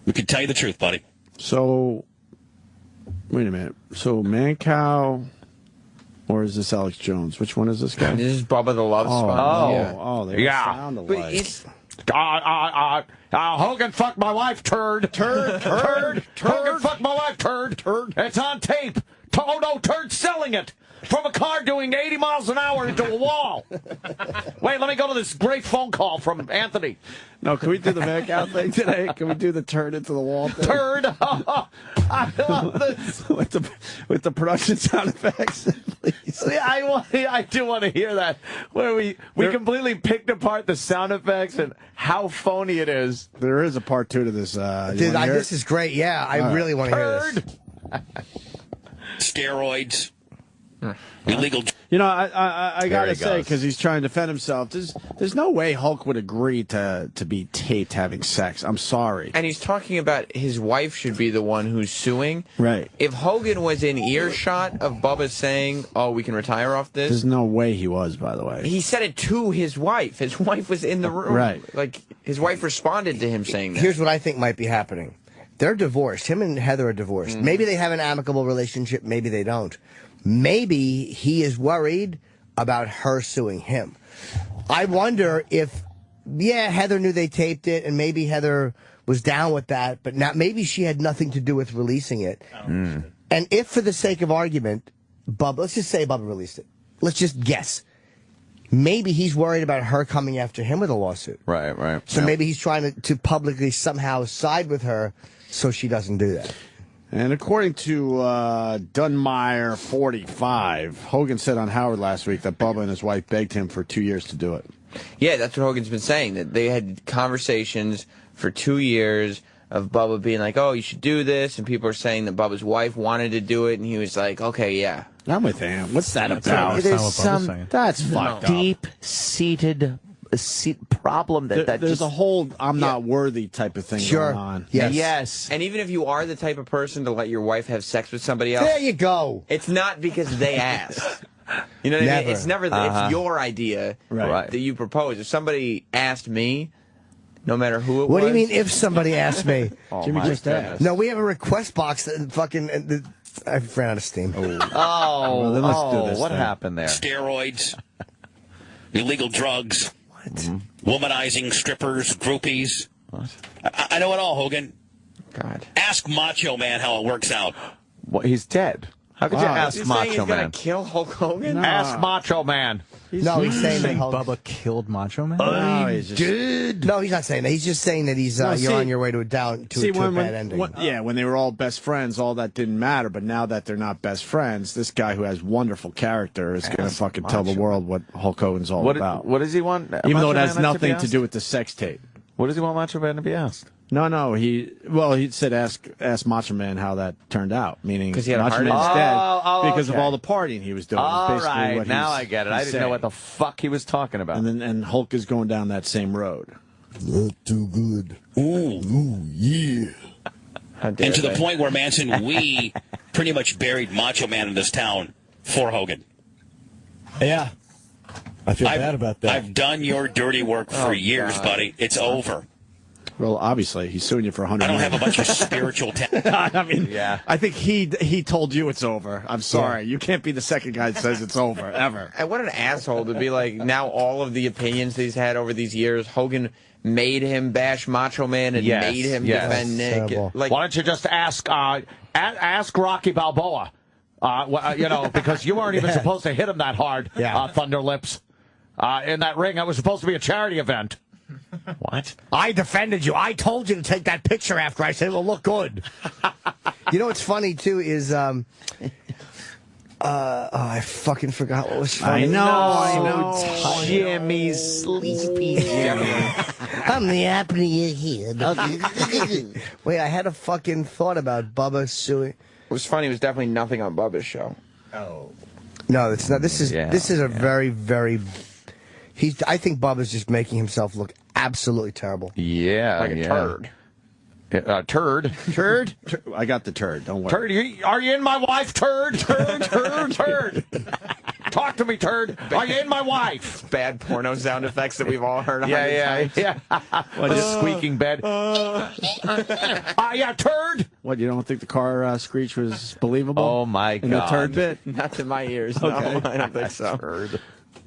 We can tell you the truth, buddy. So, wait a minute. So, Mancow, or is this Alex Jones? Which one is this guy? This is Bubba the Love Sponge. They sound But alike. it's Hogan fucked my wife, turd. Hogan fucked my wife, turd. It's on tape. Oh, no, turd selling it from a car doing 80 miles an hour into a wall. Wait, let me go to this great phone call from Anthony. No, can we do the Mancow thing today? Can we do the turn into the wall thing? Turd. I love this. with the production sound effects, please. I do want to hear that, where we completely picked apart the sound effects and how phony it is. There is a part 2 to this. Dude, this is great. Yeah, I really want to hear this. Steroids. Illegal. You know, I gotta he say, goes. because he's trying to defend himself. There's no way Hulk would agree to be taped having sex. I'm sorry. And he's talking about his wife should be the one who's suing. Right. If Hogan was in earshot of Bubba saying, "Oh, we can retire off this," There's no way he was. By the way, he said it to his wife. His wife was in the room. Right. Like his wife responded to him saying that. Here's what I think might be happening. They're divorced. Him and Heather are divorced. Maybe they have an amicable relationship. Maybe they don't. Maybe he is worried about her suing him. I wonder if, Heather knew they taped it, and maybe Heather was down with that, but maybe she had nothing to do with releasing it. And if, for the sake of argument, Bubba, let's just say Bubba released it. Let's just guess. Maybe he's worried about her coming after him with a lawsuit. Right. So maybe he's trying to publicly somehow side with her so she doesn't do that. And according to Dunmire 45, Hogan said on Howard last week that Bubba and his wife begged him for 2 years to do it. Yeah, that's what Hogan's been saying, that they had conversations for 2 years of Bubba being like, "Oh, you should do this," and people are saying that Bubba's wife wanted to do it, and he was like, "Okay, yeah." I'm with him. What's that about? That's not what Bubba's saying. That's fucked up. Deep-seated problem that There's just a whole "I'm not worthy" type of thing going on. Yes. And even if you are the type of person to let your wife have sex with somebody else, There you go. it's not because they asked. You know what I mean? It's never it's your idea that you propose. If somebody asked me, no matter who it was. What do you mean if somebody asked me? Jimmy just asked. No, we have a request box that fucking... I ran out of steam. Well, then let's do this what thing. happened there? Steroids. Illegal drugs. Womanizing strippers, groupies. I know it all, Hogan. God. Ask Macho Man how it works out. Well, he's dead. How could you ask He's saying Macho he's gonna Man? kill Hulk Hogan? No. Ask Macho Man. He's saying that Bubba killed Macho Man? No, he's just... No, he's not saying that. He's just saying that he's you're on your way to a bad ending. When they were all best friends, all that didn't matter. But now that they're not best friends, this guy who has wonderful character is going to fucking tell the world what Hulk Hogan's all about. What does he want? Even though Macho it has Man nothing to asked? do with the sex tape. What does he want Macho Man to be asked? No, he said ask Macho Man how that turned out, meaning 'Cause he had a Macho heart Man's attack? dead because of okay. all the partying he was doing. All Basically right, what now he's- I get it. he's I didn't know what the saying. fuck he was talking about. And Hulk is going down that same road. Not too good. Ooh, yeah. And to the point where, Manson, we pretty much buried Macho Man in this town for Hogan. Yeah. I feel bad about that. I've done your dirty work for years, buddy. It's over. Well, obviously, he's suing you for $100 I don't million. have a bunch of spiritual talent. I mean, I think he told you it's over. I'm sorry. You can't be the second guy that says it's over, ever. And what an asshole to be like, now all of the opinions that he's had over these years, Hogan made him bash Macho Man and made him defend Nick. Like, why don't you just ask Rocky Balboa? Because you weren't even supposed to hit him that hard, Thunder Lips. In that ring, it was supposed to be a charity event. What? I defended you. I told you to take that picture after I said it will look good. You know what's funny, too, is... I fucking forgot what was funny. I know. Jimmy's sleepy. I'm the apnea here. Wait, I had a fucking thought about Bubba suing. It was funny. It was definitely nothing on Bubba's show. Oh. No, it's not. This is a very, very... I think Bubba's just making himself look absolutely terrible. Yeah. Like a turd. Turd. Turd? I got the turd. Don't worry. Turd, are you in my wife, turd? Turd. Talk to me, turd. Are you in my wife? Bad porno sound effects that we've all heard. Yeah. What, just squeaking bed? Yeah, turd. What, you don't think the car screech was believable? Oh, my God. In the turd bit? Not to my ears. Okay. No, I don't think so. Turd.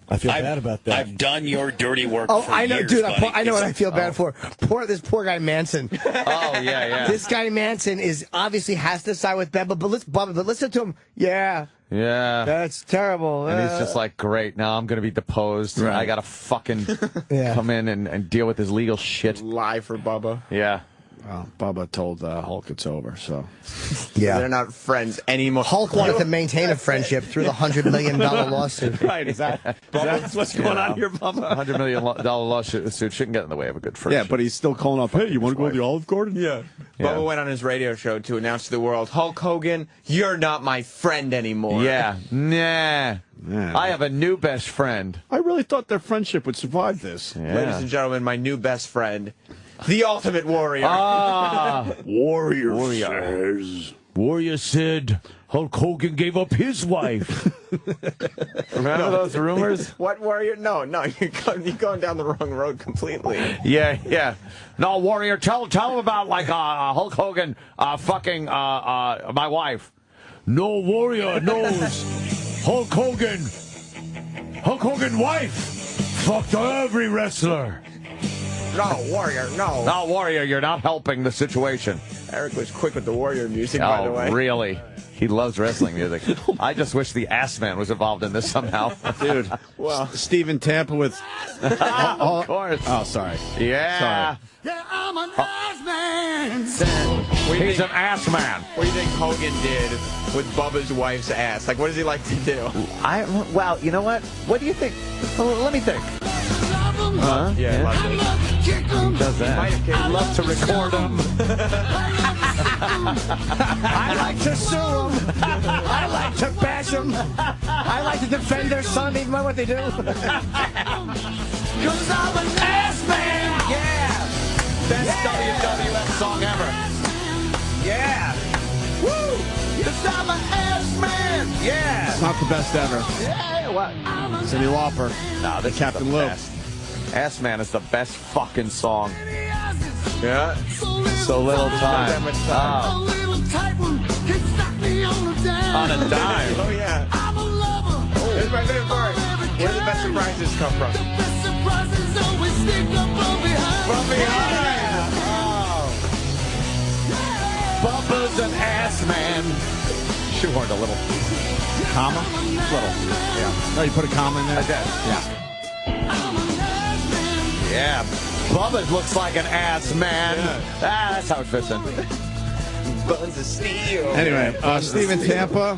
I feel bad about that. I've done your dirty work for I know, years, dude. buddy. I know what I feel bad for. This poor guy Manson. Oh, yeah. This guy Manson obviously has to side with Ben, but listen to him. Yeah. Yeah. That's terrible. And he's just like, great, now I'm going to be deposed. Right. I got to fucking come in and deal with his legal shit. Lie for Bubba. Yeah. Well, Bubba told Hulk it's over, so. Yeah. They're not friends anymore. Hulk wanted to maintain a friendship through the $100 million lawsuit. Right, is that what's going on here, Bubba? $100 million lawsuit shouldn't get in the way of a good friendship. Yeah, but he's still calling up, hey, you want to go to the Olive Garden? Yeah. Bubba went on his radio show to announce to the world, Hulk Hogan, you're not my friend anymore. Yeah. Nah. I have a new best friend. I really thought their friendship would survive this. Yeah. Ladies and gentlemen, my new best friend, the Ultimate Warrior. Warrior says. Warrior said Hulk Hogan gave up his wife. Remember those rumors? What Warrior? No, you're going down the wrong road completely. Yeah. No, Warrior, tell him about like Hulk Hogan fucking my wife. No, Warrior knows Hulk Hogan wife fucked every wrestler. No, Warrior, no. No, Warrior, you're not helping the situation. Eric was quick with the Warrior music, by the way. Oh, really? He loves wrestling music. I just wish the Ass Man was involved in this somehow. Dude, well, Steven Tampa with... Of course. Oh, sorry. Yeah. Sorry. Yeah, I'm an ass man. He's an ass man. What do you think Hogan did with Bubba's wife's ass? Like, what does he like to do? Well, you know what? What do you think? Let me think. Yeah, love it. He does that. I love to record him. I like to sue them. I like to bash them. I like to defend their son, even by what they do. 'Cause I'm an ass man. Yeah. Best WWF song ever. Yeah. Woo. 'Cause I'm an ass man. Yeah. It's not the best ever. Yeah. What? Cyndi Lauper. No, this Captain is the Lou. best. Ass Man is the best fucking song. Yeah. So little time. Not that much time. On a dime. Oh, yeah. Here's my favorite part. Where do the best surprises come from? From behind. Bubba's an ass man. Shoehorned a little. Comma? Little. Yeah. Oh, you put a comma in there? I did. Yeah. Yeah. Bubba looks like an ass man. That's how it fits in. Buns of steel. Anyway, Steven Tampa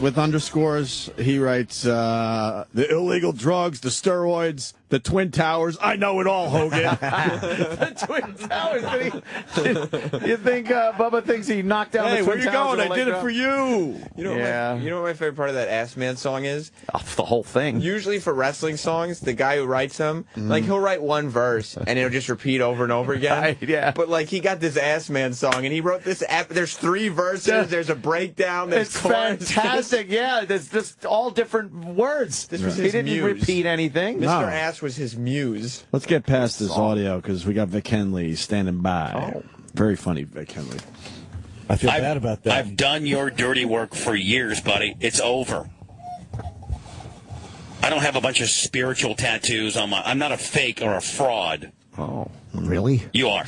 with underscores. He writes, the illegal drugs, the steroids, the Twin Towers. I know it all, Hogan. The Twin Towers. You think Bubba thinks he knocked down the Twin Towers? Hey, where you going? I did it for you. You know what my favorite part of that Ass Man song is? Oh, the whole thing. Usually for wrestling songs, the guy who writes them, like he'll write one verse and it'll just repeat over and over again. Right, yeah. But like he got this Ass Man song and he wrote this. There's 3 verses. There's a breakdown. There's It's chorus. fantastic. Yeah, there's just all different words. This was He his didn't muse. repeat anything. Mr. Ass was his muse. Let's get past this audio because we got Vic Henley standing by. Oh. Very funny, Vic Henley. I feel bad about that. I've done your dirty work for years, buddy. It's over. I don't have a bunch of spiritual tattoos on my... I'm not a fake or a fraud. Oh, really? You are.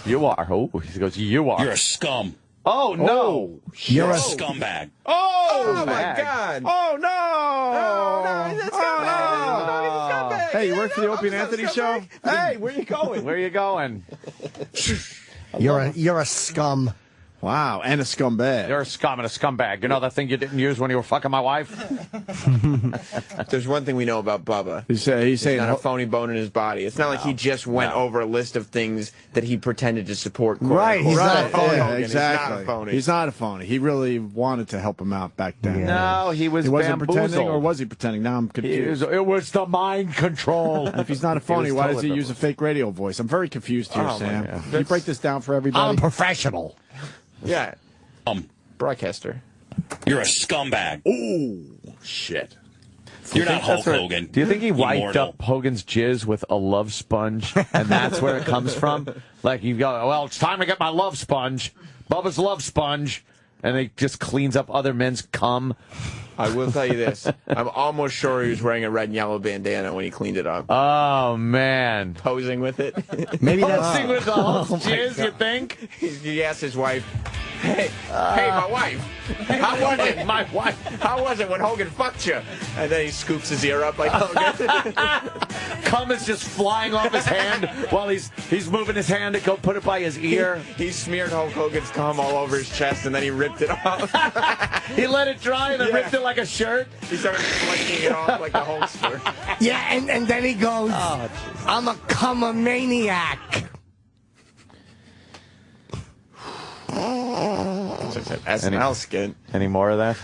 You are. Oh, he goes. You are. You're a scum. Oh no! You're a scumbag. Oh my God! Oh no! Oh no! He's a scumbag! Hey, you work for the Opie and Anthony show? Hey, where you going? Where you going? You're a scum. Wow, and a scumbag. You're a scum and a scumbag. You know that thing you didn't use when you were fucking my wife? There's one thing we know about Bubba. He's saying not a phony bone in his body. It's not like he just went over a list of things that he pretended to support. Right, he's not a phony. Yeah, exactly. He's not a phony. He's not a phony. He really wanted to help him out back then. No, he was He wasn't pretending, bamboozled. or was he pretending? Now I'm confused. It was the mind control. If he's not a phony, was why does he totally use a fake radio voice? I'm very confused here, Oh, my Sam. God. Can you break this down for everybody? I'm professional. Yeah. Broadcaster. You're a scumbag. Ooh, shit. You're not Hulk That's Hogan. Do you think he wiped Immortal. up Hogan's jizz with a love sponge, and that's where it comes from? Like you go, well, it's time to get my love sponge, Bubba's love sponge, and he just cleans up other men's cum. I will tell you this. I'm almost sure he was wearing a red and yellow bandana when he cleaned it up. Oh man, Posing with it. Maybe that's posing with the Hulk's jizz. You think? He asked his wife, Hey, my wife. How was it? My wife. How was it when Hogan fucked you? And then he scoops his ear up like Hogan. Cum is just flying off his hand while he's moving his hand to go put it by his ear. He smeared Hulk Hogan's cum all over his chest and then he ripped it off. He let it dry and then ripped it like a shirt. He started flicking it off like the Hulkster. Yeah, and then he goes, I'm a cum-a-maniac. SNL skit. Any more of that?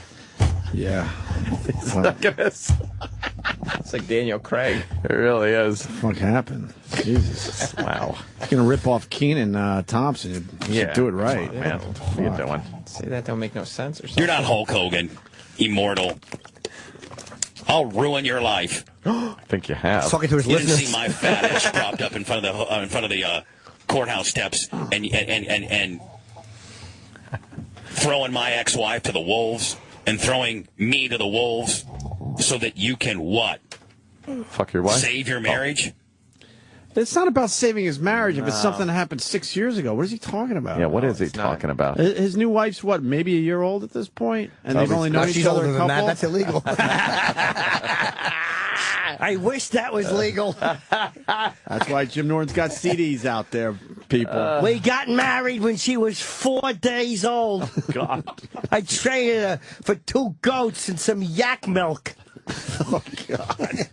Yeah. Look at this. It's like Daniel Craig. It really is. What happened? Jesus. Wow. You're going to rip off Keenan Thompson. You should do it right. Come on, man. What are you doing? Say that don't make no sense or something. You're not Hulk Hogan. Immortal. I'll ruin your life. I think you have. Talking to his You didn't listeners. see my fat ass propped up in front of the courthouse steps and throwing my ex-wife to the wolves and throwing me to the wolves so that you can what? Fuck your wife? Save your marriage? It's not about saving his marriage if it's something that happened 6 years ago. What is he talking about? Yeah, what is he talking about? His new wife's, what, maybe a year old at this point? And they've only known each She's other older a than couple? that. That's illegal. I wish that was legal. That's why Jim Norton's got CDs out there, people. We got married when she was 4 days old. God. I traded her for 2 goats and some yak milk. Oh, God.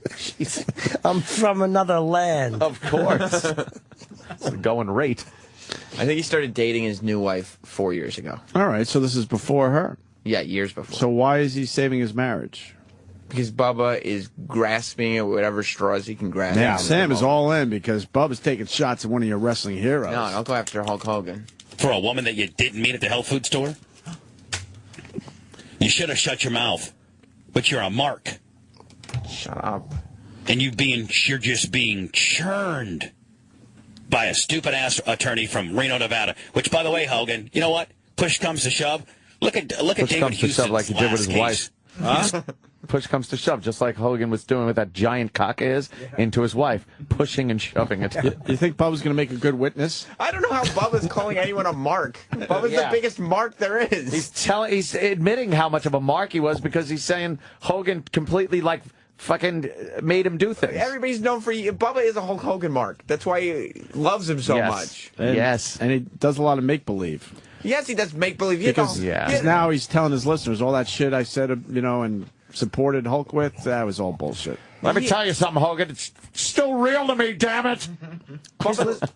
I'm from another land. Of course. It's the going rate. I think he started dating his new wife 4 years ago. All right, so this is before her. Yeah, years before. So why is he saving his marriage? Because Bubba is grasping at whatever straws he can grasp. Yeah, Sam is all in because Bubba's taking shots at one of your wrestling heroes. No, don't go after Hulk Hogan. For a woman that you didn't meet at the health food store? You should have shut your mouth. But you're a mark. Shut up. And you're just being churned by a stupid-ass attorney from Reno, Nevada. Which, by the way, Hogan, you know what? Push comes to shove. Look at Push David comes to shove Houston's like he did with his last wife. case. Push comes to shove, just like Hogan was doing with that giant cock of his into his wife, pushing and shoving it. You think Bubba's going to make a good witness? I don't know how Bubba's calling anyone a mark. Bubba's the biggest mark there is. He's admitting how much of a mark he was because he's saying Hogan completely fucking made him do things. Everybody's known for Bubba is a Hulk Hogan mark. That's why he loves him so much. And he does a lot of make believe. Yes, he does make believe. Because now he's telling his listeners all that shit I said, and supported Hulk with. That was all bullshit. Let me tell you something, Hogan. It's still real to me, damn it.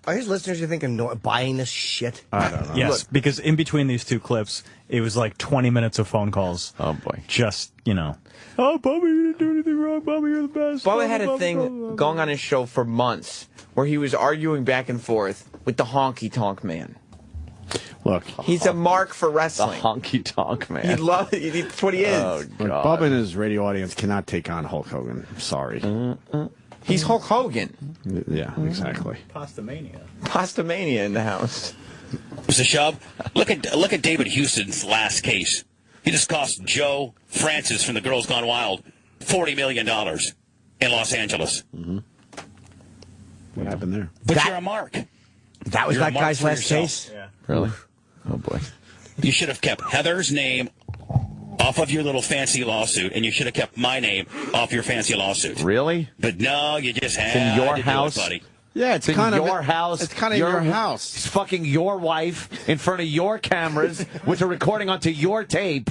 Are his listeners, you think, buying this shit? I don't know. Yes, because in between these two clips, it was like 20 minutes of phone calls. Oh, boy. Just, oh, Bubba, you didn't do anything wrong. Bubba, you're the best. Bubba had a thing going on his show for months where he was arguing back and forth with the Honky Tonk Man. Look, he's a mark for wrestling. The Honky Tonk Man. That's what he is. Oh, Look, God. Bubba and his radio audience cannot take on Hulk Hogan. I'm sorry. He's Hulk Hogan. Yeah, exactly. Pastamania in the house. Mr. Shub, look at David Houston's last case. He just cost Joe Francis from the Girls Gone Wild $40 million in Los Angeles. Mm-hmm. What happened there? But you're a mark. That was You're a that mark guy's for last yourself. case? Yeah. Really? Oh, boy. You should have kept Heather's name off of your little fancy lawsuit, and you should have kept my name off your fancy lawsuit. Really? But no, you just had in your to house, do it, buddy. Yeah, it's in kind of your house. It's kind of your house. He's fucking your wife in front of your cameras, which are recording onto your tape,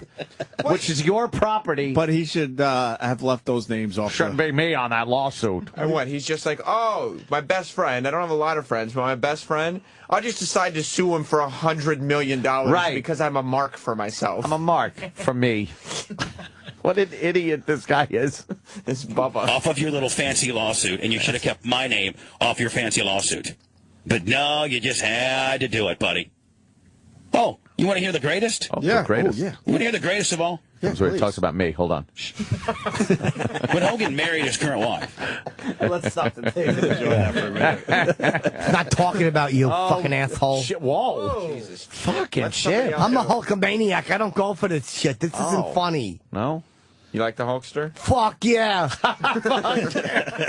which is your property. But he should have left those names off. Shouldn't be me on that lawsuit. And what? He's just like, oh, my best friend. I don't have a lot of friends, but my best friend. I'll just decide to sue him for $100 million because I'm a mark for myself. I'm a mark for me. What an idiot this guy is. It's Bubba. Off of your little fancy lawsuit, and you should have kept my name off your fancy lawsuit. But no, you just had to do it, buddy. Oh, you want to hear the greatest? Oh, the greatest. yeah. You want to hear the greatest of all? That's where he talks about me. Hold on. Shh. When Hogan married his current wife. Let's stop the tape and enjoy that for a minute. Not talking about you, fucking asshole. Shit. Whoa. Jesus. Fucking shit. I'm a Hulkamaniac. I don't go for this shit. This isn't funny. No? You like the Hulkster? Fuck yeah.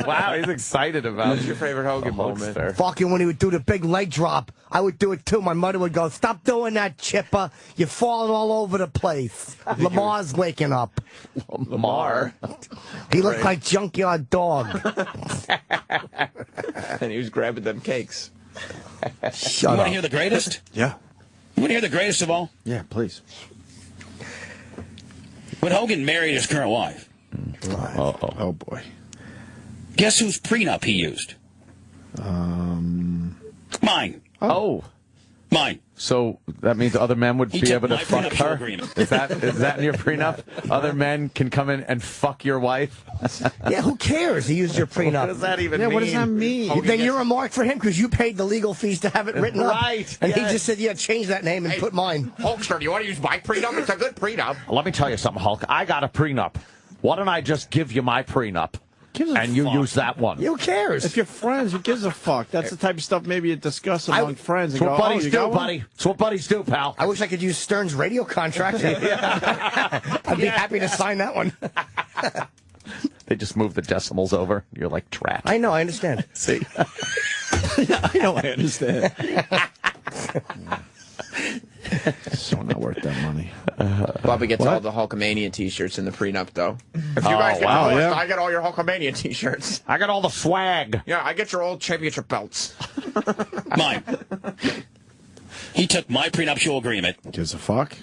Wow, he's excited about What's your favorite Hogan moment? Hulkster. Fucking when he would do the big leg drop, I would do it too. My mother would go, stop doing that, Chipper. You're falling all over the place. Lamar's waking up. Lamar. He looked like Junkyard Dog. And he was grabbing them cakes. You Shut want up. to hear the greatest? Yeah. You want to hear the greatest of all? Yeah, please. When Hogan married his current wife, Oh boy. guess whose prenup he used? Mine. Oh. Mine. So that means other men would He be took able to my fuck prenuptial her? agreement. Is that in your prenup? Other men can come in and fuck your wife? Yeah, who cares? He used your prenup. What does that even Yeah, mean? what does that mean? Then you're a mark for him because you paid the legal fees to have it written up. Right, And he yes. just said, yeah, change that name and put mine. Hulkster, do you want to use my prenup? It's a good prenup. Let me tell you something, Hulk. I got a prenup. Why don't I just give you my prenup? Gives a And you fuck. use that one. Who cares? If you're friends, who gives a fuck? That's the type of stuff maybe you discuss among friends. That's And what go, buddies you do, got one? buddy. That's what buddies do, pal. I wish I could use Stern's radio contract. I'd be happy to sign that one. They just move the decimals over. You're like trapped. I know, I understand. See? I know, I understand. So not worth that money. Bubba gets What? all the Hulkamania t-shirts in the prenup, though. If you Oh, guys get wow, divorced, yeah. I get all your Hulkamania t-shirts. I got all the swag. Yeah, I get your old championship belts. Mine. He took my prenuptial agreement, Gives a fuck.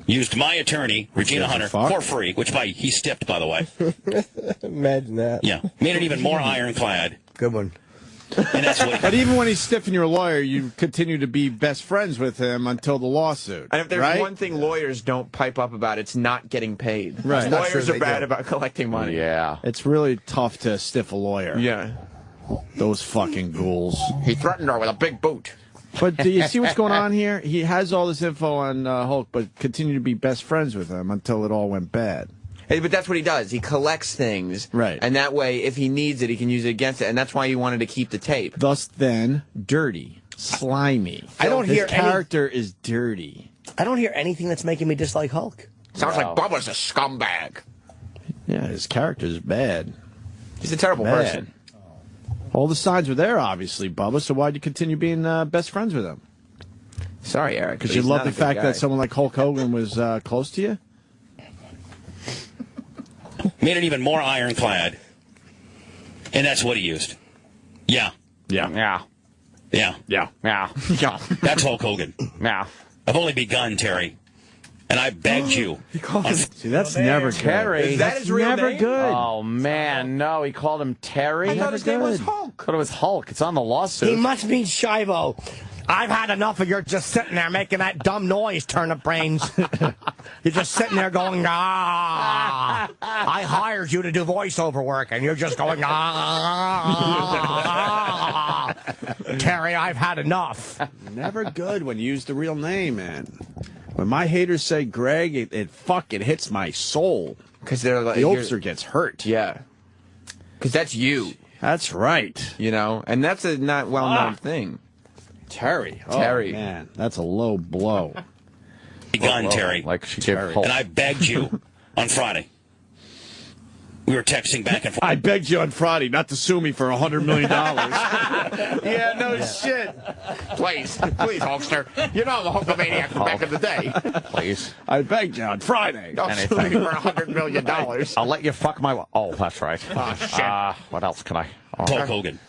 used my attorney, Regina Gives a Hunter, fuck. for free, which he stiffed, by the way. Imagine that. Yeah. Made it even more ironclad. Good one. And that's what But even when he's stiffing your lawyer, you continue to be best friends with him until the lawsuit. And if there's right? one thing lawyers don't pipe up about, it's not getting paid. Right. Not Lawyers sure are they bad do. about collecting money. Yeah. It's really tough to stiff a lawyer. Yeah. Those fucking ghouls. He threatened her with a big boot. But do you see what's going on here? He has all this info on Hulk, but continued to be best friends with him until it all went bad. Hey, but that's what he does. He collects things. Right. And that way, if he needs it, he can use it against it. And that's why he wanted to keep the tape. Thus, then, dirty, slimy. I don't His hear any- character is dirty. I don't hear anything that's making me dislike Hulk. Sounds Wow. like Bubba's a scumbag. Yeah, his character's bad. He's a terrible Bad. person. All the signs were there, obviously, Bubba. So why'd you continue being best friends with him? Sorry, Eric. Because but you he's love not the a good fact guy. that someone like Hulk Hogan was close to you? made it even more ironclad. And that's what he used. Yeah. Yeah. Yeah. Yeah. Yeah. Yeah. That's Hulk Hogan. Yeah. I've only begun, Terry. And I begged you. See, that's never good. Terry. Is that his real never name? good. Oh, man. No, he called him Terry. I thought his name was Hulk. I thought it was Hulk. It's on the lawsuit. He must mean Shivo. I've had enough of your just sitting there making that dumb noise, turnip brains. You're just sitting there going, ah. I hired you to do voiceover work, and you're just going, ah. Terry, I've had enough. Never good when you use the real name, man. When my haters say Greg, it hits my soul. Because they're like, The Ulster gets hurt. Yeah. Because that's you. That's right. You know? And that's a not well-known thing. Terry. Terry. Oh, man, that's a low blow. Begun, Terry. Like she gave Hulk. And I begged you on Friday. We were texting back and forth. I begged you on Friday not to sue me for $100 million. Yeah, no shit. Please, Hulkster. You know the Hulkamaniac from back in the day. Please. I begged you on Friday. Don't sue me for $100 million. I'll let you fuck my... Oh, that's right. Oh, shit. What else can I... Oh. Hulk Hogan.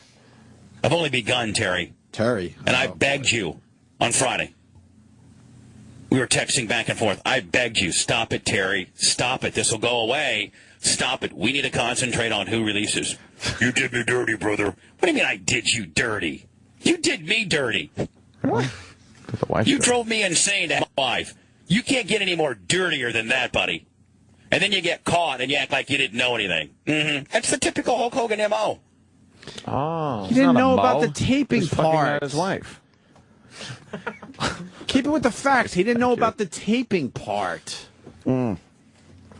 I've only begun, Terry. And I begged you on Friday. We were texting back and forth. I begged you, stop it, Terry. Stop it. This will go away. Stop it. We need to concentrate on who releases. You did me dirty, brother. What do you mean I did you dirty? You did me dirty. You drove me insane to have my wife. You can't get any more dirtier than that, buddy. And then you get caught and you act like you didn't know anything. Mm-hmm. That's the typical Hulk Hogan M.O. Oh. He didn't know about the taping part. His wife. Keep it with the facts. He didn't know about the taping part.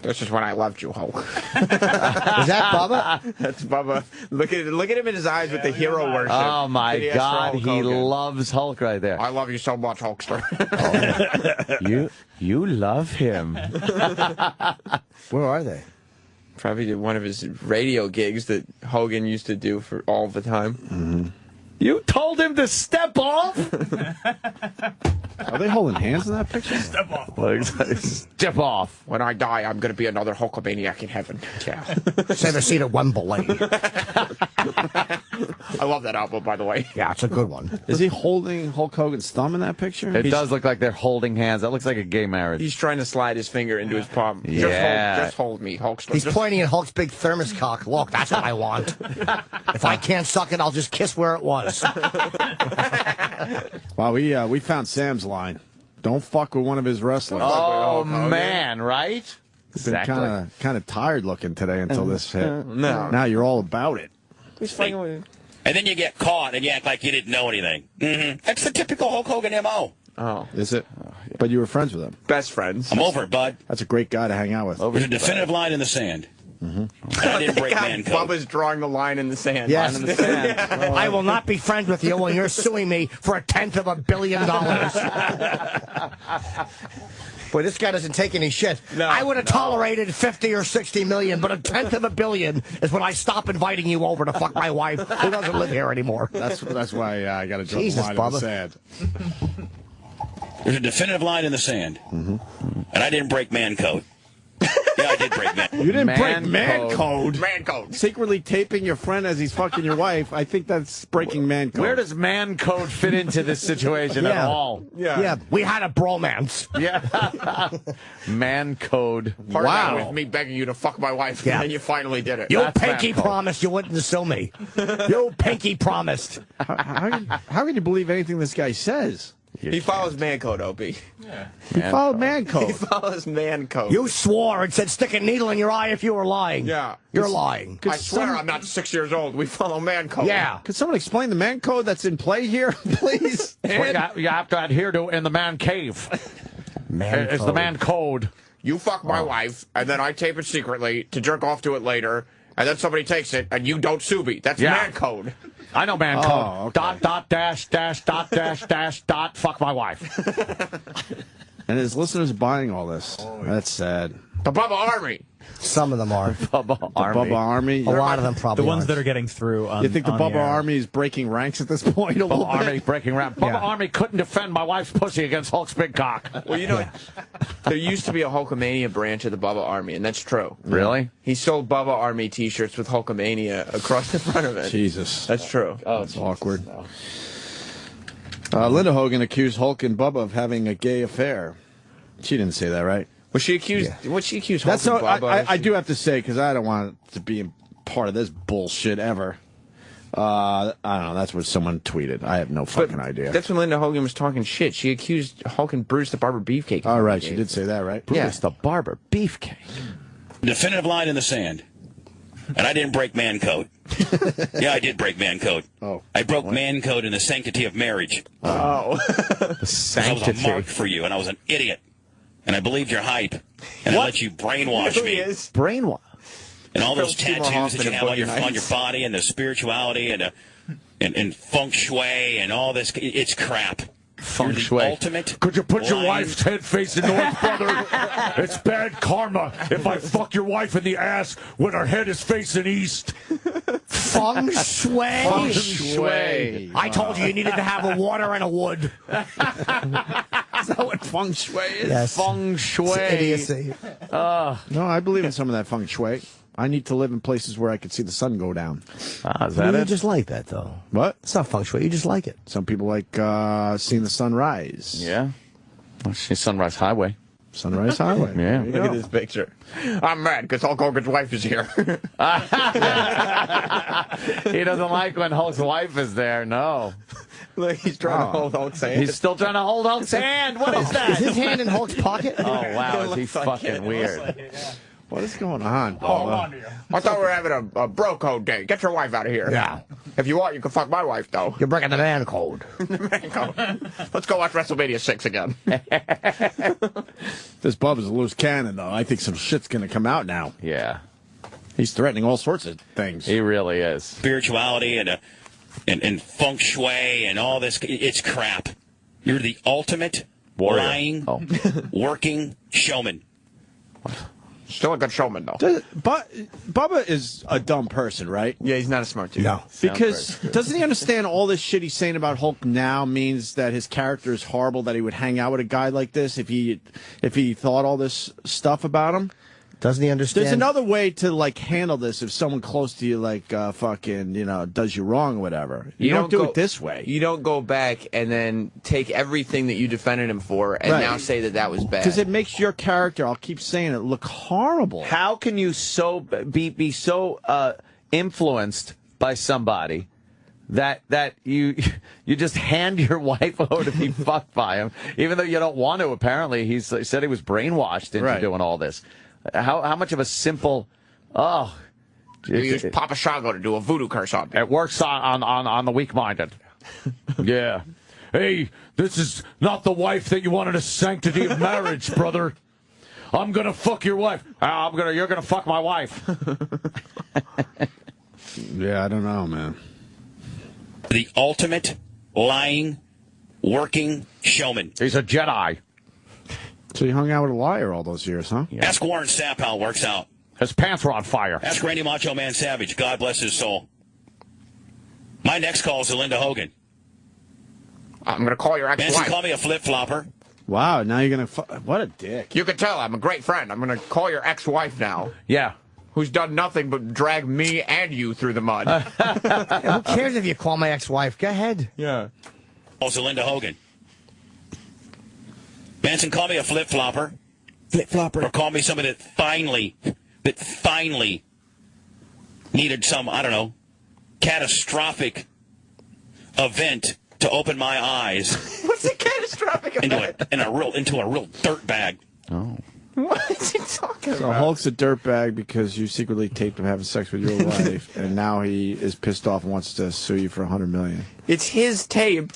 This is when I loved you, Hulk. Is that Bubba? That's Bubba. Look at him in his eyes with the hero worship. Oh, my that has for God. Hulk He Hogan. loves Hulk right there. I love you so much, Hulkster. You love him. Where are they? Probably did one of his radio gigs that Hogan used to do for all the time. Mm-hmm. You told him to step off? Are they holding hands in that picture? Step off. Step off. When I die, I'm going to be another Hulkamaniac in heaven. Yeah. Save a seat at Wembley. I love that album, by the way. Yeah, it's a good one. Is he holding Hulk Hogan's thumb in that picture? It does look like they're holding hands. That looks like a gay marriage. He's trying to slide his finger into his palm. Yeah. Just hold me, Hulkster. He's pointing at Hulk's big thermos cock. Look, that's what I want. If I can't suck it, I'll just kiss where it was. Wow, we found Sam's line. Don't fuck with one of his wrestlers. Oh, man, right? He's been kind of tired looking today until this hit. No. Now you're all about it. He's fighting with him. And then you get caught and you act like you didn't know anything. Mm-hmm. That's the typical Hulk Hogan M.O. Oh. Is it? But you were friends with him. Best friends. I'm over it, bud. That's a great guy to hang out with. There's a definitive line in the sand. And I didn't break man code. Bubba's drawing the line in the sand. Yes. Line in the sand. I will not be friends with you when you're suing me for $1/10 billion. Boy, this guy doesn't take any shit. I would have tolerated 50 or 60 million, but $1/10 billion is when I stop inviting you over to fuck my wife who doesn't live here anymore. That's why I got to draw Jesus, the line Bubba. in the sand. There's a definitive line in the sand. And I didn't break man code. Yeah, I did break man. You didn't break man code. Man code. Secretly taping your friend as he's fucking your wife. I think that's breaking man code. Where does man code fit into this situation at all? Yeah, we had a bromance. Yeah. Man code. Part of that with me begging you to fuck my wife, and then you finally did it. You That's pinky man code. promised you wouldn't sue me. You pinky promised. How can you believe anything this guy says? He follows man code, Opie. Yeah. He followed man He code. follows man code. You swore and said stick a needle in your eye if you were lying. Yeah. You're lying. I swear I'm not 6 years old. We follow man code. Yeah. Could someone explain the man code that's in play here, please? You have to adhere to in the man cave. It's the man code. You fuck my wife, and then I tape it secretly to jerk off to it later, and then somebody takes it, and you don't sue me. That's man code. I know man code. Okay. Dot, dash, dash, dot, dash, dash, dot, fuck my wife. And his listeners are buying all this. That's sad. The Bubba Army. Some of them are. Bubba Bubba Army. A lot of them probably The ones aren't. that are getting through on You think the on Bubba air. Army is breaking ranks at this point? A Bubba little Army bit? breaking ramp. Bubba Army couldn't defend my wife's pussy against Hulk's big cock. Well, you know, there used to be a Hulkamania branch of the Bubba Army, and that's true. Really? He sold Bubba Army T-shirts with Hulkamania across the front of it. Jesus. That's true. Oh, it's awkward. Linda Hogan accused Hulk and Bubba of having a gay affair. She didn't say that, right? Was she accused? What she accused Hulk That's and so. Bubba? I do have to say, because I don't want to be part of this bullshit ever. I don't know. That's what someone tweeted. I have no fucking idea. That's when Linda Hogan was talking shit. She accused Hulk and Bruce the Barber Beefcake. All right, she did say that, right? Bruce the Barber Beefcake. Definitive line in the sand. And I didn't break man code. Yeah, I did break man code. Oh. I broke man code in the sanctity of marriage. Oh. The I was a sanctity. mark for you, and I was an idiot. And I believed your hype. And I let you brainwash He me. is. Brainwash. And all those Phil Seymour tattoos that you Hoffman have and on your Boogie body, and the spirituality, and feng shui, and all this, it's crap. Feng shui. Ultimate. Could you put your lying- wife's head facing north, brother? It's bad karma if I fuck your wife in the ass when her head is facing east. Feng shui. Feng shui. I told you needed to have a water and a wood. Is that what feng shui is? Yes. Feng shui. It's idiocy. No, I believe in some of that feng shui. I need to live in places where I can see the sun go down. Is You that it? just like that, though. What? It's not feng shui. You just like it. Some people like seeing the sunrise. Yeah. Well, she's Sunrise Highway. Sunrise Highway. Yeah. There you Look go. at this picture. I'm mad because Hulk Hogan's wife is here. He doesn't like when Hulk's wife is there, no. Look, he's trying to hold Hulk's hand. He's still trying to hold Hulk's hand. What is that? Is his hand in Hulk's pocket? Oh, wow. Is he looks like fucking it. weird? What is going on, Hold Paula? on to you. I thought we were having a bro code day. Get your wife out of here. Yeah. If you want, you can fuck my wife, though. You're breaking the man code. Let's go watch WrestleMania 6 again. This Bubba's a loose cannon, though. I think some shit's going to come out now. Yeah. He's threatening all sorts of things. He really is. Spirituality and feng shui and all this. It's crap. You're the ultimate Warrior. lying, working showman. Still a good showman, though. But Bubba is a dumb person, right? Yeah, he's not a smart dude. No. Because doesn't he understand all this shit he's saying about Hulk now means that his character is horrible, that he would hang out with a guy like this if he thought all this stuff about him? Doesn't he understand? There's another way to like handle this if someone close to you like fucking, does you wrong or whatever. You don't do it this way. You don't go back and then take everything that you defended him for and Right. now say that was bad. Because it makes your character, I'll keep saying it, look horrible. How can you be so influenced by somebody that you just hand your wife over to be fucked by him, even though you don't want to? Apparently, he said he was brainwashed into doing all this. How much of a simple you use Papa Shango to do a voodoo curse on me. It works on the weak-minded. Yeah. Hey, this is not the wife that you wanted a sanctity of marriage, brother. I'm gonna fuck your wife. You're gonna fuck my wife. Yeah, I don't know, man. The ultimate lying, working showman. He's a Jedi. So you hung out with a liar all those years, huh? Yeah. Ask Warren Sapp how it works out. His pants were on fire. Ask Randy Macho Man Savage. God bless his soul. My next call is to Linda Hogan. I'm going to call your Manson, ex-wife. call me a flip-flopper. Wow, now you're going to... What a dick. You can tell I'm a great friend. I'm going to call your ex-wife now. Yeah. Who's done nothing but drag me and you through the mud. Who cares if you call my ex-wife? Go ahead. Yeah. Calls to Linda Hogan. Manson, call me a flip-flopper. Flip-flopper. Or call me somebody that finally needed some, I don't know, catastrophic event to open my eyes. What's a catastrophic event? into a real dirt bag. Oh. What is he talking So about? Hulk's a dirtbag because you secretly taped him having sex with your wife, and now he is pissed off and wants to sue you for $100 million. It's his tape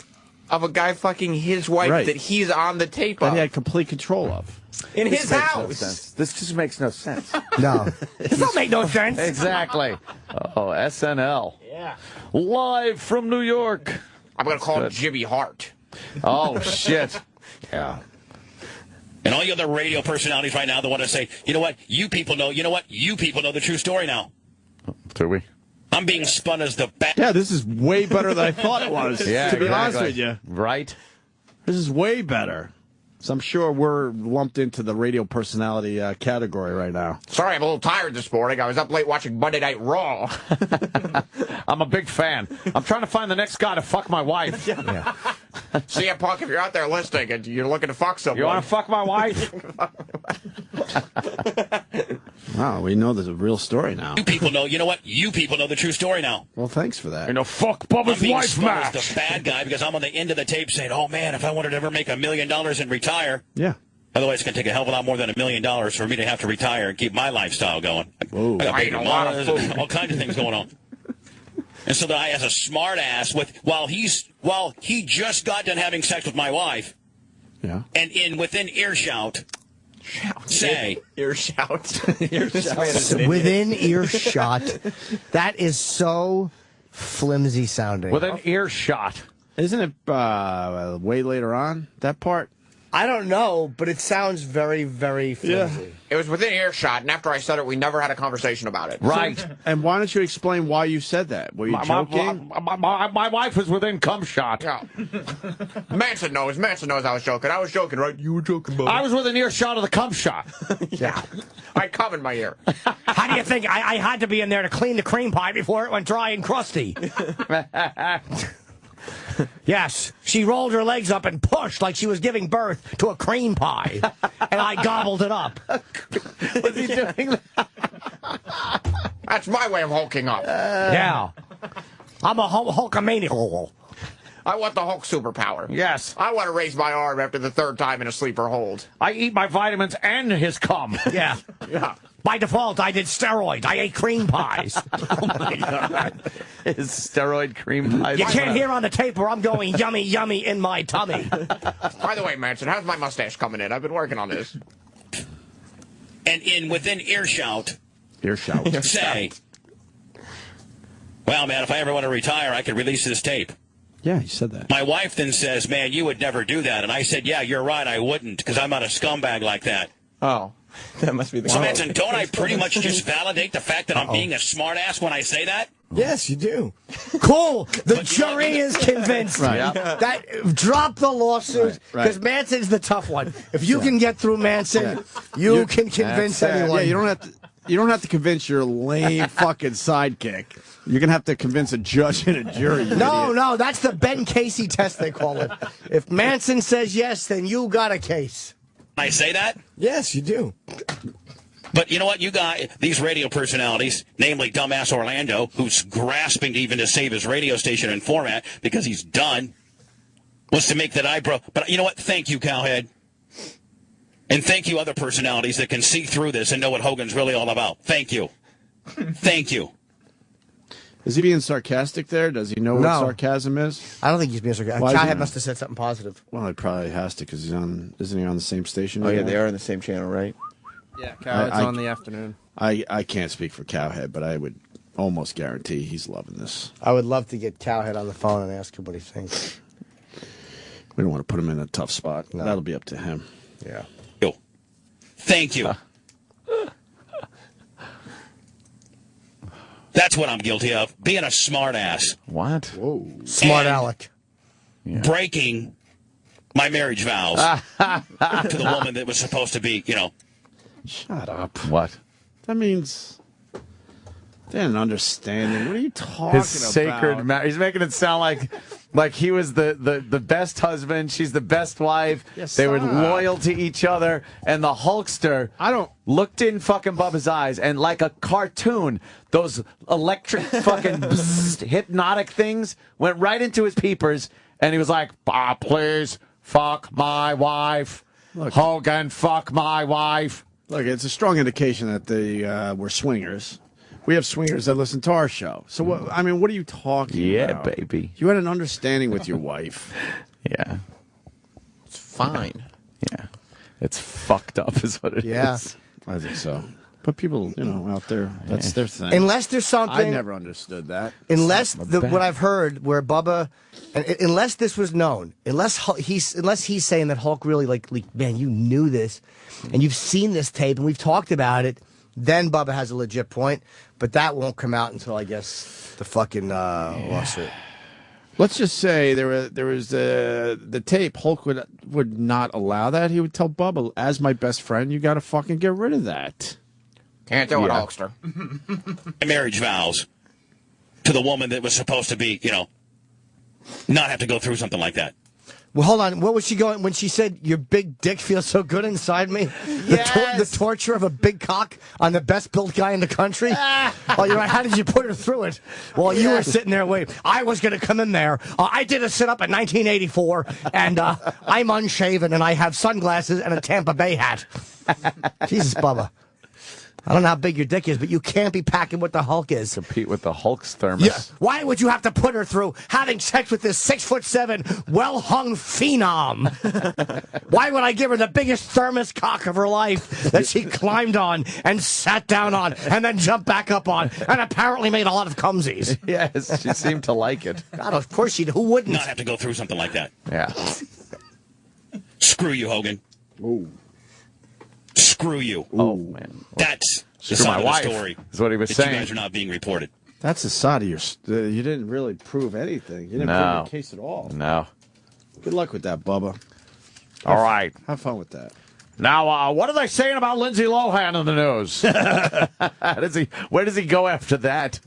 of a guy fucking his wife Right. that he's on the tape That of. he had complete control of. In This his makes house. No sense. This just makes no sense. No. This don't make no sense. Exactly. Oh, SNL. Yeah. Live from New York. I'm going to call him Good. Jimmy Hart. Oh, shit. Yeah. And all you other radio personalities right now that want to say, you know what, you people know the true story now. Do we? I'm being spun as the bad. Yeah, this is way better than I thought it was, Yeah, to be honest exactly. with you. Right? This is way better. So I'm sure we're lumped into the radio personality category right now. Sorry, I'm a little tired this morning. I was up late watching Monday Night Raw. I'm a big fan. I'm trying to find the next guy to fuck my wife. Yeah. CM Punk, if you're out there listening and you're looking to fuck someone. You want to fuck my wife? Wow, we know there's a real story now. You people know the true story now. Well, thanks for that. You know, fuck I'm Bubba's being wife spun as match. the bad guy because I'm on the end of the tape saying, oh man, if I wanted to ever make $1 million and retire, Yeah. otherwise it's going to take a hell of a lot more than $1 million for me to have to retire and keep my lifestyle going. Whoa. I got I eat baby a lot of mamas, food. all kinds of things going on. And so the guy as a smart ass while he just got done having sex with my wife Yeah. and within earshot say Earshot. Within earshot. That is so flimsy sounding. With an earshot. Isn't it way later on, that part? I don't know, but it sounds very, very flimsy. It was within earshot, and after I said it, we never had a conversation about it. Right. And why don't you explain why you said that? Were you joking? My wife was within cum shot. Yeah. Manson knows. Manson knows I was joking. I was joking, right? You were joking, buddy. I was within earshot of the cum shot. Yeah. I had cum in my ear. How do you think I had to be in there to clean the cream pie before it went dry and crusty? Yes, she rolled her legs up and pushed like she was giving birth to a cream pie, and I gobbled it up. Was he doing that? That's my way of hulking up. Yeah. I'm a Hulkamaniacal. I want the Hulk superpower. Yes. I want to raise my arm after the third time in a sleeper hold. I eat my vitamins and his cum. Yeah. Yeah. By default, I did steroids. I ate cream pies. Oh my God. His steroid cream pies. You can't hear on the tape where I'm going yummy, yummy in my tummy. By the way, Manson, how's my mustache coming in? I've been working on this. And within earshot, Say. Well, man, if I ever want to retire, I could release this tape. Yeah, he said that. My wife then says, man, you would never do that. And I said, yeah, you're right, I wouldn't, because I'm not a scumbag like that. Oh, that must be the So, Manson, don't I pretty much just validate the fact that I'm being a smartass when I say that? Yes, you do. Cool. The jury is convinced. Right. That drop the lawsuit because Manson's the tough one. If you can get through Manson, you can convince anyone. Yeah, you don't have to convince your lame fucking sidekick. You're gonna have to convince a judge and a jury. No, that's the Ben Casey test they call it. If Manson says yes, then you got a case. I say that? Yes, you do. But you know what, you guys, these radio personalities, namely Dumbass Orlando, who's grasping even to save his radio station and format because he's done, wants to make that eyebrow. But you know what? Thank you, Cowhead. And thank you, other personalities that can see through this and know what Hogan's really all about. Thank you. Thank you. Is he being sarcastic there? Does he know what sarcasm is? I don't think he's being sarcastic. Cowhead must have said something positive. Well, he probably has to because isn't he on the same station? Oh, yeah, they are on the same channel, right? Yeah, Cowhead's on the afternoon. I can't speak for Cowhead, but I would almost guarantee he's loving this. I would love to get Cowhead on the phone and ask him what he thinks. We don't want to put him in a tough spot. No. That'll be up to him. Yeah. Thank you. That's what I'm guilty of. Being a smartass. What? Whoa. Smart Alec. Breaking my marriage vows to the woman that was supposed to be, Shut up. What? That means they had an understanding. What are you talking His sacred about? marriage. He's making it sound like he was the best husband. She's the best wife. Yes, they were stop. loyal to each other. And the Hulkster looked in fucking Bubba's eyes and like a cartoon, those electric fucking bzzzt, hypnotic things went right into his peepers. And he was like, please fuck my wife. Look. Hogan, fuck my wife. Look, it's a strong indication that they were swingers. We have swingers that listen to our show. So, what are you talking about? Yeah, baby. You had an understanding with your wife. Yeah. It's fine. Yeah. It's fucked up is what it is. Yeah. I think so. But people, out there, that's their thing. Unless there's something. I never understood that. Unless what I've heard, where Bubba, unless this was known, unless he's saying that Hulk really like, man, you knew this, and you've seen this tape, and we've talked about it, then Bubba has a legit point. But that won't come out until I guess the fucking lawsuit. Let's just say there was the tape. Hulk would not allow that. He would tell Bubba, as my best friend, you got to fucking get rid of that. Can't do it, Hulkster. marriage vows to the woman that was supposed to be, not have to go through something like that. Well, hold on. What was she going when she said, your big dick feels so good inside me? Yes. The torture of a big cock on the best built guy in the country? Oh, you're right. How did you put her through it? Well, you were sitting there waiting. I was going to come in there. I did a sit-up in 1984, and I'm unshaven, and I have sunglasses and a Tampa Bay hat. Jesus, Bubba. I don't know how big your dick is, but you can't be packing what the Hulk is. Compete with the Hulk's thermos. Yeah. Why would you have to put her through having sex with this 6'7", well-hung phenom? Why would I give her the biggest thermos cock of her life that she climbed on and sat down on and then jumped back up on and apparently made a lot of cumsies? Yes, she seemed to like it. God, of course she'd. Who wouldn't? Not have to go through something like that. Yeah. Screw you, Hogan. Ooh. Screw you. Oh, man. That's the Screw side my of wife, the story. is what he was that saying. You guys are not being reported. That's the side of your. You didn't really prove anything. You didn't prove your case at all. No. Good luck with that, Bubba. All right. Have fun with that. Now, what are they saying about Lindsay Lohan in the news? Where does he go after that?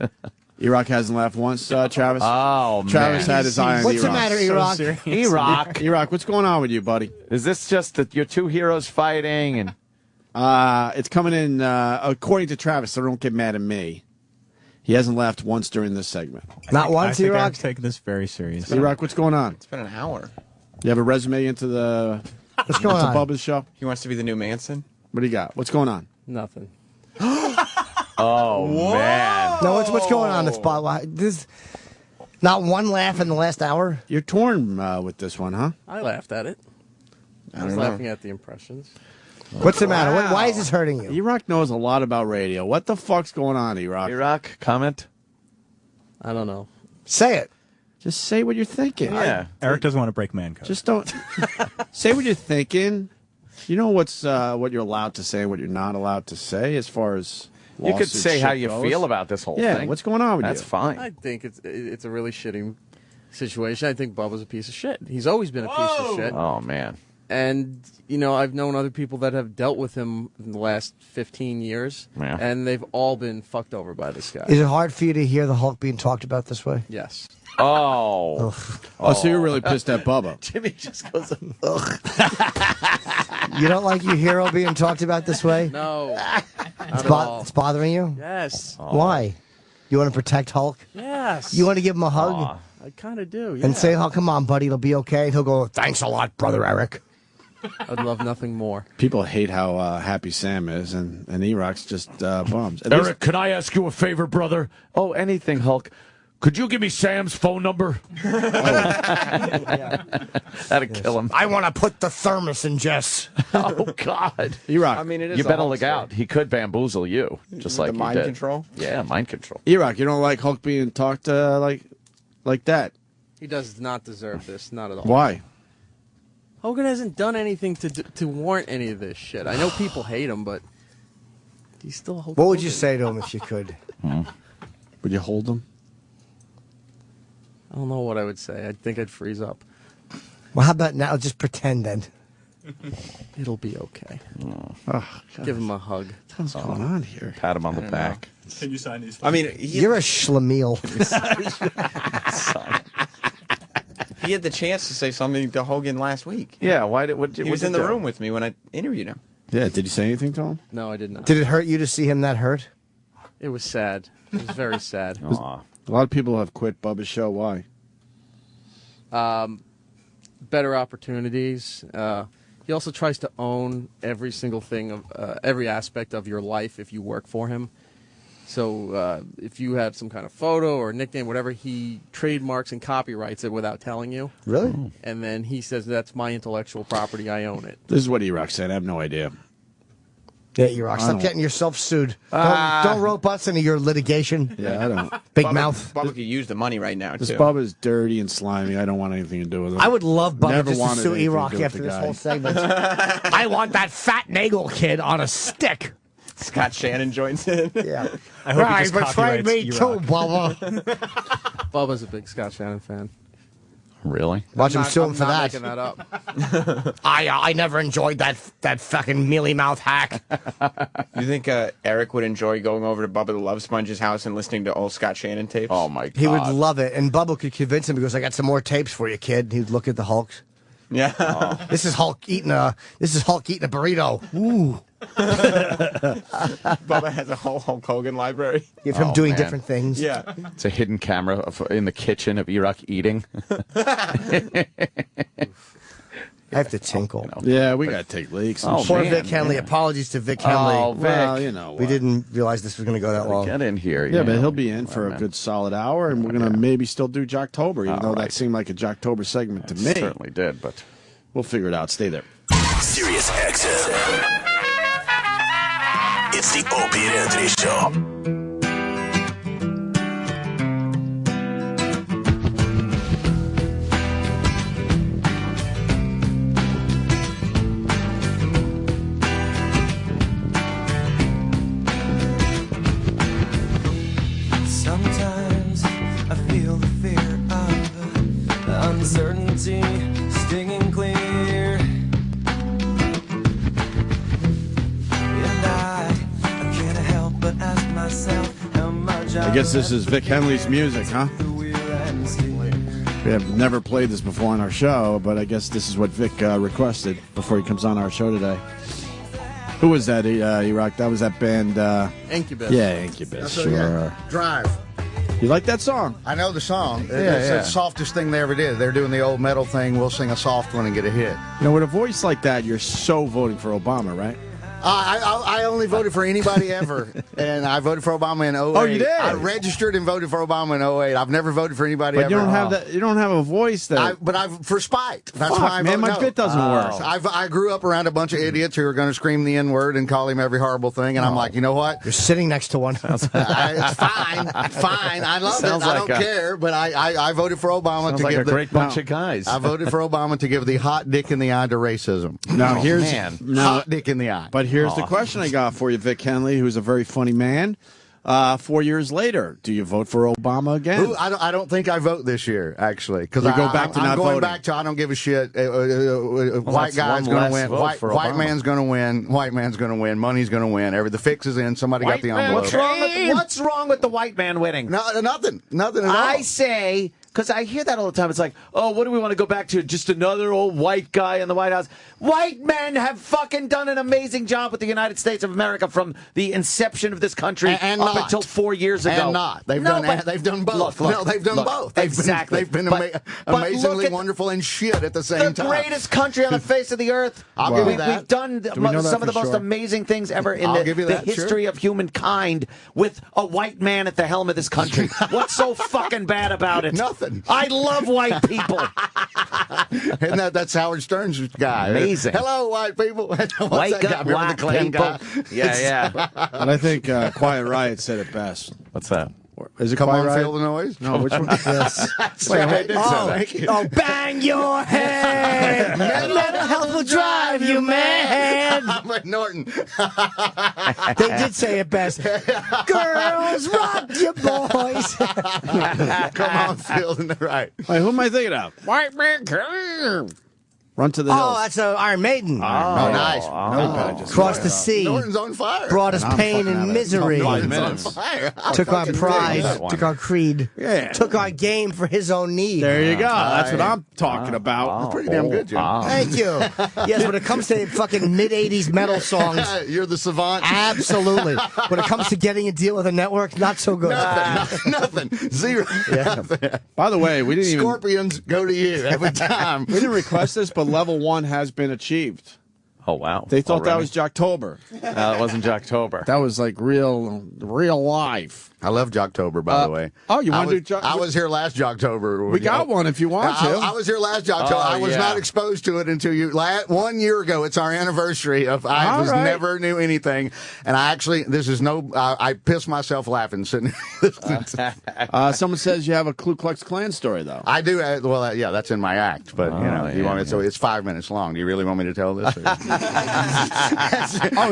E-Rock hasn't laughed once, Travis. Oh, man. Travis had his eye on What's E-Rock. the matter, E-Rock? E-Rock. E-Rock, what's going on with you, buddy? Is this just that your two heroes fighting? And it's coming in, according to Travis, so don't get mad at me. He hasn't laughed once during this segment. Not once, I think E-Rock? Eric's taking this very serious. E-Rock, what's going on? It's been an hour. You have a resume into the What's going on? Bubba's show? He wants to be the new Manson? What do you got? What's going on? Nothing. oh, man. No, what's going on? It's this. Not one laugh in the last hour. You're torn with this one, huh? I laughed at it. I was don't know. laughing at the impressions. What's the matter? Why is this hurting you? E-Rock knows a lot about radio. What the fuck's going on, E-Rock? E-Rock, comment? I don't know. Say it. Just say what you're thinking. Yeah. Eric doesn't want to break man code. Just don't say what you're thinking. You know what you're allowed to say and what you're not allowed to say as far as You could say shit how you goes. feel about this whole Yeah, thing. what's going on with That's you? fine. I think it's a really shitty situation. I think Bubba's a piece of shit. He's always been a piece of shit. Oh, man. And, you know, I've known other people that have dealt with him in the last 15 years, Yeah. and they've all been fucked over by this guy. Is it hard for you to hear the Hulk being talked about this way? Yes. Oh. So you're really pissed at Bubba. Jimmy just goes, ugh. You don't like your hero being talked about this way? No. It's, Not at all. it's bothering you? Yes. Why? You want to protect Hulk? Yes. You want to give him a hug? Aw. I kind of do, yeah. And say, oh, come on, buddy, it'll be okay. And he'll go, thanks a lot, brother Eric. I'd love nothing more. People hate how happy Sam is, and E-Rock's just bums. At Eric, can I ask you a favor, brother? Oh, anything, Hulk. Could you give me Sam's phone number? That'd kill him. I want to put the thermos in Jess. Oh, God. E-Rock. I mean, it is You a better Hulk look story. out. He could bamboozle you, just like the you mind did. control? Yeah, mind control. E-Rock, you don't like Hulk being talked like that. He does not deserve this, not at all. Why? Hogan hasn't done anything to warrant any of this shit. I know people hate him, but he's still Hulk What would you Hogan. say to him if you could? Would you hold him? I don't know what I would say. I think I'd freeze up. Well, how about now? Just pretend then. It'll be okay. Oh, Give him a hug. What's going on here? Pat him on the back. Can you sign these? I mean, You're a schlemiel. he had the chance to say something to Hogan last week. Yeah, why did what? He was in the room with me when I interviewed him. Yeah, did you say anything to him? No, I did not. Did it hurt you to see him that hurt? It was sad. It was very sad. Aw. A lot of people have quit Bubba's show. Why? Better opportunities. He also tries to own every single thing of every aspect of your life if you work for him. So if you have some kind of photo or nickname, whatever, he trademarks and copyrights it without telling you. Really? And then he says, that's my intellectual property. I own it. This is what E-Rock said. I have no idea. Yeah, you're right. I Stop don't- getting yourself sued. Don't rope us into your litigation. Yeah, I don't. Big mouth. Bubba could use the money right now, This too. Bubba's dirty and slimy. I don't want anything to do with him. I would love Bubba Never just to wanted sue anything to E-Rock do with after the this guy. whole segment. I want that fat Nagel kid on a stick. Scott Shannon joins in. Yeah. I hope he Right, just betrayed me copyrights too, E-Rock. Bubba. Bubba's a big Scott Shannon fan. Really? Watch him Not- sue him I'm for not that. making that up. I never enjoyed that fucking mealy mouth hack. You think Eric would enjoy going over to Bubba the Love Sponge's house and listening to old Scott Shannon tapes? Oh my God. He would love it, and Bubba could convince him because I got some more tapes for you, kid. He'd look at the Hulks. Yeah. This is Hulk eating a burrito. Ooh. Bubba has a whole Hulk Hogan library. Of him Oh, doing man. different things. Yeah. It's a hidden camera in the kitchen of E-Rock eating. I have to tinkle. Yeah, we got to take leaks. And Poor shit. Vic Henley. Apologies to Vic Henley. Oh, Vic. Well, you know We didn't realize this was going to go that long. Get in here. Yeah, but he'll be in for a good solid hour, and we're going to maybe still do Jocktober, even though that seemed like a Jocktober segment to me. Certainly did, but we'll figure it out. Stay there. Sirius XM. It's the Opie and Anthony Show. Sometimes I feel the fear of the uncertainty stinging clear. And I can't help but ask myself how much I guess this is Vic Henley's music, huh? We have never played this before on our show, but I guess this is what Vic requested before he comes on our show today. Who was that, E-Rock? That was that band... Incubus. Yeah, Incubus, So, sure. yeah, Drive. You like that song? I know the song. It's yeah. the softest thing they ever did. They're doing the old metal thing. We'll sing a soft one and get a hit. You know, with a voice like that, you're so voting for Obama, right? I only voted for anybody ever, and I voted for Obama in 08. Oh, you did? I registered and voted for Obama in 08. I've never voted for anybody But ever. you don't have that. You don't have a voice that. For spite. That's Fuck, why I man, voted my no. bit doesn't work. I grew up around a bunch of idiots who were going to scream the N-word and call him every horrible thing, and I'm like, you know what? You're sitting next to one. It's fine. I love it. I don't care, but I voted for Obama Sounds to like give a great bunch of guys. I voted for Obama to give the hot dick in the eye to racism. Now here's hot dick in the eye. But here's the question I got for you, Vic Henley, who's a very funny man. 4 years later, do you vote for Obama again? Ooh, I don't think I vote this year, actually, because You go back to I'm not going voting. back to I don't give a shit. White that's guy's one going less to win. vote for White Obama. man's going to win. White man's going to win. Money's going to win. The fix is in. Somebody got the envelope. What's wrong with the white man winning? No, nothing at all. I say, because I hear that all the time. It's like, oh, what do we want to go back to? Just another old white guy in the White House. White men have fucking done an amazing job with the United States of America from the inception of this country And up not. until 4 years ago. And not. They've No, done but- both. Look, no, they've done look, both. Exactly. They've been But amazingly look at wonderful and shit at the same the time. greatest country on the face of the earth. I'll give you that. We've done we know that some of the for most sure? amazing things ever in I'll the give you that, history of humankind with a white man at the helm of this country. What's so fucking bad about it? Nothing. I love white people. Isn't that's Howard Stern's guy? Amazing. Hello, white people. What's White that guy? Remember black the Klan people. guy? Yeah. And I think Quiet Riot said it best. What's that? Is it Come Quiet on, Riot? feel the noise. No, which one? Yes. Wait, Oh, bang your head. Mental health will drive you mad. I'm at Norton. They did say it best. Girls, rock your boys. Come on, feel the right. Wait, who am I thinking of? White man come. Run to the hills. Oh, that's Iron Maiden. Oh, nice. Crossed the sea. Norton's on fire. Brought us I'm pain fucking and out of it. misery. 5 Norton's on minutes. fire. Took our pride. that one. Took our creed. Yeah. Took our game for his own need. There you go. That's what I'm talking about. That's pretty damn good, Jim. Thank you. Yes, when it comes to fucking mid-'80s metal songs, You're the savant. absolutely. When it comes to getting a deal with a network, not so good. Nothing. Zero. Nothing. By the way, we didn't even Scorpions go to you every time. we didn't request this, but level 1 has been achieved. Oh, wow. They thought that Already? was Jocktober. It wasn't Jocktober. That was like real life. I love Jocktober, by the way. Oh, you want to do I was here last Jocktober. We got one if you want to. I was here last Jocktober. Oh, I was yeah. not exposed to it until 1 year ago. It's our anniversary of I All was right. never knew anything, and I actually I pissed myself laughing sitting. Someone says you have a Ku Klux Klan story, though. I do. Yeah, that's in my act. But you want me? So it's 5 minutes long. Do you really want me to tell this? I don't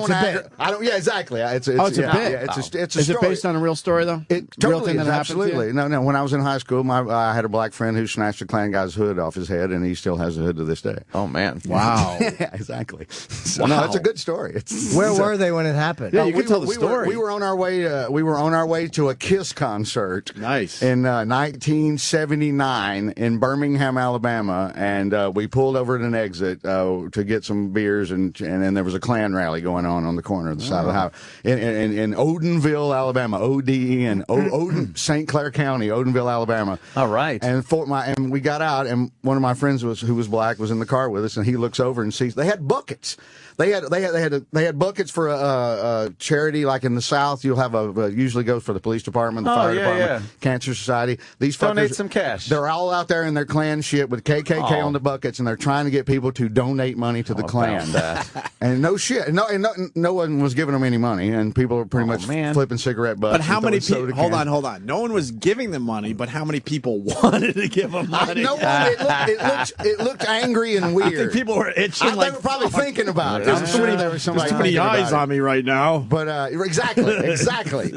want to. I don't. Yeah, exactly. It's a bit. Yeah, it's a Is story. it based on a real story, though? It real totally thing is, that happened to you? absolutely. No. When I was in high school, I had a black friend who snatched a Klan guy's hood off his head, and he still has the hood to this day. Oh, man. Wow. Yeah, exactly. So, no, it's a good story. Where were they when it happened? Yeah, you can tell the story. We were on our way. We were on our way to a Kiss concert. Nice. In 1979 in Birmingham, Alabama, and we pulled over at an exit to get some beers, and then there was a Klan rally going on the corner of the side of the highway in Odenville, Alabama. Alabama, O-D-E-N, Odin, St. Clair County, Odenville, Alabama. All right. And we got out, and one of my friends who was black was in the car with us, and he looks over and sees they had buckets. They had buckets for a charity like in the South. You'll have usually goes for the police department, the fire department, Cancer Society. These donate fuckers, some cash. They're all out there in their Klan shit with KKK on the buckets, and they're trying to get people to donate money to the Klan. And no shit, no one was giving them any money, and people were pretty much flipping cigarette butts. But how many people? Hold on. No one was giving them money, but how many people wanted to give them money? No one. It looked angry and weird. I think people were itching. They were probably thinking about it. There's too many eyes on me right now. But exactly.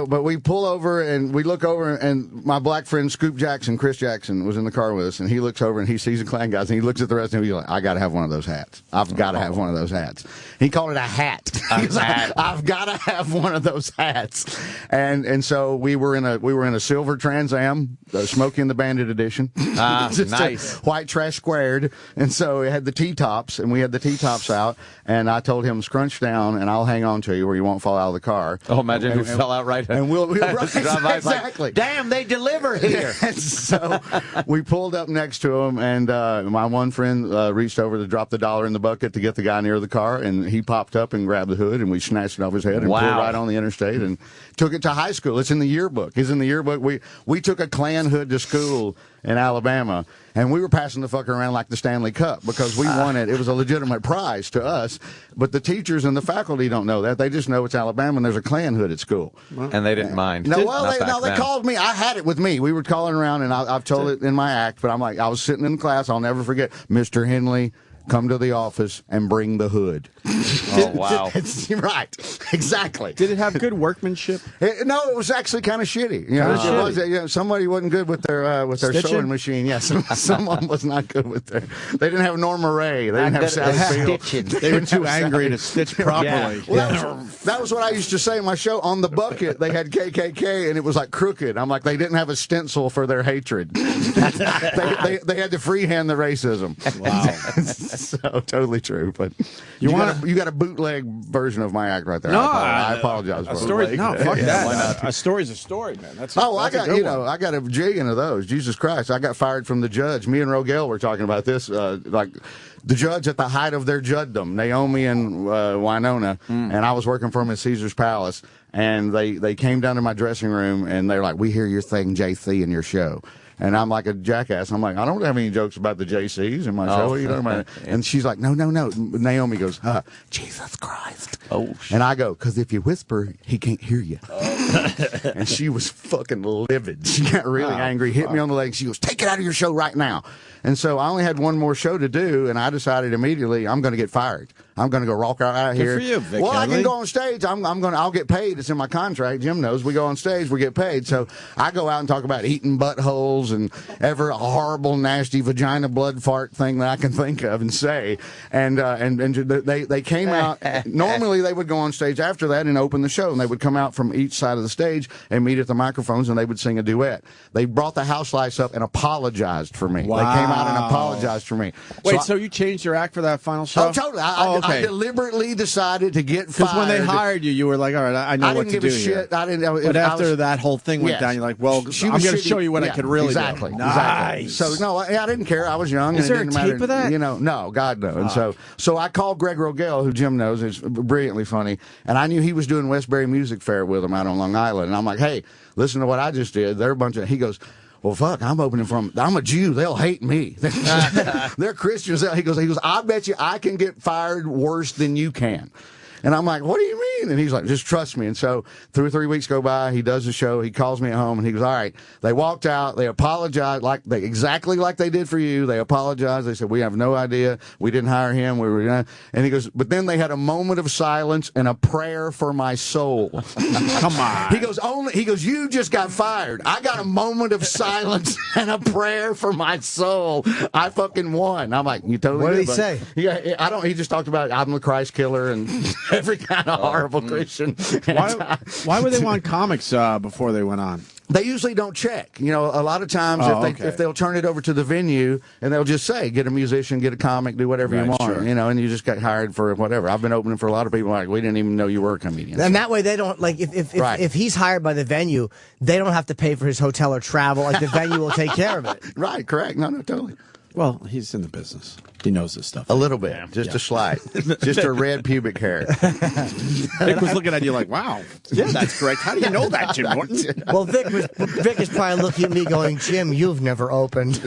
But we pull over and we look over, and my black friend Chris Jackson was in the car with us, and he looks over and he sees the Klan guys, and he looks at the rest of them. He's like, I got to have one of those hats. I've got to have one of those hats. He called it a hat. He's like, I've got to have one of those hats. And so we were in a silver Trans Am, Smokey and the Bandit edition. Nice. White trash squared. And so it had the T-tops, and we had the T-tops out. And I told him, scrunch down, and I'll hang on to you where you won't fall out of the car. Oh, imagine who fell out right. And we'll right, exactly. Like, damn, they deliver here. So we pulled up next to him, and my one friend reached over to drop the dollar in the bucket to get the guy near the car, and he popped up and grabbed the hood, and we snatched it off his head and pulled right on the interstate and took it to high school. It's in the yearbook. It's in the yearbook. We took a Klan hood to school in Alabama, and we were passing the fucker around like the Stanley Cup because we won it. It was a legitimate prize to us, but the teachers and the faculty don't know that. They just know it's Alabama and there's a Klan hood at school. And they didn't mind. They called me. I had it with me. We were calling around, and I've told it in my act, but I was sitting in class. I'll never forget. Mr. Henley, come to the office and bring the hood. Oh, wow. Right. Exactly. Did it have good workmanship? No, it was actually kind of shitty. Somebody wasn't good with their sewing machine. Yes, someone was not good with their. They didn't have Norma Ray. They didn't have Sally Field. They were too angry to stitch properly. Yeah. Well, that was what I used to say in my show. On the bucket, they had KKK, and it was like crooked. I'm like, they didn't have a stencil for their hatred. they had to freehand the racism. Wow. So totally true. But you got a bootleg version of my act right there. No, I apologize for it. No, fuck that. A story's a story, man. I got a jillion of those. Jesus Christ, I got fired from the judge. Me and Rogel were talking about this. Like the judge at the height of their juddom, Naomi and Winona, and I was working for them at Caesar's Palace, and they came down to my dressing room and they're like, "We hear your thing, JC, in your show." And I'm like a jackass. I'm like, I don't have any jokes about the JCs in my show. What are you talking about? And she's like, no. Naomi goes, Jesus Christ. Oh, and I go, because if you whisper, he can't hear you. And she was fucking livid. She got really angry, hit me on the leg. She goes, take it out of your show right now. And so I only had one more show to do, and I decided immediately I'm going to get fired. I'm going to go rock out here. Good for you, Vic Well, Henley. I can go on stage. I'll get paid. It's in my contract. Jim knows. We go on stage, we get paid. So I go out and talk about eating buttholes and every horrible, nasty vagina blood fart thing that I can think of and say. And they came out. Normally they would go on stage after that and open the show, and they would come out from each side of the stage and meet at the microphones, and they would sing a duet. They brought the house lights up and apologized for me. Wow. They came out and apologized for me. Wait, so you changed your act for that final show? Oh, totally. Okay. I deliberately decided to get fired. Because when they hired you were like, all right, I know what to do here. I didn't give a shit. But after that whole thing went down, you're like, well, I'm going to show you what I could really do. Exactly. Nice. So, no, I didn't care. I was young. Is and there it a didn't tape matter. of that? No, God, no. And so I called Greg Rogel, who Jim knows is brilliantly funny, and I knew he was doing Westbury Music Fair with him out on Long Island. And I'm like, hey, listen to what I just did. They're a bunch of, he goes, well, fuck, I'm a Jew. They'll hate me. They're Christians. He goes, I bet you I can get fired worse than you can. And I'm like, what do you mean? And he's like, just trust me. And so 2 or 3 weeks go by. He does the show. He calls me at home, and he goes, all right. They walked out. They apologized exactly like they did for you. They apologized. They said, we have no idea. We didn't hire him. And he goes, but then they had a moment of silence and a prayer for my soul. Come on. He goes, you just got fired. I got a moment of silence and a prayer for my soul. I fucking won. I'm like, you totally What did did, he say? Yeah, he just talked about I'm the Christ killer and every kind of horrible Christian. Why would they want comics before they went on? They usually don't check. You know, a lot of times if they'll turn it over to the venue and they'll just say, get a musician, get a comic, do whatever you want, sure. you know, and you just got hired for whatever. I've been opening for a lot of people like, we didn't even know you were a comedian. And that way they don't, like, if he's hired by the venue, they don't have to pay for his hotel or travel. Like, the venue will take care of it. Right, correct. No, totally. Well, he's in the business. He knows this stuff. A little bit. Just a slight. Just a red pubic hair. Vic was looking at you like, wow. Yeah, that's correct. How do you know that, Jim Norton? Well, Vic is probably looking at me going, Jim, you've never opened.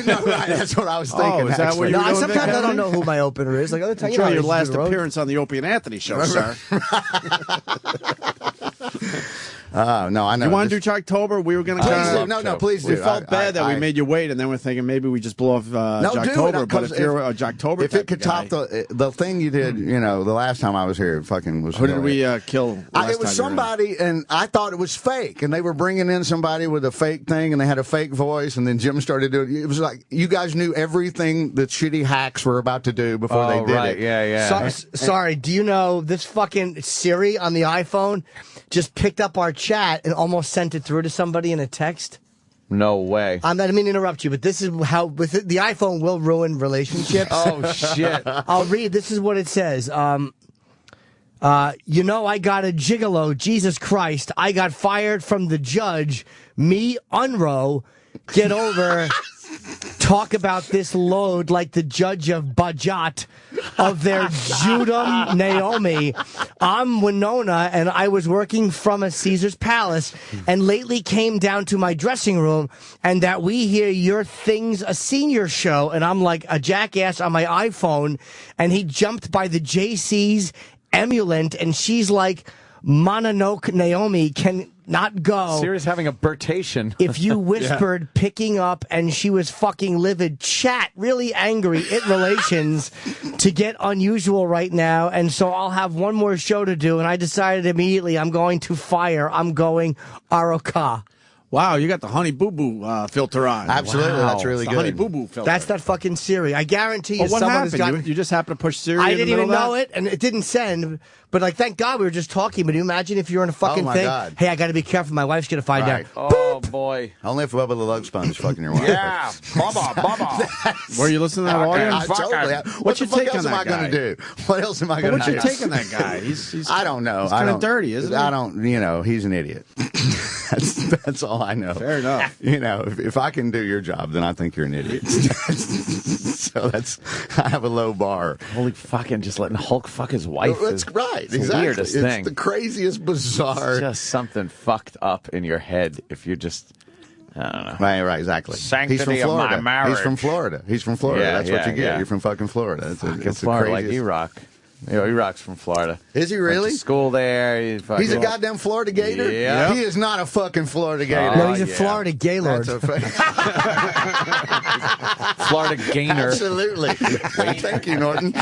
No, right, that's what I was thinking. Oh, is that what you were doing, sometimes Vic? I don't know who my opener is. Like, other times, Enjoy your last appearance on the Opie and Anthony show, sir. No, I know. You want to do Jocktober? We were going to No, please do. We felt bad that we made you wait, and then we're thinking maybe we just blow off Jocktober. But if you're a Jocktober if it could top the thing you did, you know, the last time I was here, it fucking was. Who did we kill? It was somebody, and I thought it was fake, and they were bringing in somebody with a fake thing, and they had a fake voice, and then Jim started doing. It was like you guys knew everything that shitty hacks were about to do before they did it. Yeah. Sorry, do you know this fucking Siri on the iPhone just picked up our chat and almost sent it through to somebody in a text? No way. I didn't mean to interrupt you, but this is how the iPhone will ruin relationships. Oh, shit. I'll read. This is what it says. You know, I got a gigolo. Jesus Christ. I got fired from the judge. Me, Unro. Get over. Talk about this load like the judge of Bajat of their Judum Naomi. I'm Winona, and I was working from a Caesar's Palace, and lately came down to my dressing room, and that we hear your thing's a senior show, and I'm like a jackass on my iPhone, and he jumped by the JC's emulant, and she's like, Mononoke Naomi can not go. Siri's having a birtation. If you whispered picking up and she was fucking livid, chat really angry, it relations to get unusual right now. And so I'll have one more show to do. And I decided immediately I'm going to fire. I'm going Aroka. Wow, you got the Honey Boo Boo filter on. Absolutely, that's really good. Honey Boo Boo filter. That's that fucking Siri. I guarantee you, what someone happened? has got. You just happened to push Siri. I in the didn't even middle know of it, and it didn't send. But like, thank God we were just talking. But you imagine if you're in a fucking my thing. God. Hey, I got to be careful. My wife's gonna find out. Oh, boy. Only if Bubba the Lug Sponge fucking your wife. Yeah, Bubba. Were you listening to that audio? Totally. What the fuck else am I going to do? What else am I going to do? What's your take on that guy? He's I don't know. He's kind of dirty, isn't he? I don't. You know, he's an idiot. That's all I know. Fair enough. You know, if I can do your job, then I think you're an idiot. So I have a low bar. Holy fucking, just letting Hulk fuck his wife. That's right. It's Exactly. the weirdest thing. It's the craziest, bizarre. It's just something fucked up in your head if you just, I don't know. Right, exactly. Sanctity He's from of Florida. my marriage. He's from Florida. Yeah, That's what you get. yeah. You're from fucking Florida. It's Fucking the Florida, like craziest. E-Rock. You know, E-Rock's from Florida. Is he Went really? to school there. He's a goddamn Florida Gator? Yeah. He is not a fucking Florida Gator. No, he's a Florida Gaylord. That's a Florida Gainer. Absolutely. Thank you, Norton.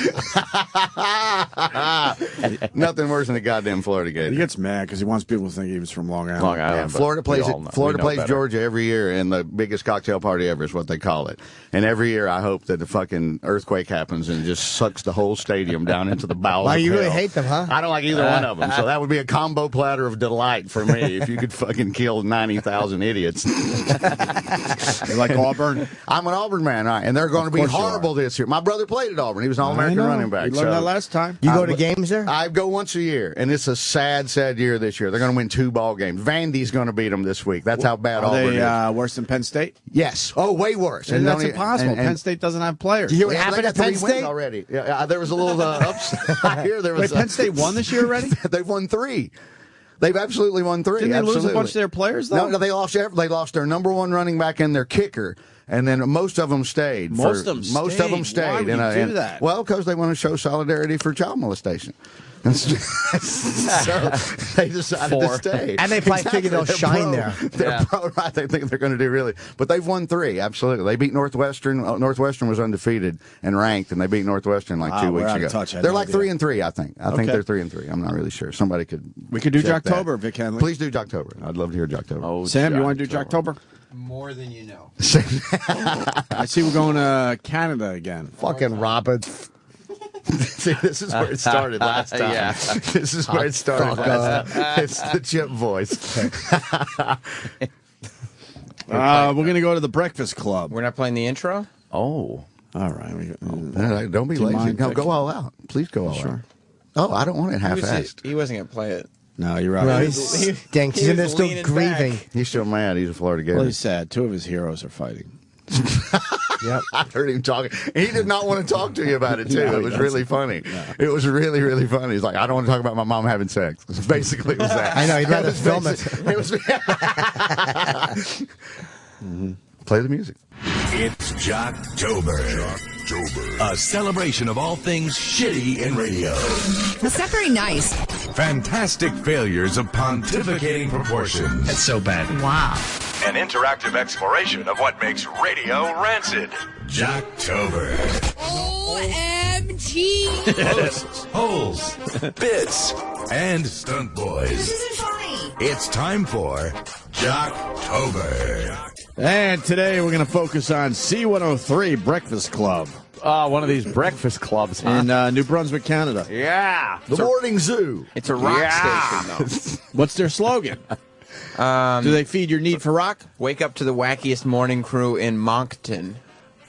Nothing worse than a goddamn Florida Gator. He gets mad because he wants people to think he was from Long Island. Long Island. Yeah, but Florida we plays all know- Florida we know plays better. Georgia every year, and the biggest cocktail party ever is what they call it. And every year, I hope that the fucking earthquake happens and just sucks the whole stadium down into the bowels. Wow, of you really hell. hate them, huh? I don't like either one of them, so that would be a combo platter of delight for me if you could fucking kill 90,000 idiots. You like Auburn? I'm an Auburn man, all right, and they're going to be course you horrible this year. My brother played at Auburn; he was an I All-American know. running back. We learned that last time. You go to games there? I go once a year, and it's a sad, sad year this year. They're going to win 2 ball games. Vandy's going to beat them this week. That's how bad Are Auburn they is. worse than Penn State? Yes. Oh, way worse. And that's don't e- impossible. and- Penn State doesn't have players. You hear what Yeah, happened they at got Penn 3 wins State? already. Yeah, there was a little upset. I hear there was. Wait, Penn State won this year already? They've won 3. They've absolutely won 3. Didn't they lose a Absolutely. bunch of their players, though? No, they lost. They lost their number 1 running back and their kicker. And then most of them stayed. Most of them stayed. stayed. Why would you do that? Well, because they want to show solidarity for child molestation. And so they decided to stay. And they probably figure they'll They're shine pro. there. They're pro, right? They think they're going to do really. But they've won 3, absolutely. They beat Northwestern. Northwestern was undefeated and ranked, and they beat Northwestern like 2 we're weeks out of ago. touch. I had They're no like idea. 3-3, I think. I think Okay. they're 3-3. I'm not really sure. Somebody could. We could do check that. Jocktober, Vic Henley. Please do Jocktober. I'd love to hear Jocktober. Oh, Sam, you want to do Jocktober? More than you know. I see we're going to Canada again. Fucking Roberts. See, this is where it started last time. Yeah. This is where it started last time. It's the chip voice. We're going to go to the Breakfast Club. We're not playing the intro? Oh. All right. Don't be Do you lazy. mind No, fixing- go all out. Please go all out. Oh, I don't want it half-assed. He wasn't going to play it. No, you're right. No, he stinks. He's in there still grieving. He's still mad. He's a Florida Gator. Well, he's sad. Two of his heroes are fighting. Yep. I heard him talking. He did not want to talk to you about it, too. No, It was really funny. It was really, really funny. He's like, I don't want to talk about my mom having sex. Basically, it was that. I know, he'd rather film it. It was. Play the music. It's Jocktober. A celebration of all things shitty in radio. That's not very nice. Fantastic failures of pontificating proportions. That's so bad. Wow. An interactive exploration of what makes radio rancid. Jocktober. OMG. Hosts, holes, bits, and stunt boys. This isn't funny. It's time for Jocktober. And today we're going to focus on C103 Breakfast Club. One of these breakfast clubs, huh? In New Brunswick, Canada. Yeah. The Morning Zoo. It's a rock station, though. What's their slogan? Do they feed your need for rock? Wake up to the wackiest morning crew in Moncton.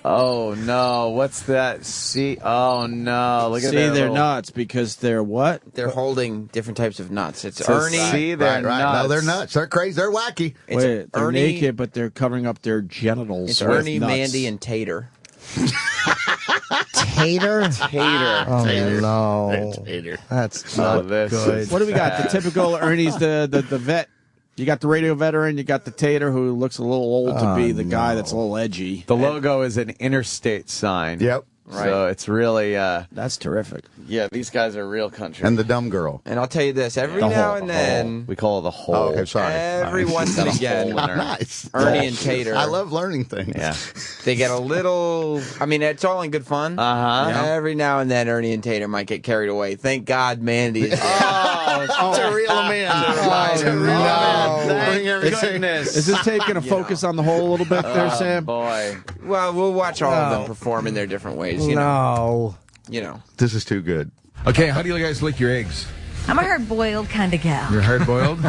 Oh, no. What's that? Oh, no. Look at See, that. they're nuts because they're what? They're holding different types of nuts. It's So Ernie. see, they're Right. nuts. No, they're nuts. They're crazy. They're wacky. It's Wait, they're Ernie, naked, but they're covering up their genitals. It's with Ernie, nuts. Mandy, and Tater. Tater? Tater. Oh, Tater. no. Tater. That's Oh, not this good. is What do we got? The bad. typical Ernie's the vet. You got the radio veteran. You got the Tater who looks a little old to be the guy that's a little edgy. The logo is an interstate sign. Yep. Right. So it's really, That's terrific. yeah, these guys are real country. And the dumb girl. And I'll tell you this, every The now hole, and the then, We call it the hole. Oh, okay, sorry. every once and again, Nice. Ernie and Tater, I love learning things. Yeah. they get a little, I mean, it's all in good fun. Uh-huh. Every now and then, Ernie and Tater might get carried away. Thank God Mandy is there. To reel them in. Bring everything. Is this tape going to focus on the hole a little bit there, Sam? Boy. Well, we'll watch all of them perform in their different ways, you know. No. You know. This is too good. Okay, how do you guys lick your eggs? I'm a hard-boiled kind of gal. You're hard boiled.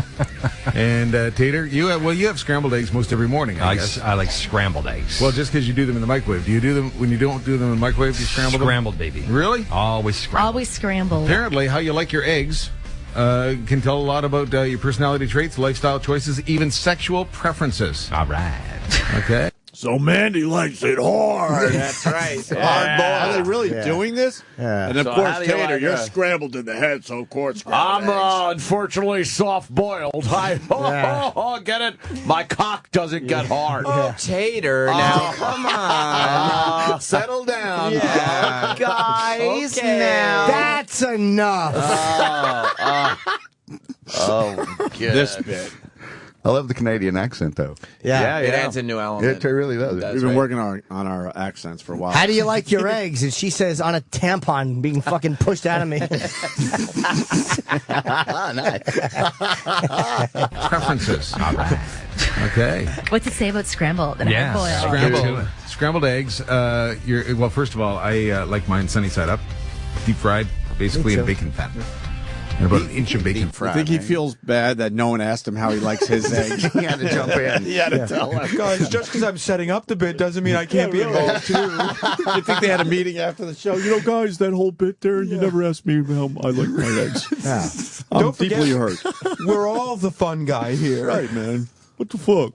And Tater, you have scrambled eggs most every morning. I guess. I like scrambled eggs. Well, just because you do them in the microwave. Do you do them when you don't do them in the microwave? You scramble them? Scrambled, baby. Really? Always scrambled. Always scrambled. Apparently, how you like your eggs can tell a lot about your personality traits, lifestyle choices, even sexual preferences. All right. Okay. So Mandy likes it hard. That's right. Are they really doing this? Yeah. And of So course, how do you Tater, like you're it? scrambled in the head, so of course. I'm unfortunately soft-boiled. Get it? My cock doesn't get hard. Oh, Tater, now, come on. Settle down. Yeah, guys, Okay. now. That's enough. Oh, good. This bit. I love the Canadian accent, though. Yeah. It adds a new element. It really does. That's We've been right. working on our accents for a while. How do you like your eggs? And she says on a tampon being fucking pushed out of me. Preferences. All right. Okay. What's it say about scrambled and hard-boiled? Scrambled eggs. Well, first of all, I like mine sunny side up, deep fried, basically in bacon fat. And about an inch of bacon I fried. think he feels bad that no one asked him how he likes his eggs. He had to jump in. He had to tell him. Guys, just because I'm setting up the bit doesn't mean I can't be involved too. You think they had a meeting after the show? You know, guys, that whole bit there, you never asked me how I like my eggs. Yeah. I'm Don't forget- deeply hurt. We're all the fun guy here. Right, man. What the fuck?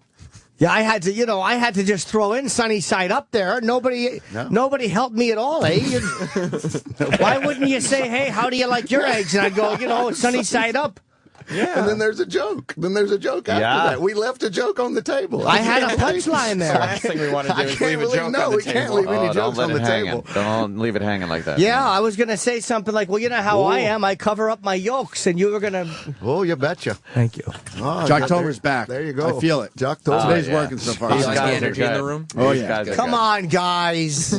Yeah, I had to just throw in sunny side up there. Nobody helped me at all, eh? Why wouldn't you say, hey, how do you like your eggs? And I'd go, sunny side up. Yeah. And then there's a joke. After that. We left a joke on the table. I had a punchline there. The last thing we want to do is leave a joke on the we can't table. leave any Don't jokes let on it the hang. table. Don't leave it hanging like that. Yeah, I was going to say something like, well, you know how I am. I cover up my yolks, and you were going to... Oh, you betcha. Thank you. Oh, Jocktober's back. There you go. I feel it. Jocktober. Today's working so far. You These like the guys are energy in the good. room? Oh, These yeah. guys are Come good. on, guys.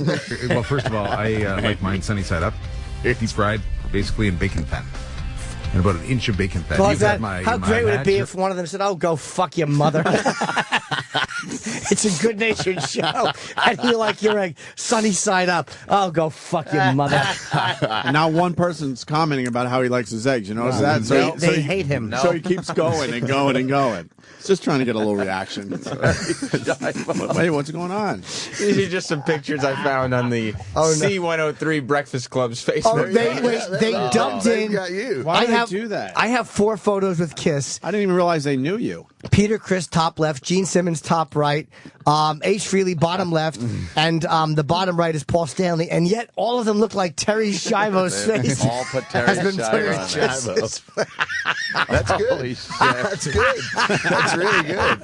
Well, first of all, I like mine sunny side up, deep fried, basically in bacon fat. And about an inch of bacon fat. Well, You've had my how my great would it be match- if one of them said, oh, go fuck your mother? It's a good-natured show, and you're like sunny side up. Oh, go fuck your mother. And now one person's commenting about how he likes his eggs. You notice that? They hate him. So he keeps going and going and going. He's just trying to get a little reaction. Wait, what's going on? These are just some pictures I found on the C103 Breakfast Club's Facebook. They dumped in. Got you. Why did they do that? I have 4 photos with Kiss. I didn't even realize they knew you. Peter Criss top left, Gene Simmons top right, Ace Frehley bottom left, and the bottom right is Paul Stanley. And yet all of them look like Terry Schiavo's face. All put Terry has been Schiavo put on it. That's good. Holy shit. That's good. That's really good.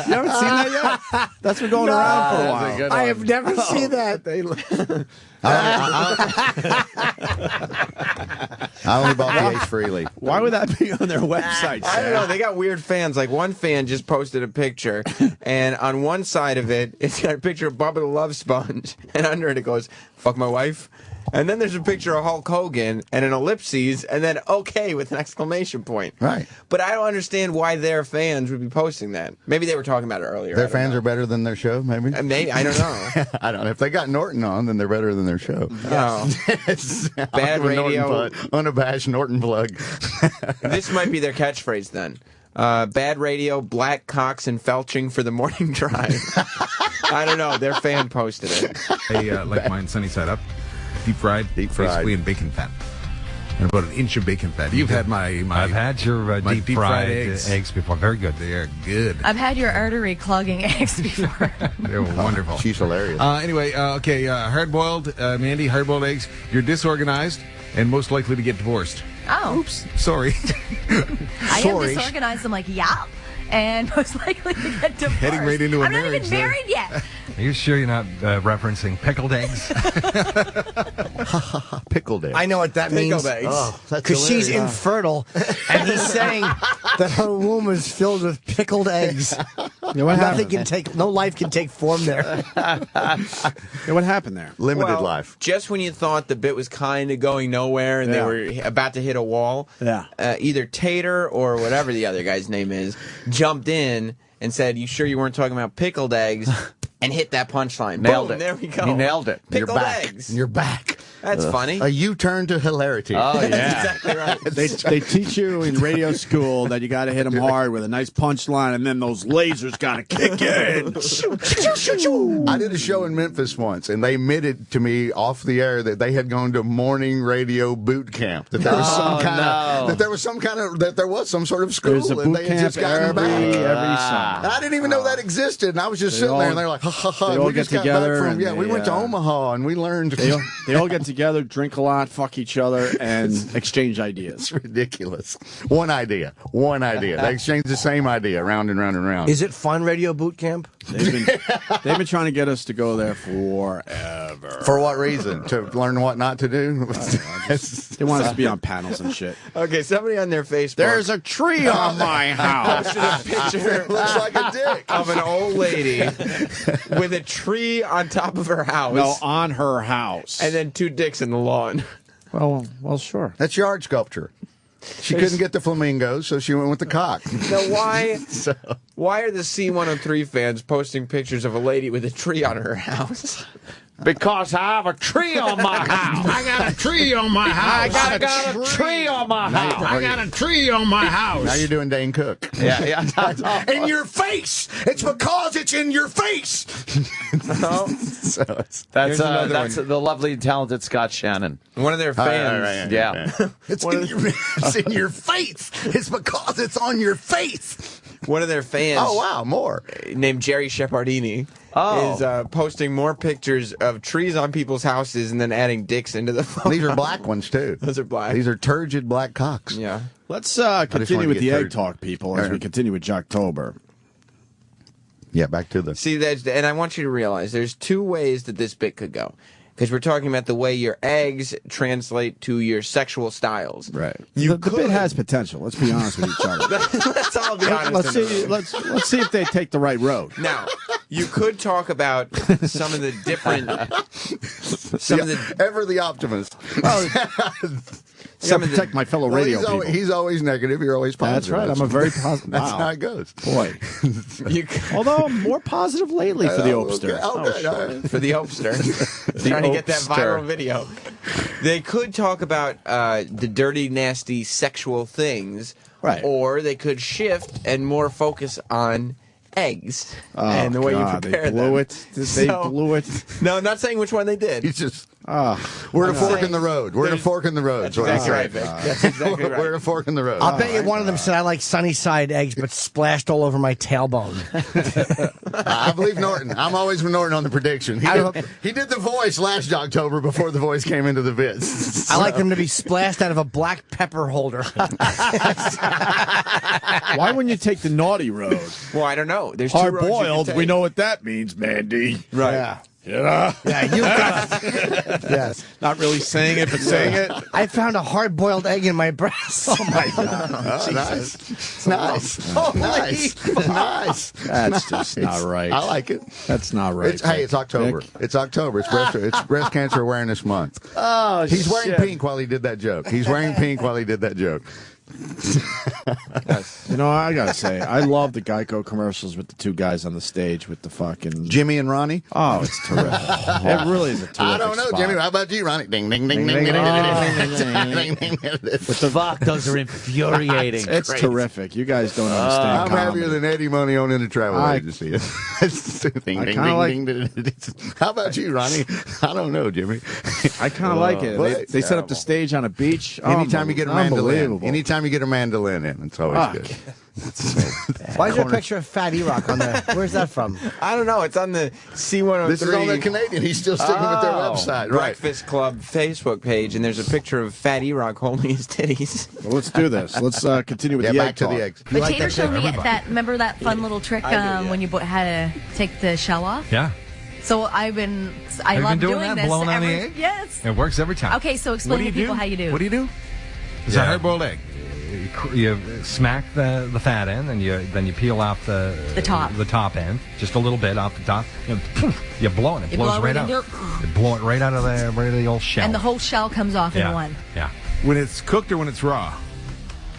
You haven't seen that yet? That's been going around for a while. I have never seen that. I only bought the Ace Frehley. Why would that be on their website? I don't know. They got weird fans. Like one fan just posted a picture, and on one side of it, it's got a picture of Bubba the Love Sponge, and under it goes, "Fuck my wife." And then there's a picture of Hulk Hogan and an ellipses, and then okay with an exclamation point. Right. But I don't understand why their fans would be posting that. Maybe they were talking about it earlier. Their fans are better than their show, maybe? Maybe. I don't know. I don't know. If they got Norton on, then they're better than their show. Oh. Bad radio. Unabashed Norton plug. This might be their catchphrase then. Bad radio, black cocks, and felching for the morning drive. I don't know. Their fan posted it. I like mine sunny side up. Deep fried. Basically in bacon fat. And about an inch of bacon fat. You've had my I've had your deep fried eggs before. Very good. They are good. I've had your artery clogging eggs before. They're wonderful. She's hilarious. Anyway, okay, hard-boiled, Mandy, hard-boiled eggs. You're disorganized and most likely to get divorced. Oh. Oops. Sorry. I am disorganized. I'm like, yeah. And most likely to get divorced. Heading right into a I'm marriage. not even married yet. Are you sure you're not referencing pickled eggs? Pickled eggs. I know what that means. Because she's infertile, and he's saying that her womb is filled with pickled eggs. Nothing can take, no life can take form there. What happened there? Limited life. Just when you thought the bit was kind of going nowhere and they were about to hit a wall, either Tater or whatever the other guy's name is jumped in and said, "You sure you weren't talking about pickled eggs?" and hit that punchline. Nailed Boom, it. There we go. He nailed it. Pickled You're back. eggs. You're back. That's funny. A U-turn to hilarity. Oh, yeah. That's exactly right. They teach you in radio school that you got to hit them hard with a nice punchline, and then those lasers got to kick in. I did a show in Memphis once, and they admitted to me off the air that they had gone to morning radio boot camp. That there was that there was some sort of school, There's a and boot they had camp just gotten every back. summer. And I didn't even know that existed, and I was just sitting there, and they're like, "Ha ha ha!" They all We get just got together. back from we went to Omaha, and we learned. They all get together, drink a lot, fuck each other, and exchange ideas. It's ridiculous. One idea. They exchange the same idea, round and round and round. Is it fun radio boot camp? They've been trying to get us to go there forever. For what reason? To learn what not to do? They want us to be on panels and shit. Okay, somebody on their Facebook. There's a tree on my house. Posted a picture looks like a dick of an old lady with a tree on top of her house. No, on her house. And then two dicks in the lawn. Well, sure. That's yard sculpture. She couldn't get the flamingos, so she went with the cock. Now, why are the C103 fans posting pictures of a lady with a tree on her house? Because I have a tree on my house. I got a tree on my house. I got a tree on my house. I got a tree on my house. Now you're doing Dane Cook. Yeah. In your face. It's because it's in your face. So That's the lovely and talented Scott Shannon. One of their fans. It's in your face. It's because it's on your face. One of their fans. Oh, wow, more. Named Jerry Shepardini. Is posting more pictures of trees on people's houses and then adding dicks into the photo. These are black ones, too. Those are black. These are turgid black cocks. Yeah. Let's continue with the egg talk, people, as we continue with Jocktober. Yeah, back to the... See, and I want you to realize there's two ways that this bit could go. Because we're talking about the way your eggs translate to your sexual styles. Right. The bit has potential. Let's be honest with each other. Let's all be honest. Let's see if they take the right road. Now, you could talk about some of the different... Ever the optimist. I gotta protect my fellow radio people. He's always negative. You're always positive. That's right. I'm a very positive. That's wow. how it goes. Boy. Although I'm more positive lately for the Opster. Okay. For the Opster. Trying to get that viral video. They could talk about the dirty, nasty sexual things. Right. Or they could shift and more focus on eggs Oh, and the way God, you prepare they blew them. it. They blew it. No, I'm not saying which one they did. He's just. We're at a fork in the road. We're at a fork in the road. That's exactly right, Vic. That's exactly right. We're at a fork in the road. I'll bet you one of them said I like sunny side eggs, but splashed all over my tailbone. I believe Norton. I'm always with Norton on the prediction. He did the voice last October before the voice came into the bits. I like them to be splashed out of a black pepper holder. Why wouldn't you take the naughty road? Well, I don't know. There's two Hard roads you can boiled. take. We know what that means, Mandy. Right. Yeah. Yeah. Yeah, you got yes. Not really saying it, but saying it. I found a hard-boiled egg in my breast. Oh my God! Oh, nice, nice. That's just not right. I like it. That's not right. It's October. Nick? It's October. It's breast cancer awareness month. Oh, he's wearing pink while he did that joke. He's wearing pink while he did that joke. You know, I gotta say, I love the Geico commercials with the two guys on the stage with the fucking Jimmy and Ronnie. Oh, it's terrific. It really is a terrific I don't know, spot. Jimmy. How about you, Ronnie? Ding, ding, ding, ding, ding, ding, ding. Fuck, those are infuriating. It's terrific. You guys don't understand. I'm comedy. happier than Eddie Money owning a travel agency. Ding, ding, ding, ding. How about you, Ronnie? I don't know, Jimmy. I kind of like it. They set up the stage on a beach. Anytime you get a mandolin, Unbelievable. anytime you get a mandolin in, it's always good. Why is there a picture of Fat E-Rock on there? Where's that from? I don't know. It's on the C103. This is on the Canadian. He's still sticking with their website. Right. Breakfast Club Facebook page, and there's a picture of Fat E-Rock holding his titties. Well, let's do this. Let's continue with the back egg to talk. the eggs. But Tater showed me that. Remember that fun little trick when you had to take the shell off? Yeah. So I Have love you been doing doing that? this. Blowing on the egg? Yes. It works every time. Okay, so explain to people how you do. What do you do? It's a hard-boiled egg. You smack the fat end, and then you peel off the top end, just a little bit off the top. You blow it. It blows right out. You blow it right out of the old shell. And the whole shell comes off in one. Yeah. When it's cooked or when it's raw?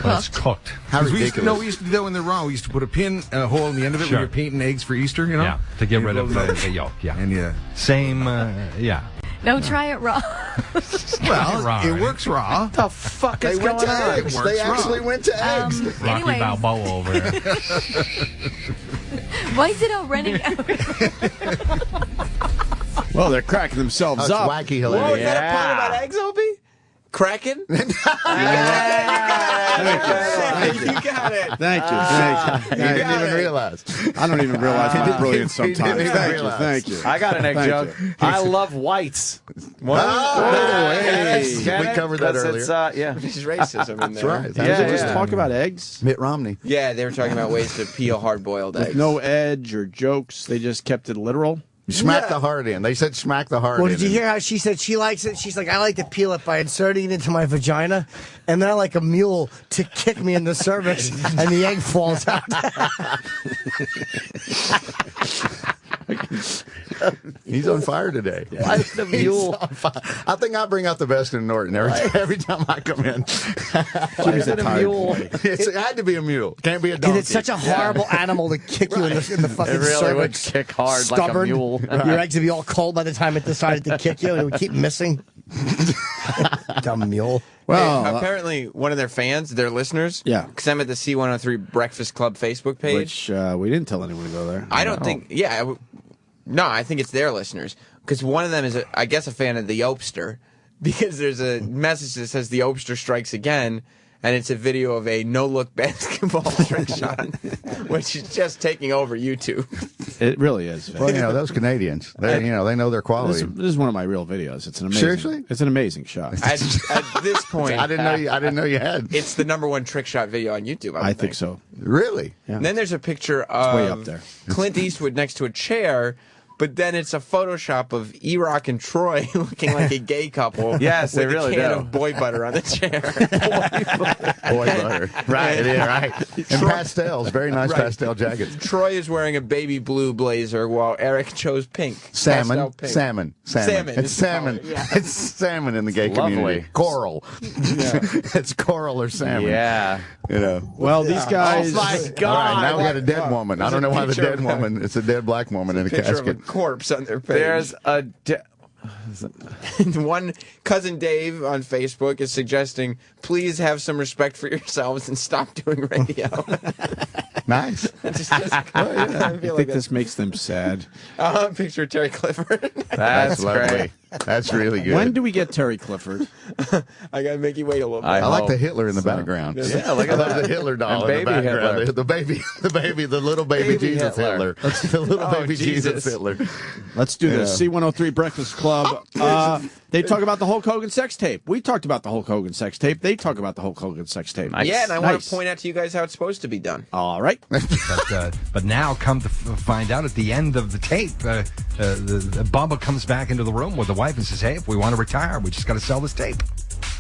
When it's cooked. How ridiculous. We used to do that when they're raw. We used to put a pin hole in the end of it when you're painting eggs for Easter, you know? Yeah, to get rid of the yolk, yeah. And Same, yeah. No, try it raw. Well, it works raw. What the fuck is They went going to on? eggs. They actually went to eggs. Rocky anyways. Balboa over there. Why is it all running out? Well, they're cracking themselves That's up. wacky Whoa, hilarious. is that a pun about eggs, Opie? Kraken? You got it. Thank you. He didn't even realize. I don't even realize my brilliance He didn't sometimes. even Thank you. realize. Thank you. I got an egg Thank joke. you. I love whites. hey. We covered that earlier. It's, yeah. There's racism in there. That's right. Did they just talk about eggs? Mitt Romney. Yeah, they were talking about ways to peel hard-boiled eggs. With no edge or jokes. They just kept it literal. Smack the heart in. They said smack the heart in. Well, did you hear how she said she likes it? She's like, I like to peel it by inserting it into my vagina, and then I like a mule to kick me in the cervix, and the egg falls out. He's on fire today. Why the mule? I think I bring out the best in Norton every time I come in. Jimmy's a tired boy. It had to be a mule. Can't be a donkey. And it's such a horrible animal to kick you in the fucking It really would cervix. kick hard like a Stubborn. mule. Your eggs would be all cold by the time it decided to kick you, and it would keep missing. Dumb mule. Well, Hey, apparently, one of their fans, their listeners, Yeah. because I'm at the C103 Breakfast Club Facebook page. which we didn't tell anyone to go there. I don't think, no, I think it's their listeners. Because one of them is, I guess, a fan of the Opster. Because there's a message that says the Opster strikes again, and it's a video of a no-look basketball trick shot, which is just taking over YouTube. It really is. Well, those Canadians, they know their quality. This is one of my real videos. It's an amazing. Seriously? It's an amazing shot. At this point, I didn't know you had. it's the #1 trick shot video on YouTube. I think so. Really? Yeah. And then there's a picture way of up there. Clint Eastwood next to a chair, but then it's a Photoshop of E-Rock and Troy looking like a gay couple. Yes, they with really a can do. of boy butter on the chair. Boy butter. Right, yeah, right. And pastels, very nice pastel jackets. Troy is wearing a baby blue blazer while Eric chose pink. Salmon. Pastel pink. Salmon. Salmon It's is the salmon. color, yeah. It's salmon in the gay Lovely. community. Coral. It's coral or salmon. Yeah. You know. Well, these guys. Oh my All God! right, now we got a dead woman. I don't know why the dead woman. It's a dead black woman in a Picture of a casket. corpse on their page. There's a. One cousin Dave on Facebook is suggesting, please have some respect for yourselves and stop doing radio. Nice. I think this makes them sad. Picture of Terry Clifford. That's lovely. great. That's really good. When do we get Terry Clifford? I gotta make you wait a little bit. I like hope the Hitler in the background. Yeah, look at I love that. the Hitler doll And in the baby background. Hitler. The little baby Jesus Hitler. The little baby Jesus Hitler. Let's do this. C103 Breakfast Club. They talk about the Hulk Hogan sex tape. We talked about the Hulk Hogan sex tape. They talk about the Hulk Hogan sex tape. Nice. Yeah, and I want to point out to you guys how it's supposed to be done. All right. But now, come to find out, at the end of the tape, the Bubba comes back into the room with the wife and says, "Hey, if we want to retire, we just got to sell this tape."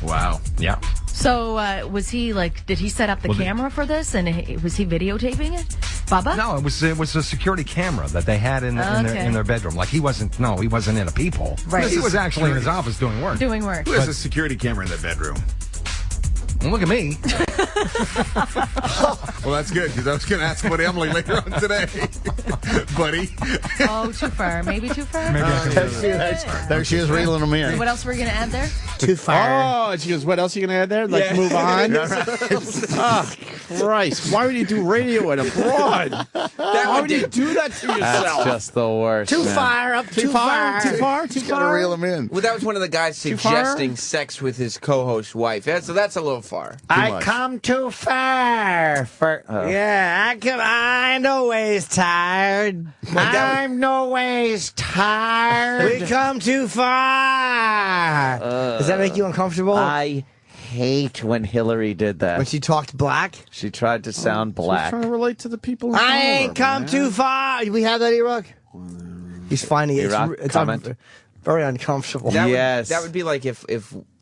Wow. Yeah. So was he did he set up the camera for this, and was he videotaping it, Bubba? No, it was a security camera that they had in their bedroom. Like he wasn't in a peephole. Right. He was actually in his office doing work. Doing work. Who has a security camera in their bedroom? Well, look at me. Well, that's good, because I was going to ask about Emily later on today. Buddy. Oh, too far. Maybe too far? Maybe I can There she is reeling them in. What else were we going to add there? Too far. Oh, and she goes, what else are you going to add there? Like, move on? Oh, Christ. Why would you do radio and abroad? Why would you do that to yourself? That's just the worst. Too man. far. Up too far. Too far? Too Gotta far? reel them in. Well, that was one of the guys suggesting sex with his co-host wife. So that's a little far. I come too far for. Yeah, I no ways tired. I'm no ways tired. We come too far. Does that make you uncomfortable? I hate when Hillary did that. When she talked black? She tried to sound She's black. trying to relate to the people in I power, ain't come man. too far. We have that, E-Rock? He's finding it. E-Rock, It's comment. very uncomfortable. That would be like if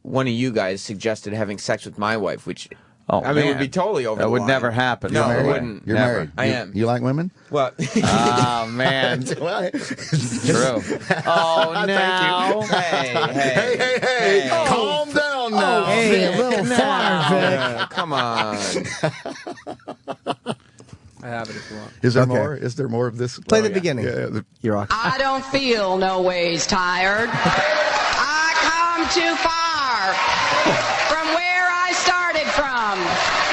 one of you guys suggested having sex with my wife, which I mean, it would be totally over That the would line. never happen. No, You're it married. wouldn't. You're Never. married. I am. You like women? Well, Oh, man. True. Oh, no. Hey. Calm down now. Hey, a little far, Vic. Come on. I have it if you want. Is there Okay. more? Is there more of this? Play the beginning. Yeah. E-Rock. I don't feel no ways tired. I come too far from where I started from.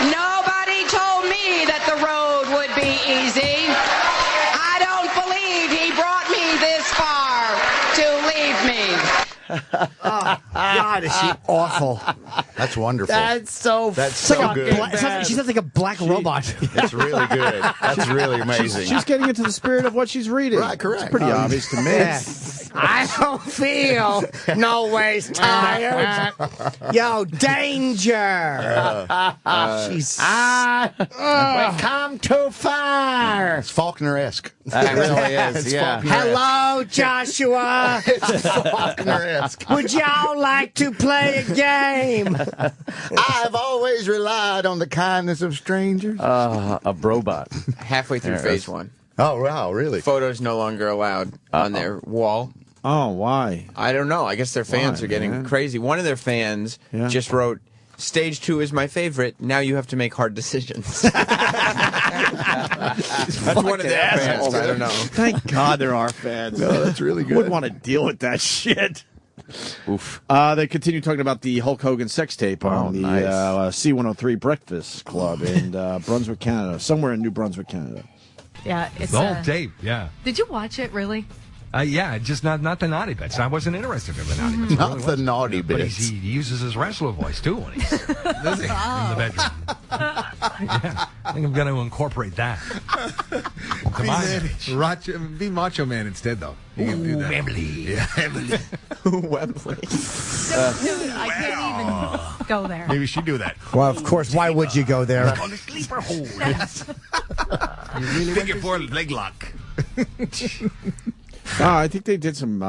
Nobody told me that the road would be easy. I don't believe he brought me this far to leave me. Oh, God, is she awful. That's wonderful. That's so. That's it's so like good. she sounds like a black robot. That's really good. That's really amazing. She's getting into the spirit of what she's reading. Right, correct. It's pretty obvious to me. Yeah. I don't feel no ways tired. Yo, danger. She's. We come too far. It's Faulkner-esque. That really is, It's yeah. Faulkner-esque. Hello, Joshua. It's Faulkner-esque. Would y'all like to play a game? I've always relied on the kindness of strangers. A robot. Halfway through There it phase is. one. Oh, wow, really? Photos no longer allowed on their wall. Oh, why? I don't know. I guess their fans Why, are getting man? crazy. One of their fans just wrote, "Stage 2 is my favorite. Now you have to make hard decisions." That's one of their fans. I don't know. Thank God there are fans. No, that's really good. Wouldn't want to deal with that shit. Oof. They continue talking about the Hulk Hogan sex tape on the nice. C103 Breakfast Club in Brunswick, Canada. Somewhere in New Brunswick, Canada. Yeah, it's The whole tape, yeah. Did you watch it, really? Yeah, just not the naughty bits. I wasn't interested in the naughty bits. I Not really the wasn't. naughty But bits. he uses his wrestler voice, too, when he's in the bedroom. Yeah, I think I'm going to incorporate that. Be Macho Man instead, though. You can do that. Wembley. Yeah, Wembley. Wembley. Dude, I can't even go there. Maybe we should do that. Well, of course. Why would you go there? On the sleeper hold. Figure 4 leg lock. I think they did some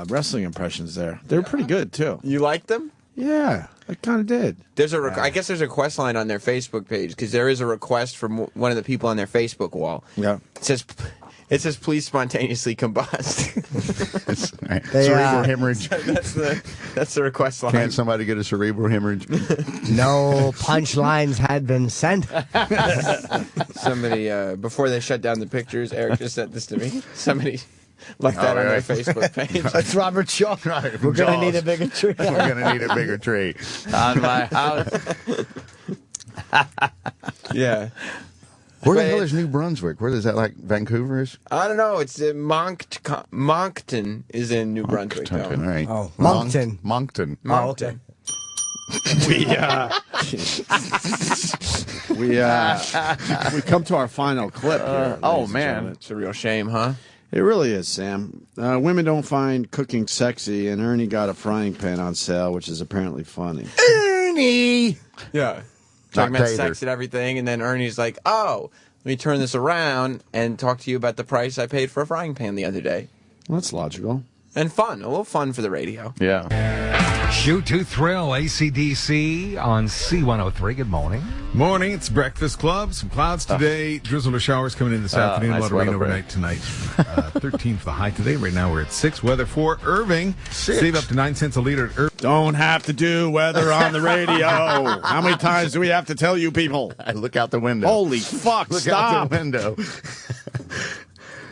wrestling impressions there. They were pretty good too. You liked them? Yeah, I kind of did. There's I guess there's a request line on their Facebook page because there is a request from one of the people on their Facebook wall. Yeah, it says please spontaneously combust. Cerebral hemorrhage. That's the request line. Can't somebody get a cerebral hemorrhage? No punchlines had been sent. Somebody before they shut down the pictures, Eric just sent this to me. Somebody left that on their Facebook page. That's Robert Shaw. Right, We're going to need a bigger tree. We're going to need a bigger tree. On my house. Yeah. Where the hell is New Brunswick? Where is that, like Vancouver-ish? I don't know. It's Moncton is in New Brunswick. Moncton, right. Oh, Moncton. Moncton. Oh, okay. We come to our final clip here. Oh, man. It's a real shame, huh? It really is, Sam. Women don't find cooking sexy, and Ernie got a frying pan on sale, which is apparently funny. Ernie! Yeah. Talking about sex and everything, and then Ernie's like, oh, let me turn this around and talk to you about the price I paid for a frying pan the other day. Well, that's logical. And fun. A little fun for the radio. Yeah. Shoot to Thrill, AC/DC on C103. Good morning. Morning, it's Breakfast Club. Some clouds today. Drizzle or showers coming in this afternoon. Nice a lot of rain weather overnight tonight. 13 for the high today. Right now we're at 6. Weather for Irving. 6. Save up to 9 cents a liter at Irving. Don't have to do weather on the radio. How many times do we have to tell you people? I look out the window. Holy fuck, Look stop. out the window.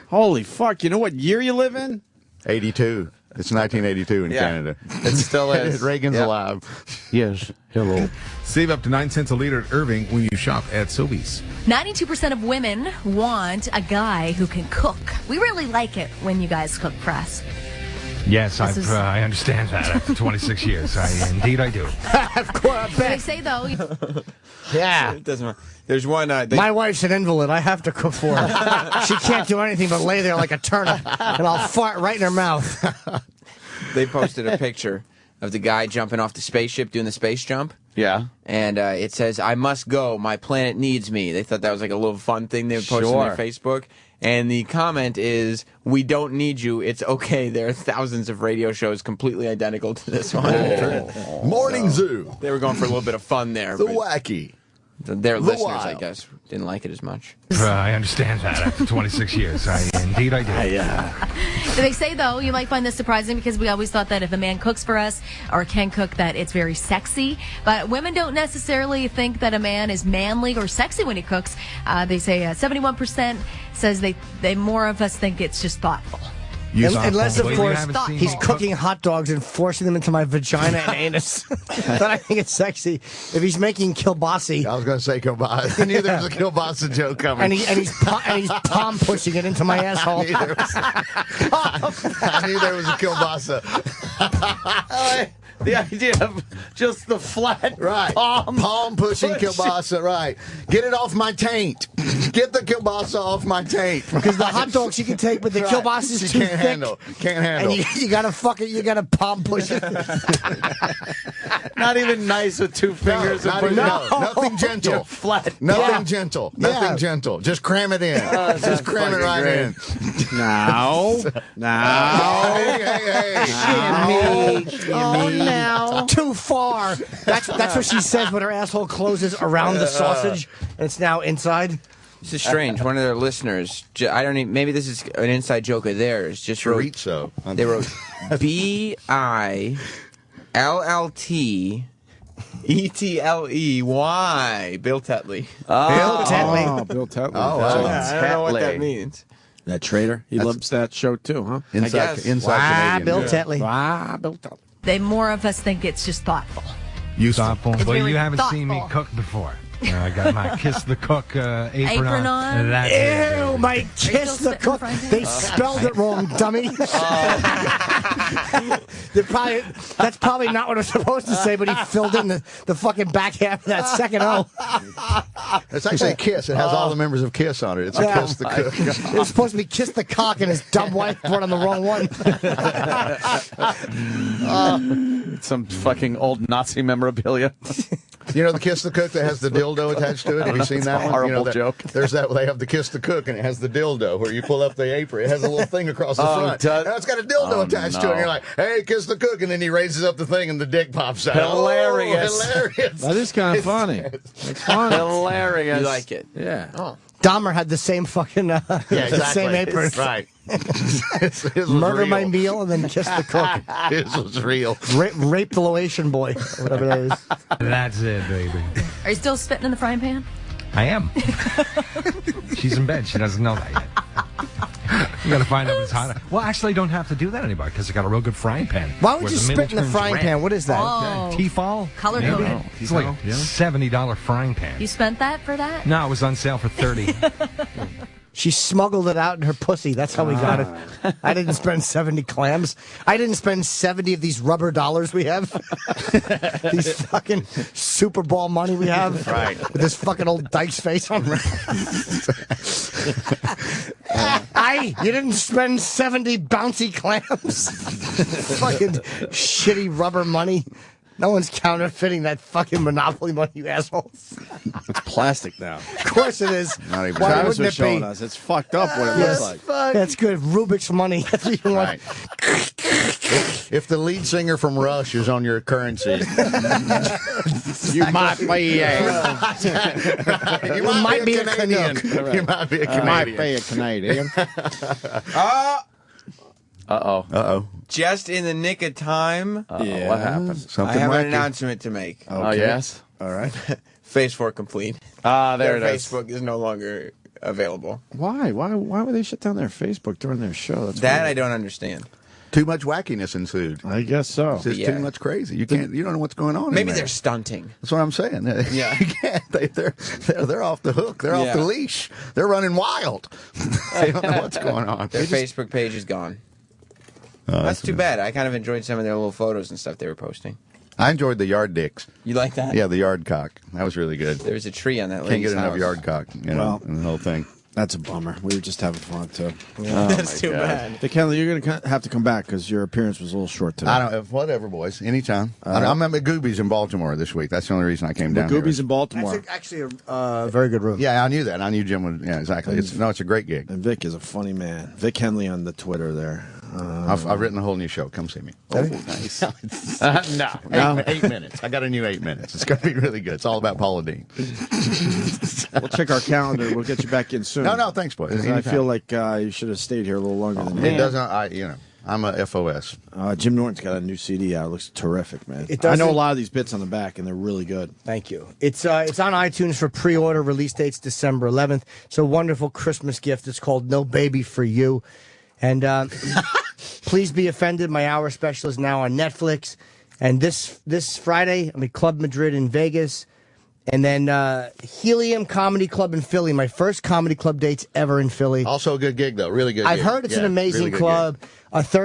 Holy fuck, you know what year you live in? 82. It's 1982 in Canada. It still is. Reagan's alive. Yes. Hello. Save up to 9 cents a liter at Irving when you shop at Sobeys. 92% of women want a guy who can cook. We really like it when you guys cook for us. Yes, I understand that after 26 years. Indeed I do. Of course. They say, though, Yeah. It doesn't matter. There's one. My wife's an invalid. I have to cook for her. She can't do anything but lay there like a turnip, and I'll fart right in her mouth. They posted a picture of the guy jumping off the spaceship doing the space jump. Yeah. And it says, I must go. My planet needs me. They thought that was like a little fun thing they would post on their Facebook. And the comment is, we don't need you. It's okay. There are thousands of radio shows completely identical to this one. Morning Zoo. They were going for a little bit of fun there. The wacky. Their listeners, I guess, didn't like it as much. I understand that after 26 years. Indeed I do. They say, though, you might find this surprising because we always thought that if a man cooks for us or can cook, that it's very sexy. But women don't necessarily think that a man is manly or sexy when he cooks. They say 71% says they more of us think it's just thoughtful. Unless, of course, he's cooking hot dogs and forcing them into my vagina and anus. Then I think it's sexy. If he's making kielbasa. I was going to say kielbasa. I knew there was a kielbasa joke coming. And he's palm pushing it into my asshole. I knew there was a kielbasa. The idea of just the flat palm pushing kielbasa, right. Get it off my taint. Get the kielbasa off my taint. Because the hot dogs you can take, but the kielbasa is too thick. Can't handle. And you gotta fuck it, you gotta palm push it. Not even nice with two fingers. Nothing gentle. Flat. Nothing gentle. Nothing gentle. Just cram it in. Just cram it right in. Now. Hey. Oh, now. Too far. That's what she says when her asshole closes around the sausage and it's now inside. This is strange. One of their listeners, I don't even, maybe this is an inside joke of theirs, just wrote, they wrote BILLTETLEY, Bill Tetley. Bill Tetley. Oh, Bill Tetley. Oh, wow. I don't know what that means. That traitor. He loves that show too, huh? Inside Canadian. Bill Tetley. Bill Tetley. They more of us think it's just thoughtful. Thoughtful. Well, very you haven't seen me thoughtful. cook before. I got my Kiss the Cook apron on. That's it. Ew, my Kiss the Cook. They spelled it wrong, dummy. That's probably not what I was supposed to say, but he filled in the fucking back half of that second O. It's actually a Kiss. It has all the members of Kiss on it. It's a Kiss the Cook. It was supposed to be Kiss the Cock, and his dumb wife put on the wrong one. Some fucking old Nazi memorabilia. You know the Kiss the Cook that has the dildo attached to it? Have you seen that one? Horrible joke. There's that. They have the Kiss the Cook, and it has the dildo where you pull up the apron. It has a little thing across the front. And it's got a dildo attached to it. And you're like, hey, Kiss the Cook. And then he raises up the thing, and the dick pops out. Hilarious. Oh, hilarious. That is kind of funny. It's funny. Hilarious. You like it? Yeah. Oh. Dahmer had the same fucking the same apron. Right. His Murder real. my meal and then kiss the cook. His was real. Rape the Laotian boy, whatever that is. That's it, baby. Are you still spitting in the frying pan? I am. She's in bed. She doesn't know that yet. You got to find out when it's hot. Well, actually, I don't have to do that anymore because I got a real good frying pan. Why would you spit in the frying pan? What is that? Oh. Tefal? Color Maybe. coded. It's like $70 frying pan. You spent that for that? No, it was on sale for $30. She smuggled it out in her pussy. That's how we got it. I didn't spend 70 clams. I didn't spend 70 of these rubber dollars we have. These fucking Super Bowl money we have. Right. With this fucking old Dykes face on. You didn't spend 70 bouncy clams. Fucking shitty rubber money. No one's counterfeiting that fucking Monopoly money, you assholes. It's plastic now. Of course it is. Not even. Why Travis wouldn't was it showing be? us. It's fucked up what it looks like. That's good. Rubik's money. That's what you want. Right. If the lead singer from Rush is on your currency, You might be you might be a Canadian. You might be a Canadian. might be a Canadian. Uh-oh. Just in the nick of time, Yeah. What happened? I Something have wacky. an announcement to make. Oh, yes? All right. Phase 4 complete. Ah, there Their it is. Facebook is no longer available. Why? Why would they shut down their Facebook during their show? That's That weird. I don't understand. Too much wackiness ensued. I guess so. It's just Yeah. too much crazy. You can't. You don't know what's going on. Maybe in they're there. stunting. That's what I'm saying. Yeah. You can't. They're off the hook. They're off Yeah. the leash. They're running wild. They don't know what's going on. Their Facebook page is gone. That's too bad. I kind of enjoyed some of their little photos and stuff they were posting. I enjoyed the yard dicks. You like that? Yeah, the yard cock. That was really good. There was a tree on that Can't lady's get enough house. yard cock. You know, Well- and the whole thing. That's a bummer. We were just having fun, too. That's too bad. Hey, Kelly, you're going to have to come back because your appearance was a little short today. I don't. Whatever, boys. Anytime. I'm at Goobies in Baltimore this week. That's the only reason I came down. Magoobies here. in Baltimore. That's actually a very good room. Yeah, I knew that. I knew Jim would. Yeah, exactly. It's a great gig. And Vic is a funny man. Vic Henley on the Twitter there. I've written a whole new show. Come see me. Oh, nice. No. 8 minutes. I got a new 8 minutes. It's going to be really good. It's all about Paula Dean. We'll check our calendar. We'll get you back in soon. No, thanks, boys. 'Cause I Anytime. feel like you should have stayed here a little longer than It that. doesn't. I'm a FOS. Jim Norton's got a new CD out. It looks terrific, man. It I know a doesn't- lot of these bits on the back, and they're really good. Thank you. It's on iTunes for pre-order. Release date's December 11th. It's a wonderful Christmas gift. It's called No Baby for You. And please be offended. My hour special is now on Netflix. And this Friday, I'm at Club Madrid in Vegas. And then Helium Comedy Club in Philly. My first comedy club dates ever in Philly. Also a good gig, though. Really good I've gig. heard it's an Yeah, amazing really good club. gig.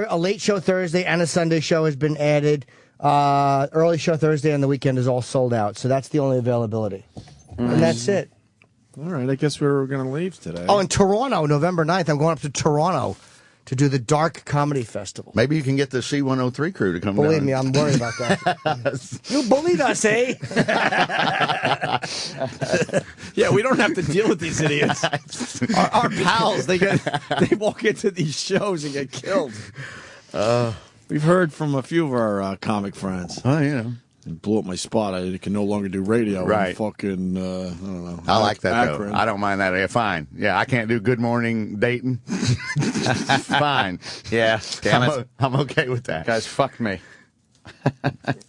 A late show Thursday and a Sunday show has been added. Early show Thursday and the weekend is all sold out. So that's the only availability. And that's it. All right, I guess we were going to leave today. Oh, in Toronto, November 9th, I'm going up to Toronto to do the Dark Comedy Festival. Maybe you can get the C103 crew to come down. Believe me, I'm worried about that. You bullied us, eh? Yeah, we don't have to deal with these idiots. Our pals, they walk into these shows and get killed. We've heard from a few of our comic friends. Oh, yeah. It blew up my spot. I can no longer do radio. Right. In fucking, I don't know. I like that, Akron. though. I don't mind that. Yeah, fine. Yeah, I can't do Good Morning Dayton. Fine. Yeah, damn it. I'm okay with that. Guys, fuck me.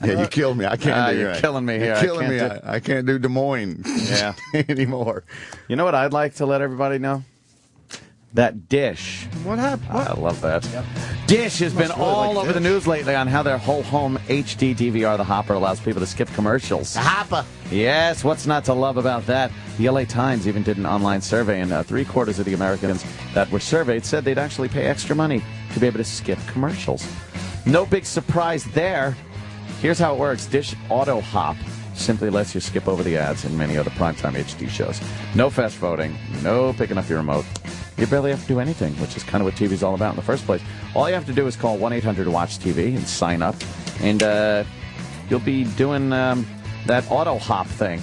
Yeah, you killed me. I can't do You're right. killing me here. You're I killing can't me. do- I can't do Des Moines Yeah. anymore. You know what I'd like to let everybody know? That Dish. What happened? I love that. Dish has been really all like over the Dish. news lately on how their whole home HD DVR, the Hopper, allows people to skip commercials. Hopper. Yes, what's not to love about that? The LA Times even did an online survey, and 3/4 of the Americans that were surveyed said they'd actually pay extra money to be able to skip commercials. No big surprise there. Here's how it works. Dish Auto Hop simply lets you skip over the ads in many other primetime HD shows. No fast voting, no picking up your remote. You barely have to do anything, which is kind of what TV's all about in the first place. All you have to do is call 1-800-WATCH-TV and sign up. And you'll be doing that auto hop thing.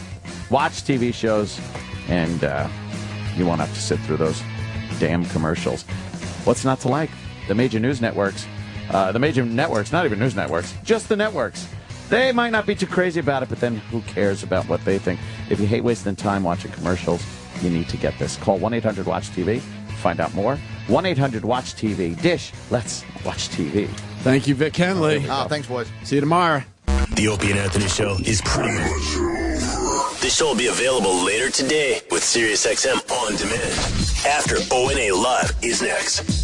Watch TV shows, and you won't have to sit through those damn commercials. What's not to like? The major news networks. The major networks, not even news networks, just the networks. They might not be too crazy about it, but then who cares about what they think? If you hate wasting time watching commercials, you need to get this. Call 1-800-WATCH-TV. Find out more. 1-800-WATCH-TV. Dish, let's watch TV. Thank you, Vic Henley. Thanks, boys. See you tomorrow. The Opie and Anthony Show is pretty much over. This show will be available later today with SiriusXM On Demand. After O&A Live is next.